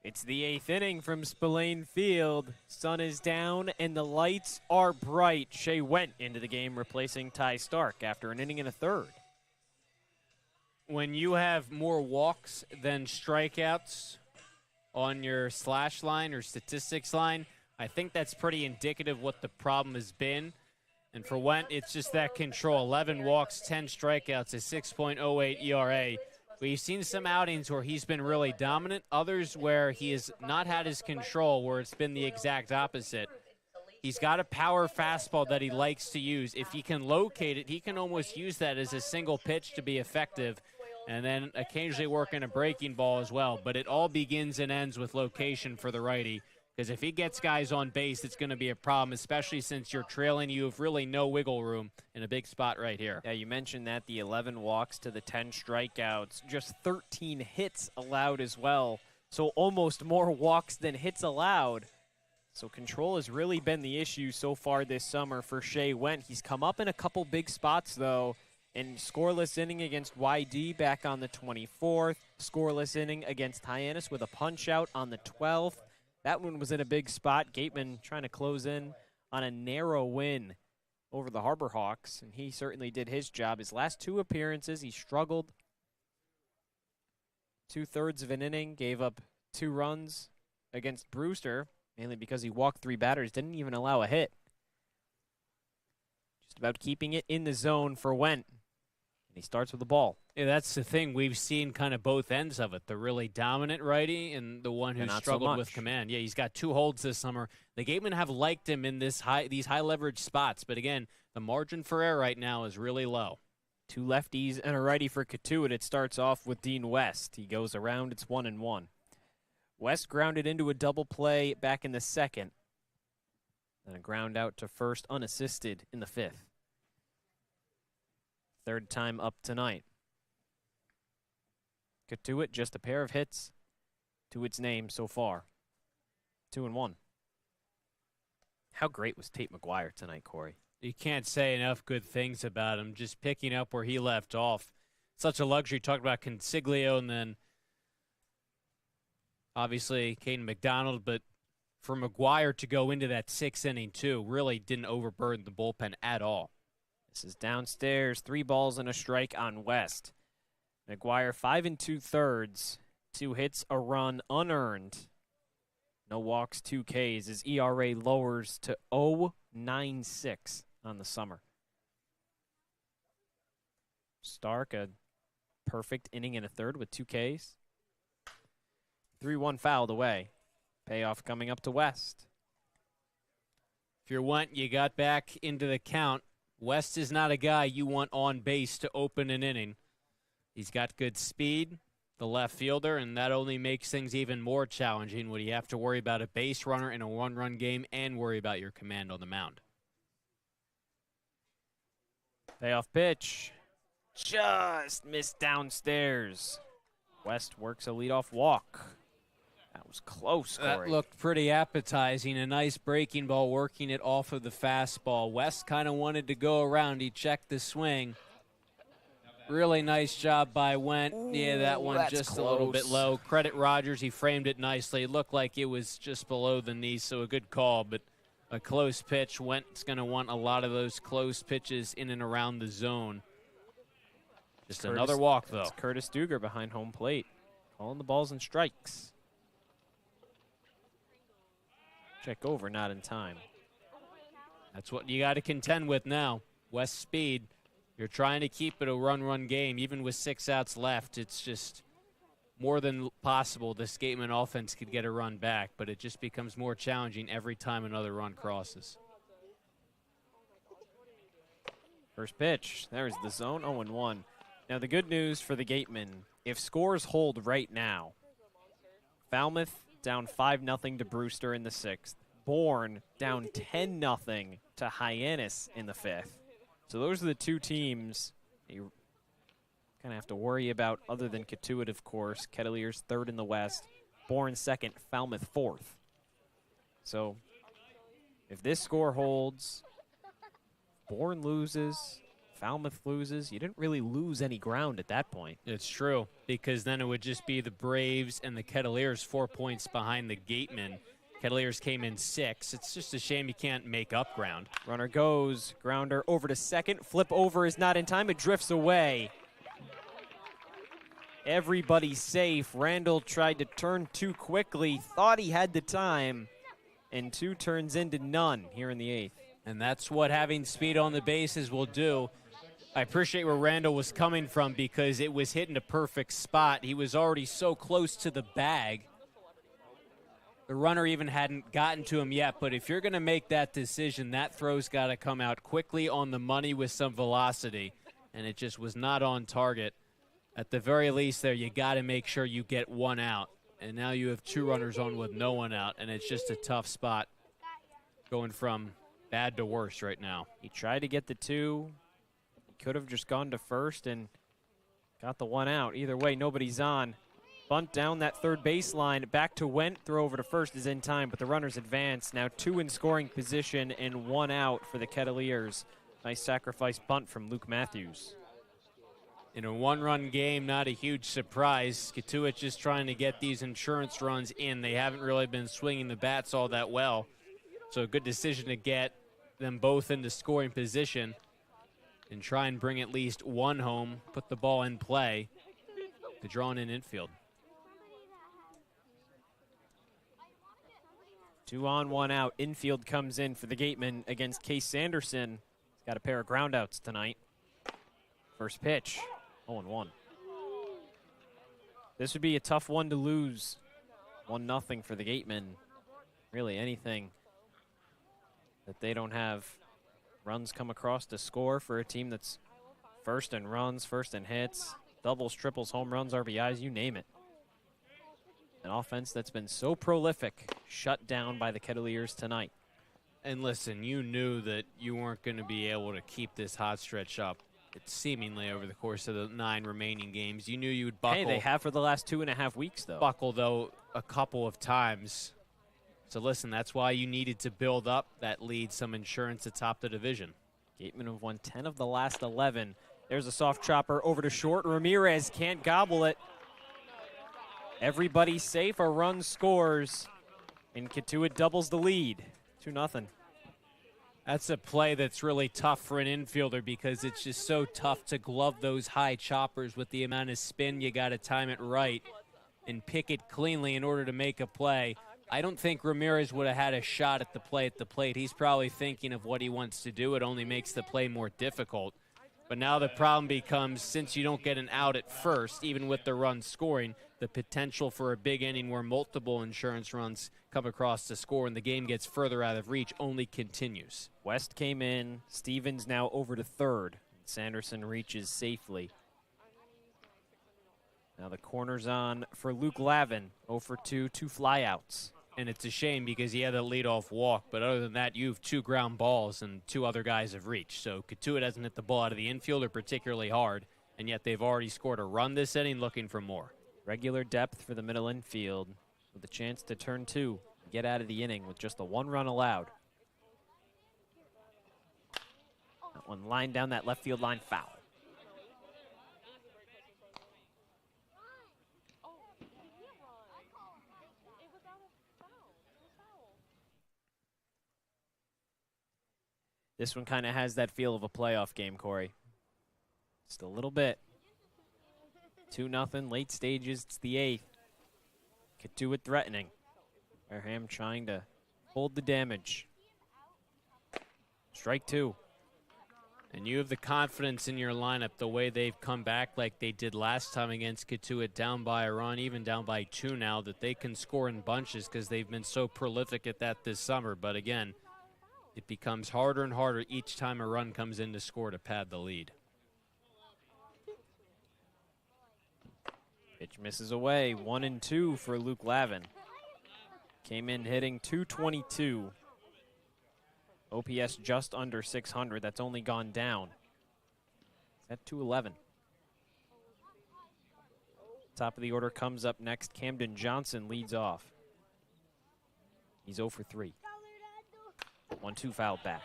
It's the 8th inning from Spillane Field. Sun is down and the lights are bright. Shea went into the game replacing Ty Stark after an inning and a third. When you have more walks than strikeouts on your slash line or statistics line, I think that's pretty indicative what the problem has been. And for Went, it's just that control. 11 walks, 10 strikeouts, a 6.08 ERA. We've seen some outings where he's been really dominant, others where he has not had his control, where it's been the exact opposite. He's got a power fastball that he likes to use. If he can locate it, he can almost use that as a single pitch to be effective, and then occasionally work in a breaking ball as well. But it all begins and ends with location for the righty, because if he gets guys on base, it's going to be a problem, especially since you're trailing. You have really no wiggle room in a big spot right here. Yeah, you mentioned that, the 11 walks to the 10 strikeouts, just 13 hits allowed as well, so almost more walks than hits allowed. So control has really been the issue so far this summer for Shea Went. He's come up in a couple big spots, though, in scoreless inning against YD back on the 24th, scoreless inning against Hyannis with a punch-out on the 12th. That one was in a big spot. Gateman trying to close in on a narrow win over the Harbor Hawks, and he certainly did his job. His last 2 appearances, he struggled. 2/3 of an inning, gave up 2 runs against Brewster, mainly because he walked 3 batters, didn't even allow a hit. Just about keeping it in the zone for Went. And he starts with the ball. Yeah, that's the thing. We've seen kind of both ends of it, the really dominant righty and the one who struggled with command. Yeah, he's got 2 holds this summer. The Gatemen have liked him in these high leverage spots, but again, the margin for error right now is really low. 2 lefties and a righty for Cotuit. It starts off with Dean West. He goes around. It's 1-1. West grounded into a double play back in the 2nd. Then a ground out to first unassisted in the 5th. 3rd time up tonight. Cotuit, just a pair of hits to its name so far. 2-1. How great was Tate McGuire tonight, Corey? You can't say enough good things about him, just picking up where he left off. Such a luxury. Talked about Consiglio and then obviously Kaden McDonald, but for McGuire to go into that 6th inning too really didn't overburden the bullpen at all. This is downstairs, 3 balls and a strike on West. McGuire 5 2/3, 2 hits, a run unearned. No walks, 2 Ks. His ERA lowers to 0.96 on the summer. Stark, a perfect inning and a 1/3 with 2 Ks. 3-1 fouled away. Payoff coming up to West. If you're Went, you got back into the count. West is not a guy you want on base to open an inning. He's got good speed, the left fielder, and that only makes things even more challenging when you have to worry about a base runner in a 1-run game and worry about your command on the mound. Payoff pitch. Just missed downstairs. West works a leadoff walk. That was close, Corey. That looked pretty appetizing. A nice breaking ball working it off of the fastball. West kind of wanted to go around. He checked the swing. Really nice job by Went. Yeah, that one just close. A little bit low. Credit Rogers. He framed it nicely. It looked like it was just below the knee, so a good call, but a close pitch. Went's going to want a lot of those close pitches in and around the zone. Just another walk, though. It's Curtis Duger behind home plate, calling the balls and strikes. Check over, not in time. That's what you got to contend with now. West speed. You're trying to keep it a run game. Even with 6 outs left, it's just more than possible this Gateman offense could get a run back, but it just becomes more challenging every time another run crosses. First pitch. There's the zone, 0-1. Now, the good news for the Gatemen, if scores hold right now, Falmouth down 5-0 to Brewster in the 6th. Bourne down 10-0 to Hyannis in the 5th. So those are the 2 teams you kind of have to worry about, other than Cotuit, of course. Kettleers 3rd in the West, Bourne 2nd, Falmouth 4th. So if this score holds, Bourne loses, Falmouth loses, you didn't really lose any ground at that point. It's true, because then it would just be the Braves and the Kettleers 4 points behind the Gatemen. Kettleers came in 6. It's just a shame you can't make up ground. Runner goes, grounder over to 2nd. Flip over is not in time. It drifts away. Everybody's safe. Randall tried to turn too quickly, thought he had the time, and 2 turns into none here in the 8th. And that's what having speed on the bases will do. I appreciate where Randall was coming from because it was hitting a perfect spot. He was already so close to the bag. The runner even hadn't gotten to him yet, but if you're going to make that decision, that throw's got to come out quickly on the money with some velocity, and it just was not on target. At the very least there, you got to make sure you get 1 out, and now you have 2 runners on with no one out, and it's just a tough spot going from bad to worse right now. He tried to get the 2. He could have just gone to first and got the 1 out. Either way, nobody's on. Bunt down that third baseline, back to Wendt, throw over to first is in time, but the runners advance. Now 2 in scoring position and 1 out for the Kettleers. Nice sacrifice bunt from Luke Matthews. In a 1-run game, not a huge surprise. Cotuit just trying to get these insurance runs in. They haven't really been swinging the bats all that well. So a good decision to get them both into scoring position and try and bring at least 1 home, put the ball in play to draw in infield. 2 on, 1 out. Infield comes in for the Gatemen against Case Sanderson. He's got a pair of groundouts tonight. First pitch, 0-1. This would be a tough one to lose. 1-0 for the Gatemen. Really anything that they don't have runs come across to score for a team that's first in runs, first in hits, doubles, triples, home runs, RBIs, you name it. An offense that's been so prolific, shut down by the Kettleers tonight. And listen, you knew that you weren't going to be able to keep this hot stretch up. It's seemingly over the course of the 9 remaining games. You knew you would buckle. Hey, they have for the last 2.5 weeks, though. Buckle, though, a couple of times. So listen, that's why you needed to build up that lead, some insurance atop the division. Gateman have won 10 of the last 11. There's a soft chopper over to short. Ramirez can't gobble it. Everybody's safe. A run scores, and Cotuit doubles the lead. 2-0. That's a play that's really tough for an infielder because it's just so tough to glove those high choppers with the amount of spin. You got to time it right and pick it cleanly in order to make a play. I don't think Ramirez would have had a shot at the plate. He's probably thinking of what he wants to do. It only makes the play more difficult. But now the problem becomes, since you don't get an out at first, even with the run scoring, the potential for a big inning where multiple insurance runs come across to score and the game gets further out of reach only continues. West came in. Stevens now over to third. Sanderson reaches safely. Now the corner's on for Luke Lavin. 0 for 2, 2 flyouts. And it's a shame because he had a leadoff walk, but other than that, you have 2 ground balls and 2 other guys have reached. So Cotuit hasn't hit the ball out of the infield or particularly hard, and yet they've already scored a run this inning looking for more. Regular depth for the middle infield with a chance to turn 2, get out of the inning with just the 1 run allowed. That one lined down that left field line, foul. This one kind of has that feel of a playoff game, Cory. Just a little bit. 2-0, late stages, it's the 8th. Cotuit threatening. Wareham trying to hold the damage. Strike 2. And you have the confidence in your lineup the way they've come back like they did last time against Cotuit, down by a run, even down by 2 now, that they can score in bunches because they've been so prolific at that this summer. But again, it becomes harder and harder each time a run comes in to score to pad the lead. Pitch misses away. 1-2 for Luke Lavin. Came in hitting .222. OPS just under 600. That's only gone down. It's at .211. Top of the order comes up next. Camden Johnson leads off. He's 0 for 3. 1-2 fouled back.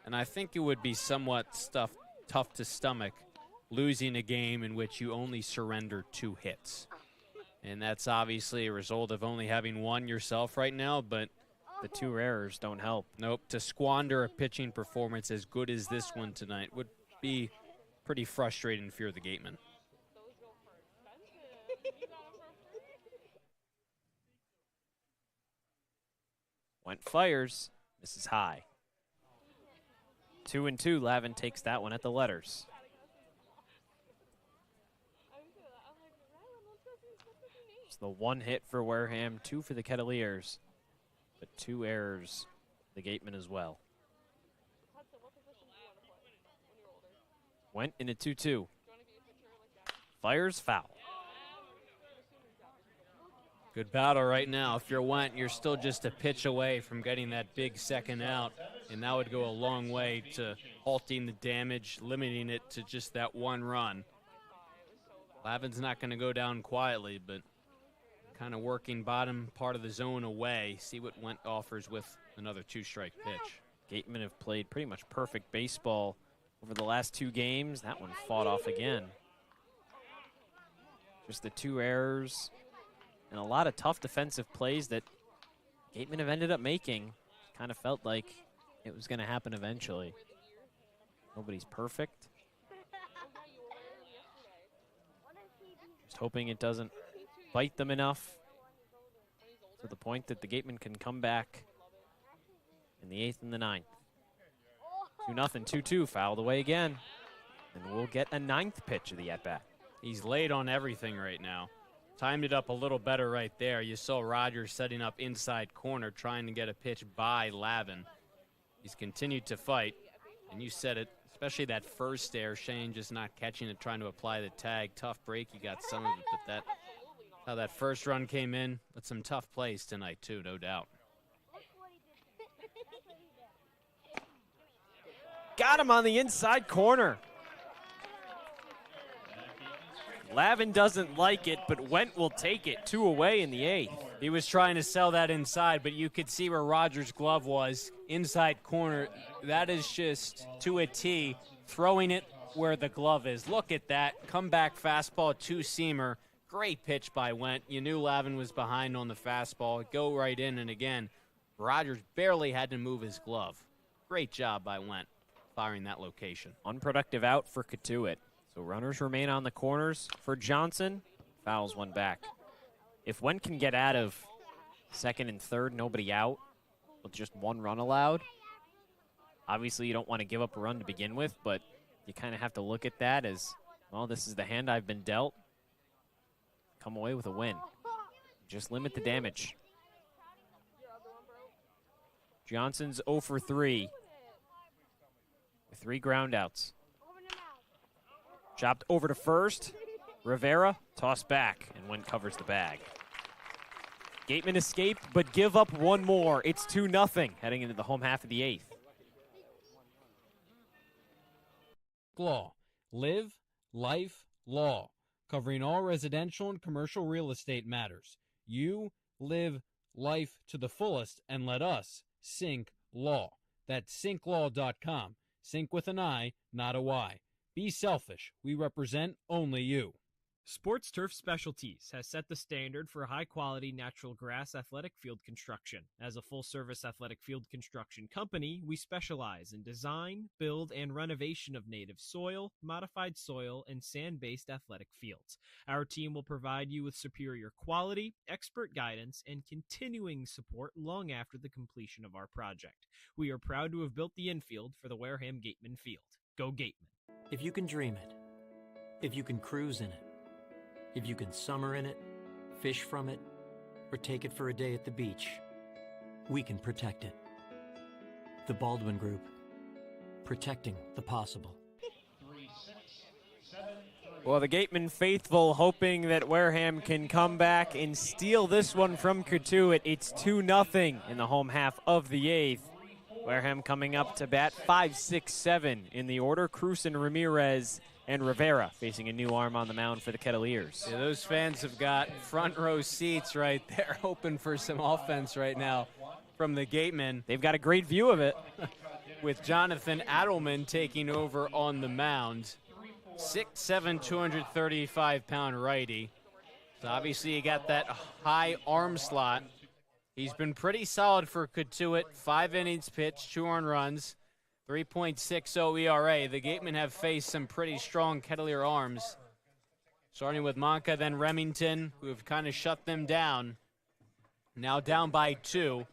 And I think it would be somewhat tough to stomach losing a game in which you only surrender 2 hits. And that's obviously a result of only having 1 yourself right now, but the 2 errors don't help. Nope. To squander a pitching performance as good as this one tonight would be pretty frustrating if you're the Gateman. Went fires. This is high. 2-2. Lavin takes that one at the letters. It's the one hit for Wareham, 2 for the Kettleers, but 2 errors for the Gatemen as well. Went in a 2-2. Fires foul. Good battle right now. If you're Went, you're still just a pitch away from getting that big second out, and that would go a long way to halting the damage, limiting it to just that one run. Lavin's not going to go down quietly, but kind of working bottom part of the zone away. See what Went offers with another 2-strike pitch. Gatemen have played pretty much perfect baseball over the last 2 games. That one fought off again. Just the 2 errors and a lot of tough defensive plays that Gatemen have ended up making. Kind of felt like it was going to happen eventually. Nobody's perfect. Just hoping it doesn't bite them enough to the point that the Gatemen can come back in the 8th and the 9th. 2-0, 2-2, fouled away again. And we'll get a 9th pitch of the at-bat. He's laid on everything right now. Timed it up a little better right there. You saw Rogers setting up inside corner, trying to get a pitch by Lavin. He's continued to fight, and you said it, especially that first there, Shane just not catching it, trying to apply the tag. Tough break, you got some of it, but that how that first run came in, but some tough plays tonight too, no doubt. Got him on the inside corner. Lavin doesn't like it, but Went will take it. 2 away in the 8th. He was trying to sell that inside, but you could see where Rogers' glove was. Inside corner, that is just to a T, throwing it where the glove is. Look at that. Comeback fastball, 2-seamer. Great pitch by Went. You knew Lavin was behind on the fastball. Go right in, and again, Rogers barely had to move his glove. Great job by Went firing that location. Unproductive out for Cotuit. So runners remain on the corners for Johnson. Fouls one back. If Went can get out of 2nd and 3rd, nobody out, with just 1 run allowed, obviously you don't want to give up a run to begin with, but you kind of have to look at that as, well, this is the hand I've been dealt. Come away with a win. Just limit the damage. Johnson's 0 for 3 with 3 groundouts. Chopped over to first. Rivera, tossed back, and Went covers the bag. Gatemen escape, but give up 1 more. It's 2-0, heading into the home half of the 8th. Law. Live, life, law. Covering all residential and commercial real estate matters. You live life to the fullest, and let us sync law. That's synclaw.com. Sync with an I, not a Y. Be selfish. We represent only you. Sports Turf Specialties has set the standard for high-quality natural grass athletic field construction. As a full-service athletic field construction company, we specialize in design, build, and renovation of native soil, modified soil, and sand-based athletic fields. Our team will provide you with superior quality, expert guidance, and continuing support long after the completion of our project. We are proud to have built the infield for the Wareham Gatemen Field. Go Gatemen. If you can dream it, if you can cruise in it, if you can summer in it, fish from it, or take it for a day at the beach, we can protect it. The Baldwin Group, protecting the possible. Well, the Gatemen faithful hoping that Wareham can come back and steal this one from Cotuit. It's 2-0 in the home half of the 8th. Wareham coming up to bat 5, 6, 7 in the order. Cruz and Ramirez and Rivera facing a new arm on the mound for the Kettleers. Yeah, those fans have got front row seats right there, hoping for some offense right now from the Gatemen. They've got a great view of it. With Jonathan Adelman taking over on the mound. 6'7", 235-pound righty. So obviously you got that high arm slot. He's been pretty solid for Cotuit. 5 innings pitched, 2 earned runs, 3.60 ERA. The Gatemen have faced some pretty strong Kettleer arms, starting with Manca, then Remington, who have kind of shut them down. Now down by 2.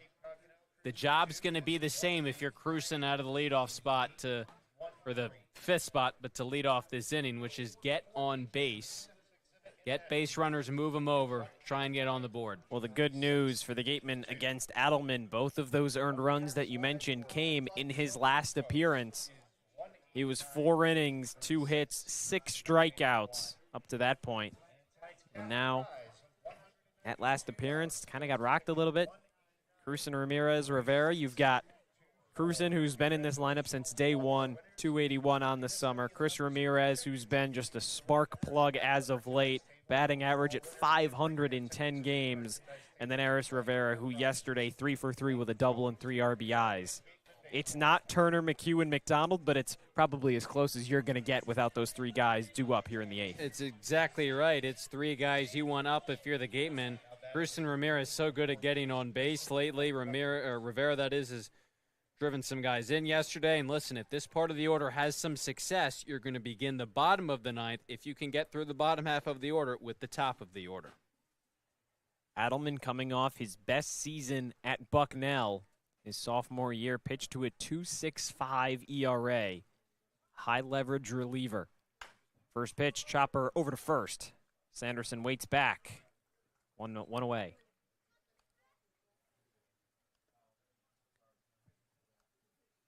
the job's going to be the same if you're cruising out of the leadoff spot or the fifth spot, but to lead off this inning, which is get on base. Get base runners, move them over, try and get on the board. Well, the good news for the Gatemen against Adelman, both of those earned runs that you mentioned came in his last appearance. He was 4 innings, 2 hits, 6 strikeouts up to that point. And now, that last appearance kind of got rocked a little bit. Cruzan, Ramirez, Rivera. You've got Cruzan, who's been in this lineup since day one, 281 on the summer. Chris Ramirez, who's been just a spark plug as of late, batting average at 510 games. And then Aris Rivera, who yesterday 3 for 3 with a double and 3 RBIs. It's not Turner, McHugh, and McDonald, but it's probably as close as you're going to get without those 3 guys due up here in the 8th. It's exactly right. It's 3 guys you want up if you're the Gateman. Cruzan Ramirez is so good at getting on base lately. Rivera, that is, has driven some guys in yesterday. And listen, if this part of the order has some success, you're going to begin the bottom of the 9th if you can get through the bottom half of the order with the top of the order. Adelman coming off his best season at Bucknell. His sophomore year pitched to a 2.65 ERA. High leverage reliever. First pitch, chopper over to first. Sanderson waits back. One away.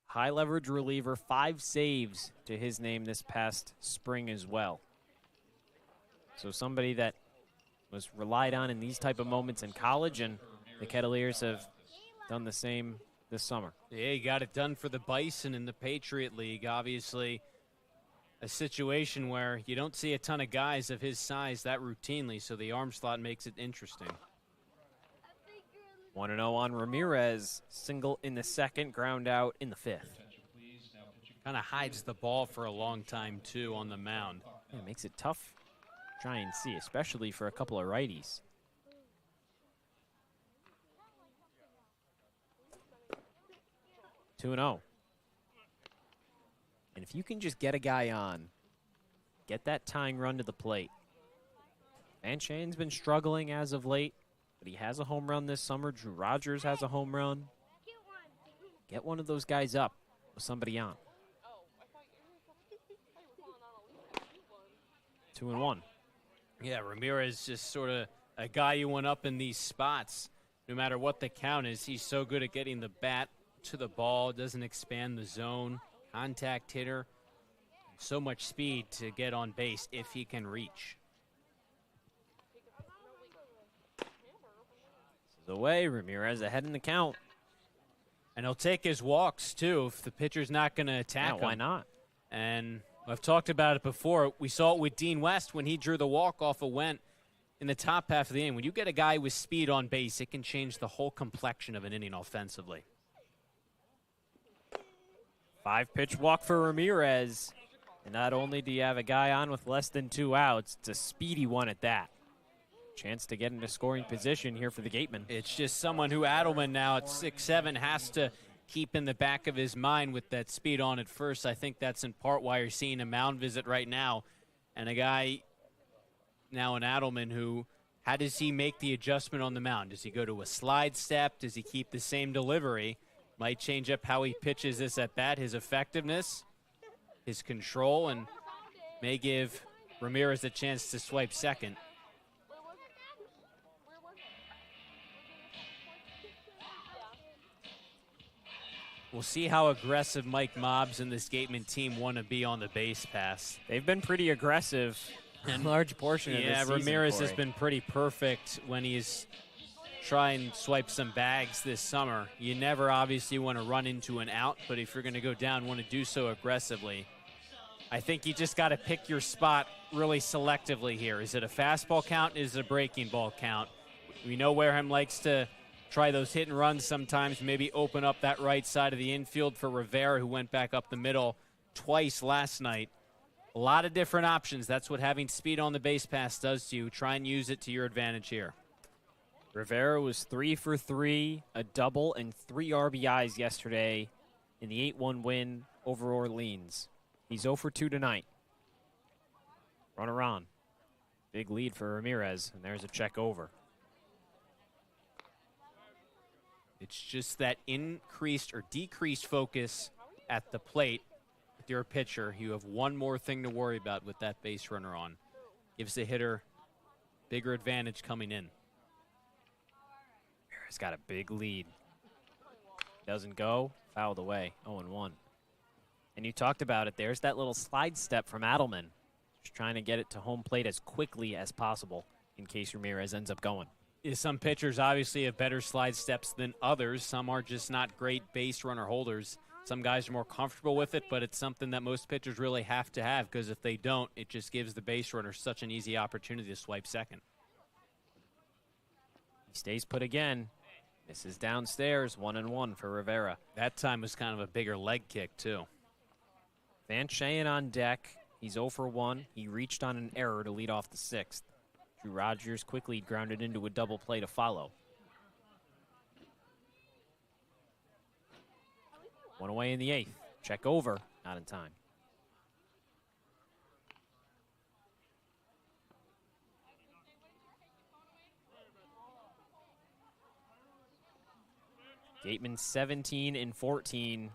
High leverage reliever, 5 saves to his name this past spring as well. So somebody that was relied on in these type of moments in college, and the Kettleers have done the same this summer. Yeah, he got it done for the Bison in the Patriot League. Obviously, a situation where you don't see a ton of guys of his size that routinely, so the arm slot makes it interesting. 1-0 on Ramirez. Single in the second, ground out in the 5th. Kind of hides the ball for a long time, too, on the mound. Yeah, makes it tough to try and see, especially for a couple of righties. 2-0. And if you can just get a guy on, get that tying run to the plate. Van Shane's been struggling as of late, but he has a home run this summer. Drew Rogers has a home run. Get one of those guys up with somebody on. 2-1. Yeah, Ramirez just sort of a guy you want up in these spots. No matter what the count is, he's so good at getting the bat to the ball, doesn't expand the zone. Contact hitter, so much speed to get on base if he can reach. This is away, Ramirez ahead in the count. And he'll take his walks, too, if the pitcher's not going to attack him. Why not? And I've talked about it before. We saw it with Dean West when he drew the walk off of Went in the top half of the inning. When you get a guy with speed on base, it can change the whole complexion of an inning offensively. 5-pitch walk for Ramirez. And not only do you have a guy on with less than 2 outs, it's a speedy one at that. Chance to get into scoring position here for the Gatemen. It's just someone who Adelman now at 6'7" has to keep in the back of his mind with that speed on at first. I think that's in part why you're seeing a mound visit right now. And a guy now in Adelman who, how does he make the adjustment on the mound? Does he go to a slide step? Does he keep the same delivery? Might change up how he pitches this at bat, his effectiveness, his control, and may give Ramirez a chance to swipe second. We'll see how aggressive Mike Mobbs and this Gateman team want to be on the base pass. They've been pretty aggressive in a large portion of this season. Yeah, Ramirez Cory has been pretty perfect when he's trying to swipe some bags this summer. You never obviously want to run into an out, but if you're going to go down, want to do so aggressively. I think you just got to pick your spot really selectively here. Is it a fastball count? Is it a breaking ball count? We know Wareham likes to try those hit and runs sometimes, maybe open up that right side of the infield for Rivera, who went back up the middle twice last night. A lot of different options. That's what having speed on the base pass does to you. Try and use it to your advantage here. Rivera was 3 for 3, a double, and 3 RBIs yesterday in the 8-1 win over Orleans. He's 0 for 2 tonight. Runner on. Big lead for Ramirez, and there's a check over. It's just that increased or decreased focus at the plate. If you're a pitcher, you have one more thing to worry about with that base runner on. Gives the hitter bigger advantage coming in. He's got a big lead. Doesn't go, fouled away, 0-1. And you talked about it. There's that little slide step from Adelman. Just trying to get it to home plate as quickly as possible in case Ramirez ends up going. Some pitchers obviously have better slide steps than others. Some are just not great base runner holders. Some guys are more comfortable with it, but it's something that most pitchers really have to have, because if they don't, it just gives the base runner such an easy opportunity to swipe second. He stays put again. This is downstairs, 1-1 for Rivera. That time was kind of a bigger leg kick, too. Van Shayen on deck. He's 0 for 1. He reached on an error to lead off the 6th. Drew Rogers quickly grounded into a double play to follow. One away in the 8th. Check over, not in time. Gateman 17-14.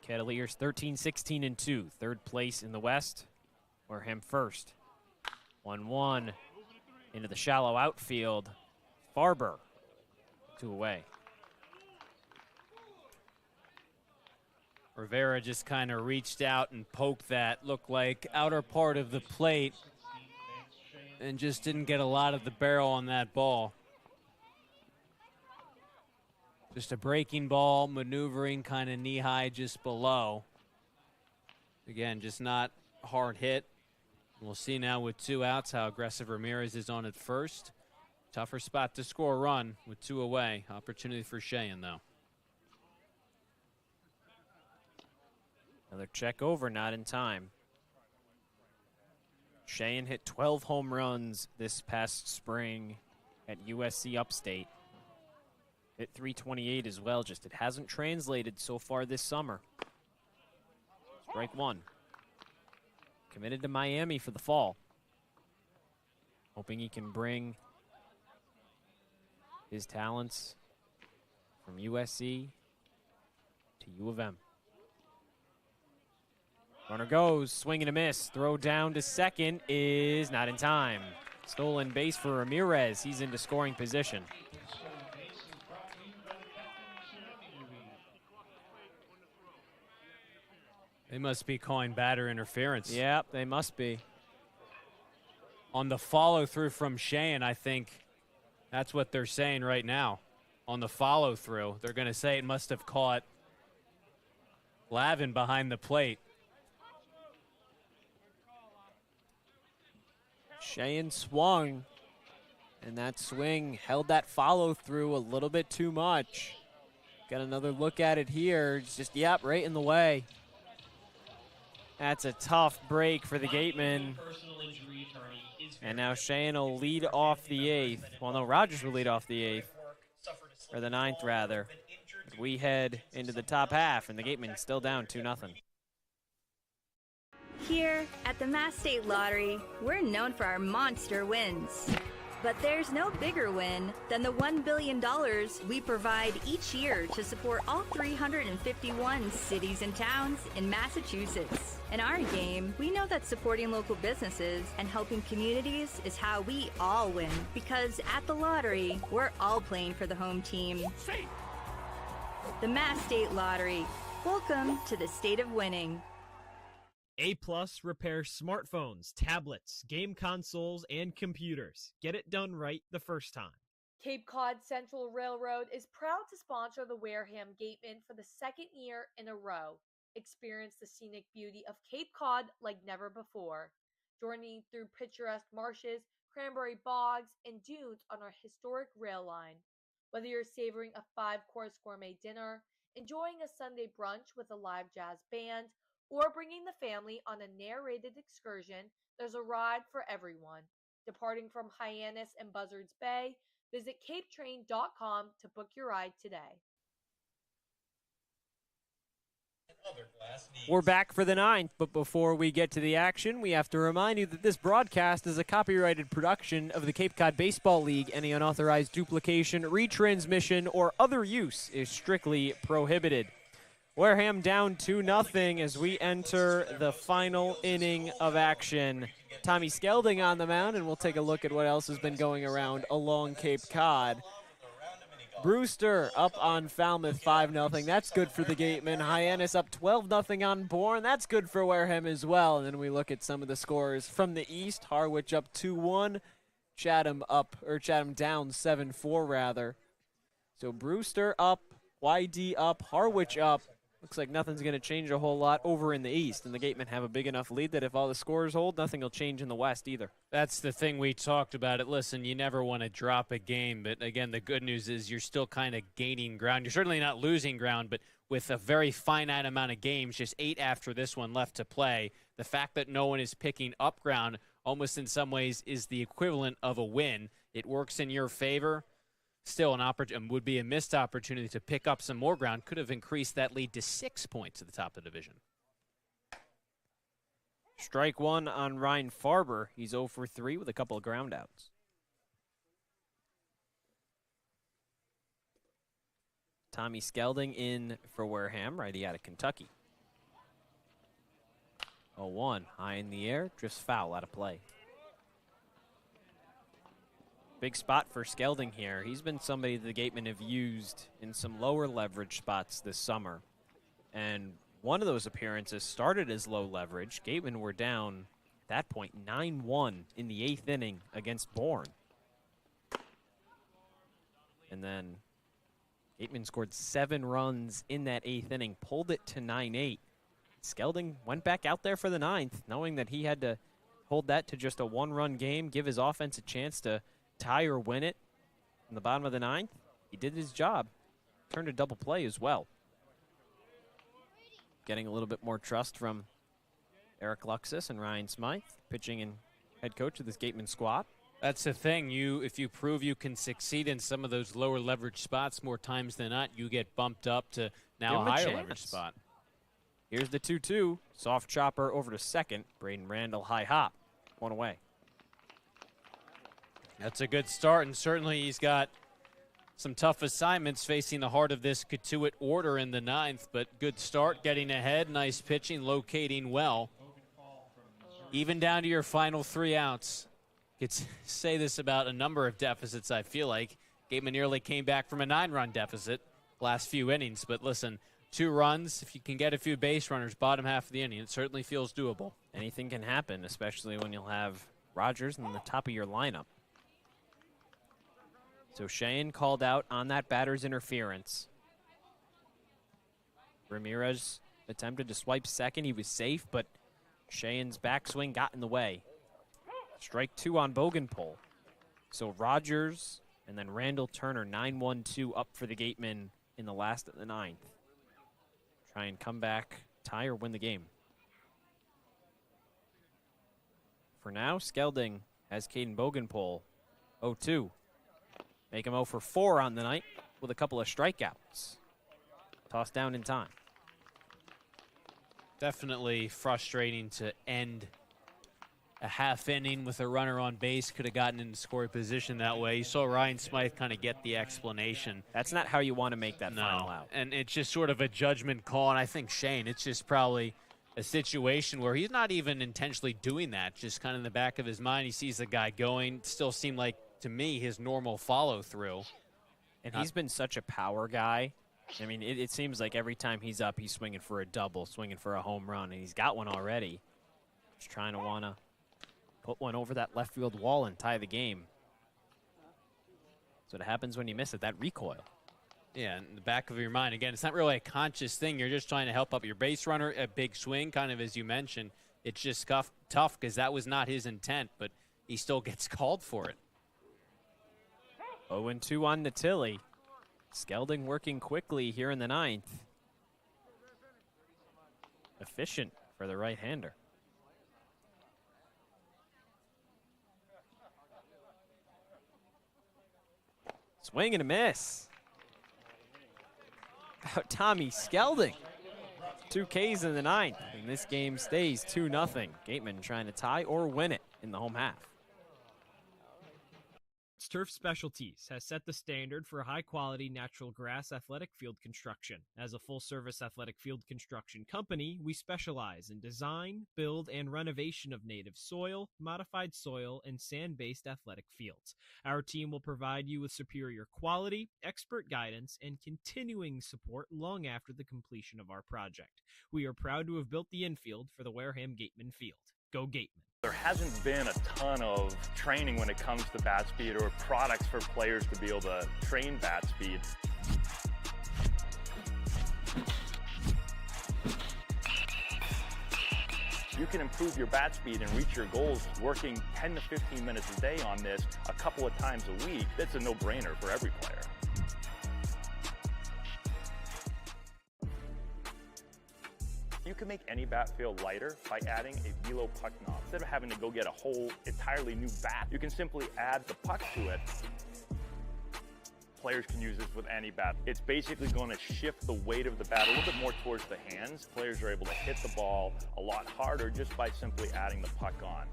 Kettleers 13-16-2. Third place in the West. Wareham first. 1-1 into the shallow outfield. Farber, 2 away. Rivera just kind of reached out and poked that, looked like outer part of the plate, and just didn't get a lot of the barrel on that ball. Just a breaking ball, maneuvering kind of knee-high just below. Again, just not hard hit. We'll see now with 2 outs how aggressive Ramirez is on at first. Tougher spot to score a run with 2 away. Opportunity for Shayen, though. Another check over, not in time. Shayen hit 12 home runs this past spring at USC Upstate. Hit 328 as well, just it hasn't translated so far this summer. Strike 1. Committed to Miami for the fall. Hoping he can bring his talents from USC to U of M. Runner goes, swing and a miss. Throw down to second is not in time. Stolen base for Ramirez. He's into scoring position. They must be calling batter interference. Yep, they must be. On the follow-through from Shayen, I think that's what they're saying right now. On the follow-through, they're going to say it must have caught Lavin behind the plate. Shayen swung, and that swing held that follow-through a little bit too much. Got another look at it here. It's just, yep, right in the way. That's a tough break for the Gatemen. And now Shayen will lead off the 8th. Well, no, Rogers will lead off the 8th. Or the 9th, rather. We head into the top half, and the Gatemen still down 2-0. Here at the Mass State Lottery, we're known for our monster wins. But there's no bigger win than the $1 billion we provide each year to support all 351 cities and towns in Massachusetts. In our game, we know that supporting local businesses and helping communities is how we all win. Because at the lottery, we're all playing for the home team. The Mass State Lottery. Welcome to the state of winning. A+ repairs smartphones, tablets, game consoles, and computers. Get it done right the first time. Cape Cod Central Railroad is proud to sponsor the Wareham Gatemen for the 2nd year in a row. Experience the scenic beauty of Cape Cod like never before. Journey through picturesque marshes, cranberry bogs, and dunes on our historic rail line. Whether you're savoring a 5-course gourmet dinner, enjoying a Sunday brunch with a live jazz band, or bringing the family on a narrated excursion, there's a ride for everyone. Departing from Hyannis and Buzzards Bay, visit capetrain.com to book your ride today. We're back for the 9th, but before we get to the action, we have to remind you that this broadcast is a copyrighted production of the Cape Cod Baseball League. Any unauthorized duplication, retransmission, or other use is strictly prohibited. Wareham down 2-0 as we enter the final inning of action. Tommy Skelding on the mound, and we'll take a look at what else has been going around along Cape Cod. Brewster up on Falmouth 5-0. That's good for the Gatemen. Hyannis up 12-0 on Bourne. That's good for Wareham as well. And then we look at some of the scores from the East. Harwich up 2-1. Chatham down 7-4 rather. So Brewster up, YD up, Harwich up. Looks like nothing's going to change a whole lot over in the East, and the Gatemen have a big enough lead that if all the scores hold, nothing will change in the West either. That's the thing we talked about it. Listen, you never want to drop a game, but again, the good news is you're still kind of gaining ground. You're certainly not losing ground, but with a very finite amount of games, just 8 after this one left to play, the fact that no one is picking up ground almost in some ways is the equivalent of a win. It works in your favor. Still would be a missed opportunity to pick up some more ground. Could have increased that lead to 6 points at the top of the division. Strike one on Ryan Farber. He's 0 for 3 with a couple of ground outs. Tommy Skelding in for Wareham, righty out of Kentucky. 0-1, high in the air, drifts foul out of play. Big spot for Skelding here. He's been somebody the Gatemen have used in some lower leverage spots this summer. And one of those appearances started as low leverage. Gatemen were down, at that point, 9-1 in the 8th inning against Bourne. And then Gatemen scored 7 runs in that 8th inning, pulled it to 9-8. Skelding went back out there for the 9th, knowing that he had to hold that to just a 1-run game, give his offense a chance to tie or win it in the bottom of the 9th. He did his job. Turned a double play as well. Getting a little bit more trust from Eric Luxus and Ryan Smythe, pitching and head coach of this Gateman squad. That's the thing. If you prove you can succeed in some of those lower leverage spots more times than not, you get bumped up to now a higher leverage spot. Here's the 2-2. Soft chopper over to second. Braden Randall high hop. 1 away. That's a good start, and certainly he's got some tough assignments facing the heart of this Cotuit order in the 9th, but good start, getting ahead, nice pitching, locating well. Even down to your final 3 outs. Could say this about a number of deficits, I feel like. Gateman nearly came back from a 9-run deficit last few innings, but listen, 2 runs, if you can get a few base runners bottom half of the inning, it certainly feels doable. Anything can happen, especially when you'll have Rogers in the top of your lineup. So Cheyenne called out on that batter's interference. Ramirez attempted to swipe second. He was safe, but Cheyenne's backswing got in the way. Strike 2 on Bogenpole. So Rogers and then Randall Turner, 9-1-2 up for the Gatemen in the last of the 9th. Try and come back, tie or win the game. For now, Skelding has Kaden Bogenpole 0-2. Make him 0 for 4 on the night with a couple of strikeouts. Tossed down in time. Definitely frustrating to end a half inning with a runner on base. Could have gotten into scoring position that way. You saw Ryan Smythe kind of get the explanation. That's not how you want to make that final out. And it's just sort of a judgment call. And I think Shane, it's just probably a situation where he's not even intentionally doing that. Just kind of in the back of his mind, he sees the guy going. Still seemed like, to me, his normal follow-through. And he's been such a power guy. I mean, it seems like every time he's up, he's swinging for a double, swinging for a home run, and he's got one already. Just trying to want to put one over that left field wall and tie the game. So what happens when you miss it, that recoil. Yeah, in the back of your mind. Again, it's not really a conscious thing. You're just trying to help up your base runner. A big swing, kind of as you mentioned. It's just tough because that was not his intent, but he still gets called for it. 0-2 on Natilli. Skelding working quickly here in the 9th. Efficient for the right-hander. Swing and a miss. About Tommy Skelding. 2 Ks in the 9th, and this game stays 2-0. Gateman trying to tie or win it in the home half. Turf Specialties has set the standard for high-quality natural grass athletic field construction. As a full-service athletic field construction company, we specialize in design, build, and renovation of native soil, modified soil, and sand-based athletic fields. Our team will provide you with superior quality, expert guidance, and continuing support long after the completion of our project. We are proud to have built the infield for the Wareham Gatemen Field. Go Gatemen. There hasn't been a ton of training when it comes to bat speed or products for players to be able to train bat speed. You can improve your bat speed and reach your goals working 10 to 15 minutes a day on this a couple of times a week. That's a no-brainer for every player. You can make any bat feel lighter by adding a velo puck knob. Instead of having to go get a whole entirely new bat, you can simply add the puck to it. Players can use this with any bat. It's basically going to shift the weight of the bat a little bit more towards the hands. Players are able to hit the ball a lot harder just by simply adding the puck on.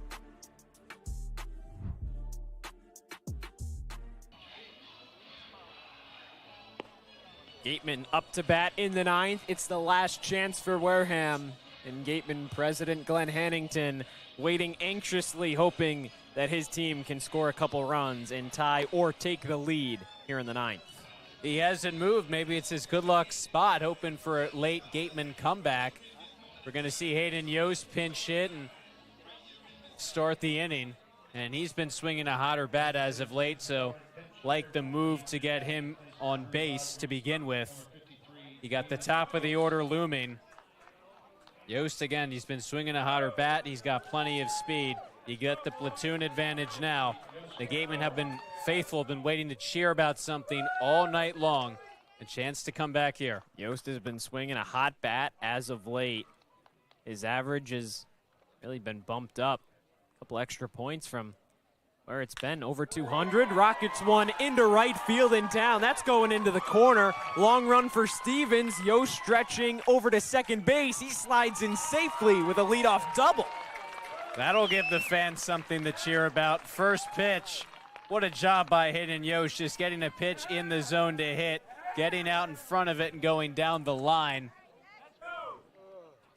Gateman up to bat in the 9th. It's the last chance for Wareham. And Gateman president Glenn Hannington waiting anxiously, hoping that his team can score a couple runs and tie or take the lead here in the 9th. He hasn't moved. Maybe it's his good luck spot, hoping for a late Gateman comeback. We're going to see Hayden Yost pinch hit and start the inning. And he's been swinging a hotter bat as of late, so like the move to get him on base to begin with. You got the top of the order looming. Yost again, he's been swinging a hotter bat. He's got plenty of speed. You get the platoon advantage now. The Gatemen have been faithful, been waiting to cheer about something all night long. A chance to come back here. Yost has been swinging a hot bat as of late. His average has really been bumped up. A couple extra points from where it's been, over 200. Rockets one into right field in town. That's going into the corner. Long run for Stevens. Yost stretching over to second base. He slides in safely with a leadoff double. That'll give the fans something to cheer about. First pitch. What a job by Hayden Yost, just getting a pitch in the zone to hit, getting out in front of it and going down the line.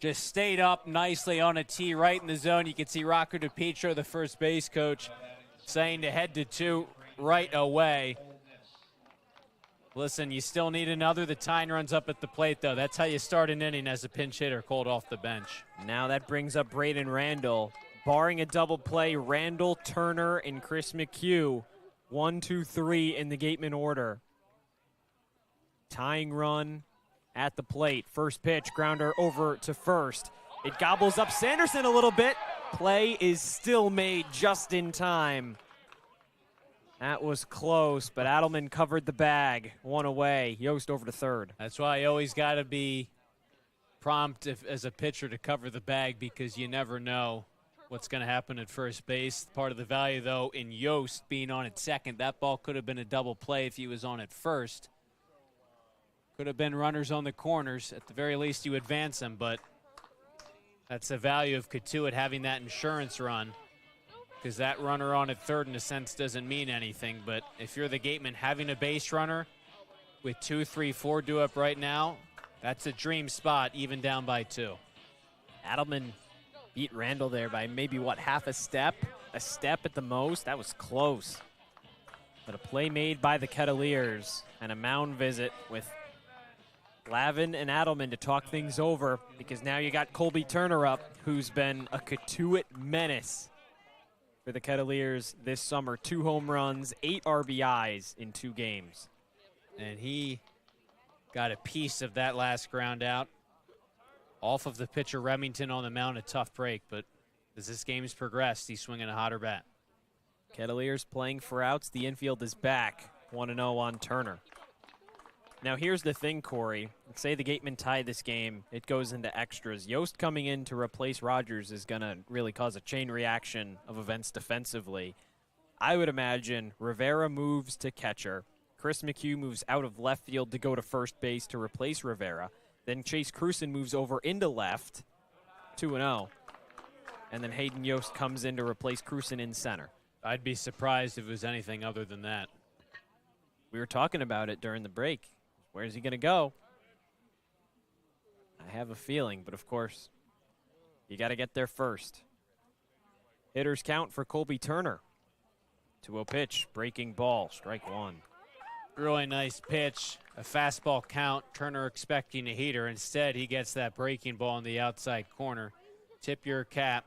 Just stayed up nicely on a tee right in the zone. You can see Rocco DiPietro, the first base coach, saying to head to 2 right away. Listen, you still need another. The tying runs up at the plate, though. That's how you start an inning as a pinch hitter called off the bench. Now that brings up Braden Randall. Barring a double play, Randall, Turner, and Chris McHugh. 1, 2, 3 in the Gateman order. Tying run at the plate. First pitch, grounder over to first. It gobbles up Sanderson a little bit. Play is still made just in time. That was close, but Adelman covered the bag. 1 away. Yost over to third. That's why you always got to be prompt as a pitcher to cover the bag, because you never know what's going to happen at first base. Part of the value, though, in Yost being on at second, that ball could have been a double play if he was on at first. Could have been runners on the corners. At the very least, you advance them, but that's the value of Cotuit having that insurance run, because that runner on at third, in a sense, doesn't mean anything. But if you're the Gateman, having a base runner with 2, 3, 4 due up right now, that's a dream spot, even down by 2. Adelman beat Randall there by maybe, what, half a step? A step at the most. That was close. But a play made by the Kettleers and a mound visit with Lavin and Adelman to talk things over, because now you got Colby Turner up, who's been a Cotuit menace for the Kettleers this summer. 2 home runs, 8 RBIs in 2 games. And he got a piece of that last ground out off of the pitcher Remington on the mound. A tough break, but as this game's progressed, he's swinging a hotter bat. Kettleers playing for outs. The infield is back. 1-0 on Turner. Now here's the thing, Corey. Let's say the Gatemen tie this game. It goes into extras. Yost coming in to replace Rogers is going to really cause a chain reaction of events defensively. I would imagine Rivera moves to catcher. Chris McHugh moves out of left field to go to first base to replace Rivera. Then Chase Cruson moves over into left, 2-0. And then Hayden Yost comes in to replace Cruson in center. I'd be surprised if it was anything other than that. We were talking about it during the break. Where's he going to go? I have a feeling, but of course, you got to get there first. Hitters count for Colby Turner. 2-0 pitch, breaking ball, strike one. Really nice pitch, a fastball count. Turner expecting a heater. Instead, he gets that breaking ball in the outside corner. Tip your cap.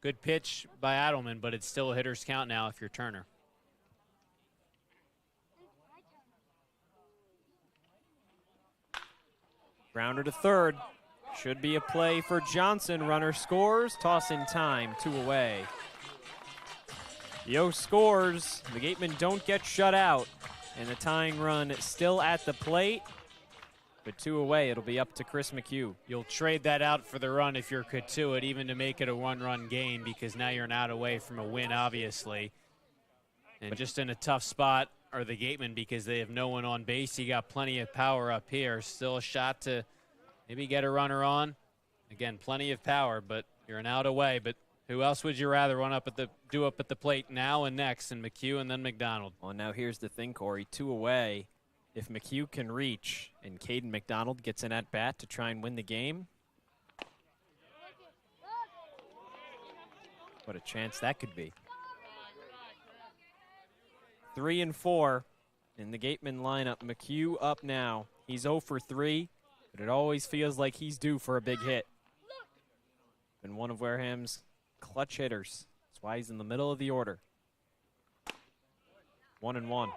Good pitch by Adelman, but it's still a hitter's count now if you're Turner. Grounder to third. Should be a play for Johnson. Runner scores. Toss in time. 2 away. Yost scores. The Gatemen don't get shut out. And the tying run still at the plate. But 2 away, it'll be up to Chris McHugh. You'll trade that out for the run if you're Cotuit, even to make it a one-run game, because now you're an out away from a win, obviously. And just in a tough spot are the Gatemen because they have no one on base. You got plenty of power up here. Still a shot to maybe get a runner on. Again, plenty of power, but you're an out away. But who else would you rather do up at the plate now and next, and McHugh and then McDonald? Well, now here's the thing, Cory. 2 away. If McHugh can reach and Kaden McDonald gets an at-bat to try and win the game, what a chance that could be. 3 and 4 in the Gateman lineup. McHugh up now. He's 0 for 3, but it always feels like he's due for a big hit. Been one of Wareham's clutch hitters. That's why he's in the middle of the order. 1 and 1.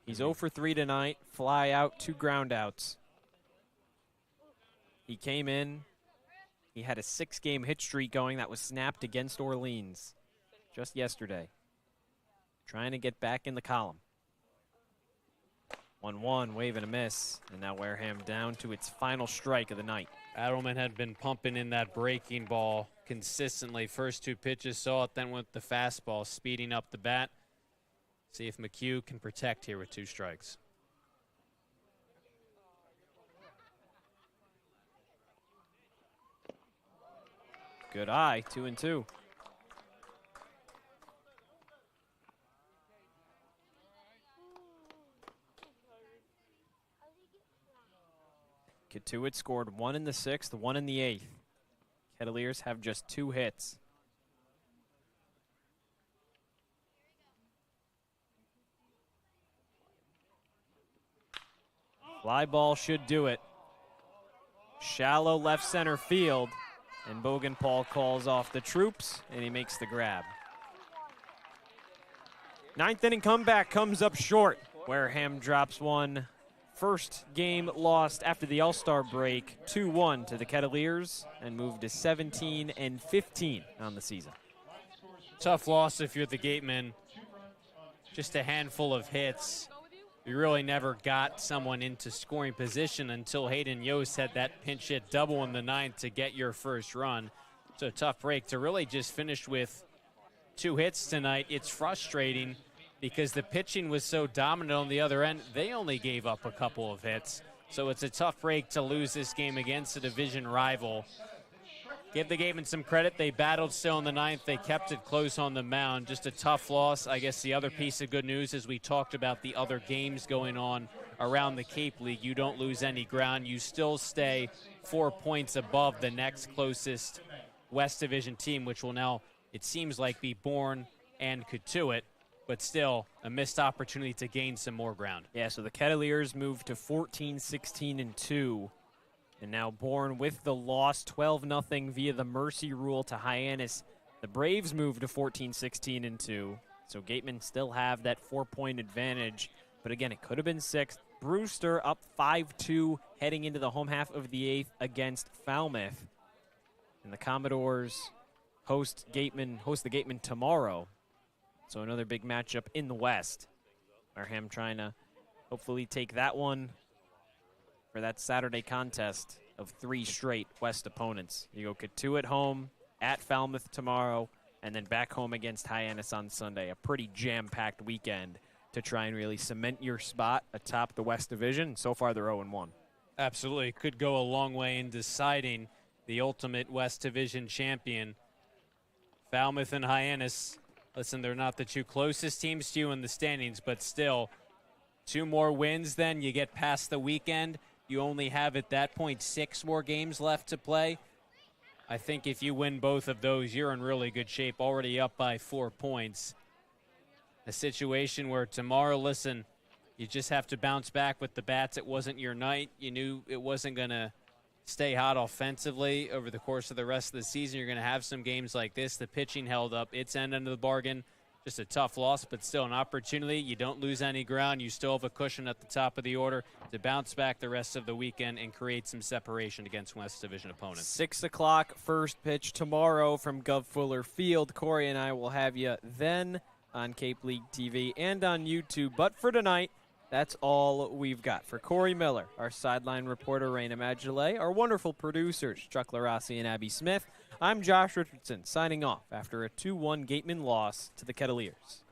He's 0 for 3 tonight. Fly out, 2 ground outs. He came in. He had a 6-game hit streak going that was snapped against Orleans just yesterday. Trying to get back in the column. 1-1, wave and a miss. And now Wareham down to its final strike of the night. Adelman had been pumping in that breaking ball consistently. First 2 pitches, saw it, then went the fastball, speeding up the bat. See if McHugh can protect here with 2 strikes. Good eye, 2 and 2. Cotuit scored 1 in the 6th, 1 in the 8th. Kettleers have just 2 hits. Fly ball should do it. Shallow left center field, and Bogenpaul calls off the troops, and he makes the grab. 9th inning comeback comes up short. Wareham drops one. First game lost after the All-Star break, 2-1 to the Kettleers, and moved to 17 and 15 on the season. Tough loss if you're the Gatemen. Just a handful of hits. We really never got someone into scoring position until Hayden Yost had that pinch hit double in the 9th to get your first run. So a tough break to really just finish with 2 hits tonight. It's frustrating because the pitching was so dominant on the other end. They only gave up a couple of hits. So it's a tough break to lose this game against a division rival. Give the Gatemen some credit. They battled still in the 9th. They kept it close on the mound. Just a tough loss. I guess the other piece of good news is we talked about the other games going on around the Cape League. You don't lose any ground. You still stay 4 points above the next closest West Division team, which will now, it seems like, be Bourne and Cotuit, but still a missed opportunity to gain some more ground. Yeah, so the Kettleers moved to 14, 16, and 2. And now Bourne with the loss, 12-0 via the mercy rule to Hyannis. The Braves move to 14, 16, and 2. So Gatemen still have that 4-point advantage. But again, it could have been 6th. Brewster up 5-2 heading into the home half of the 8th against Falmouth. And the Commodores host the Gatemen tomorrow. So another big matchup in the West. Wareham trying to hopefully take that one for that Saturday contest of 3 straight West opponents. You go Cotuit home, at Falmouth tomorrow, and then back home against Hyannis on Sunday. A pretty jam-packed weekend to try and really cement your spot atop the West Division. So far, they're 0-1. Absolutely. Could go a long way in deciding the ultimate West Division champion. Falmouth and Hyannis, listen, they're not the two closest teams to you in the standings, but still, 2 more wins, then you get past the weekend. You only have, at that point, 6 more games left to play. I think if you win both of those, you're in really good shape, already up by 4 points. A situation where tomorrow, listen, you just have to bounce back with the bats. It wasn't your night. You knew it wasn't going to stay hot offensively over the course of the rest of the season. You're going to have some games like this. The pitching held up its end of the bargain. Just a tough loss, but still an opportunity. You don't lose any ground. You still have a cushion at the top of the order to bounce back the rest of the weekend and create some separation against West Division opponents. 6 o'clock first pitch tomorrow from Gov Fuller Field. Corey and I will have you then on Cape League TV and on YouTube. But for tonight, that's all we've got. For Corey Miller, our sideline reporter, Rayna Maggelet, our wonderful producers, Chuck Luarasi and Abby Smith, I'm Josh Richardson, signing off after a 2-1 Gateman loss to the Kettleers.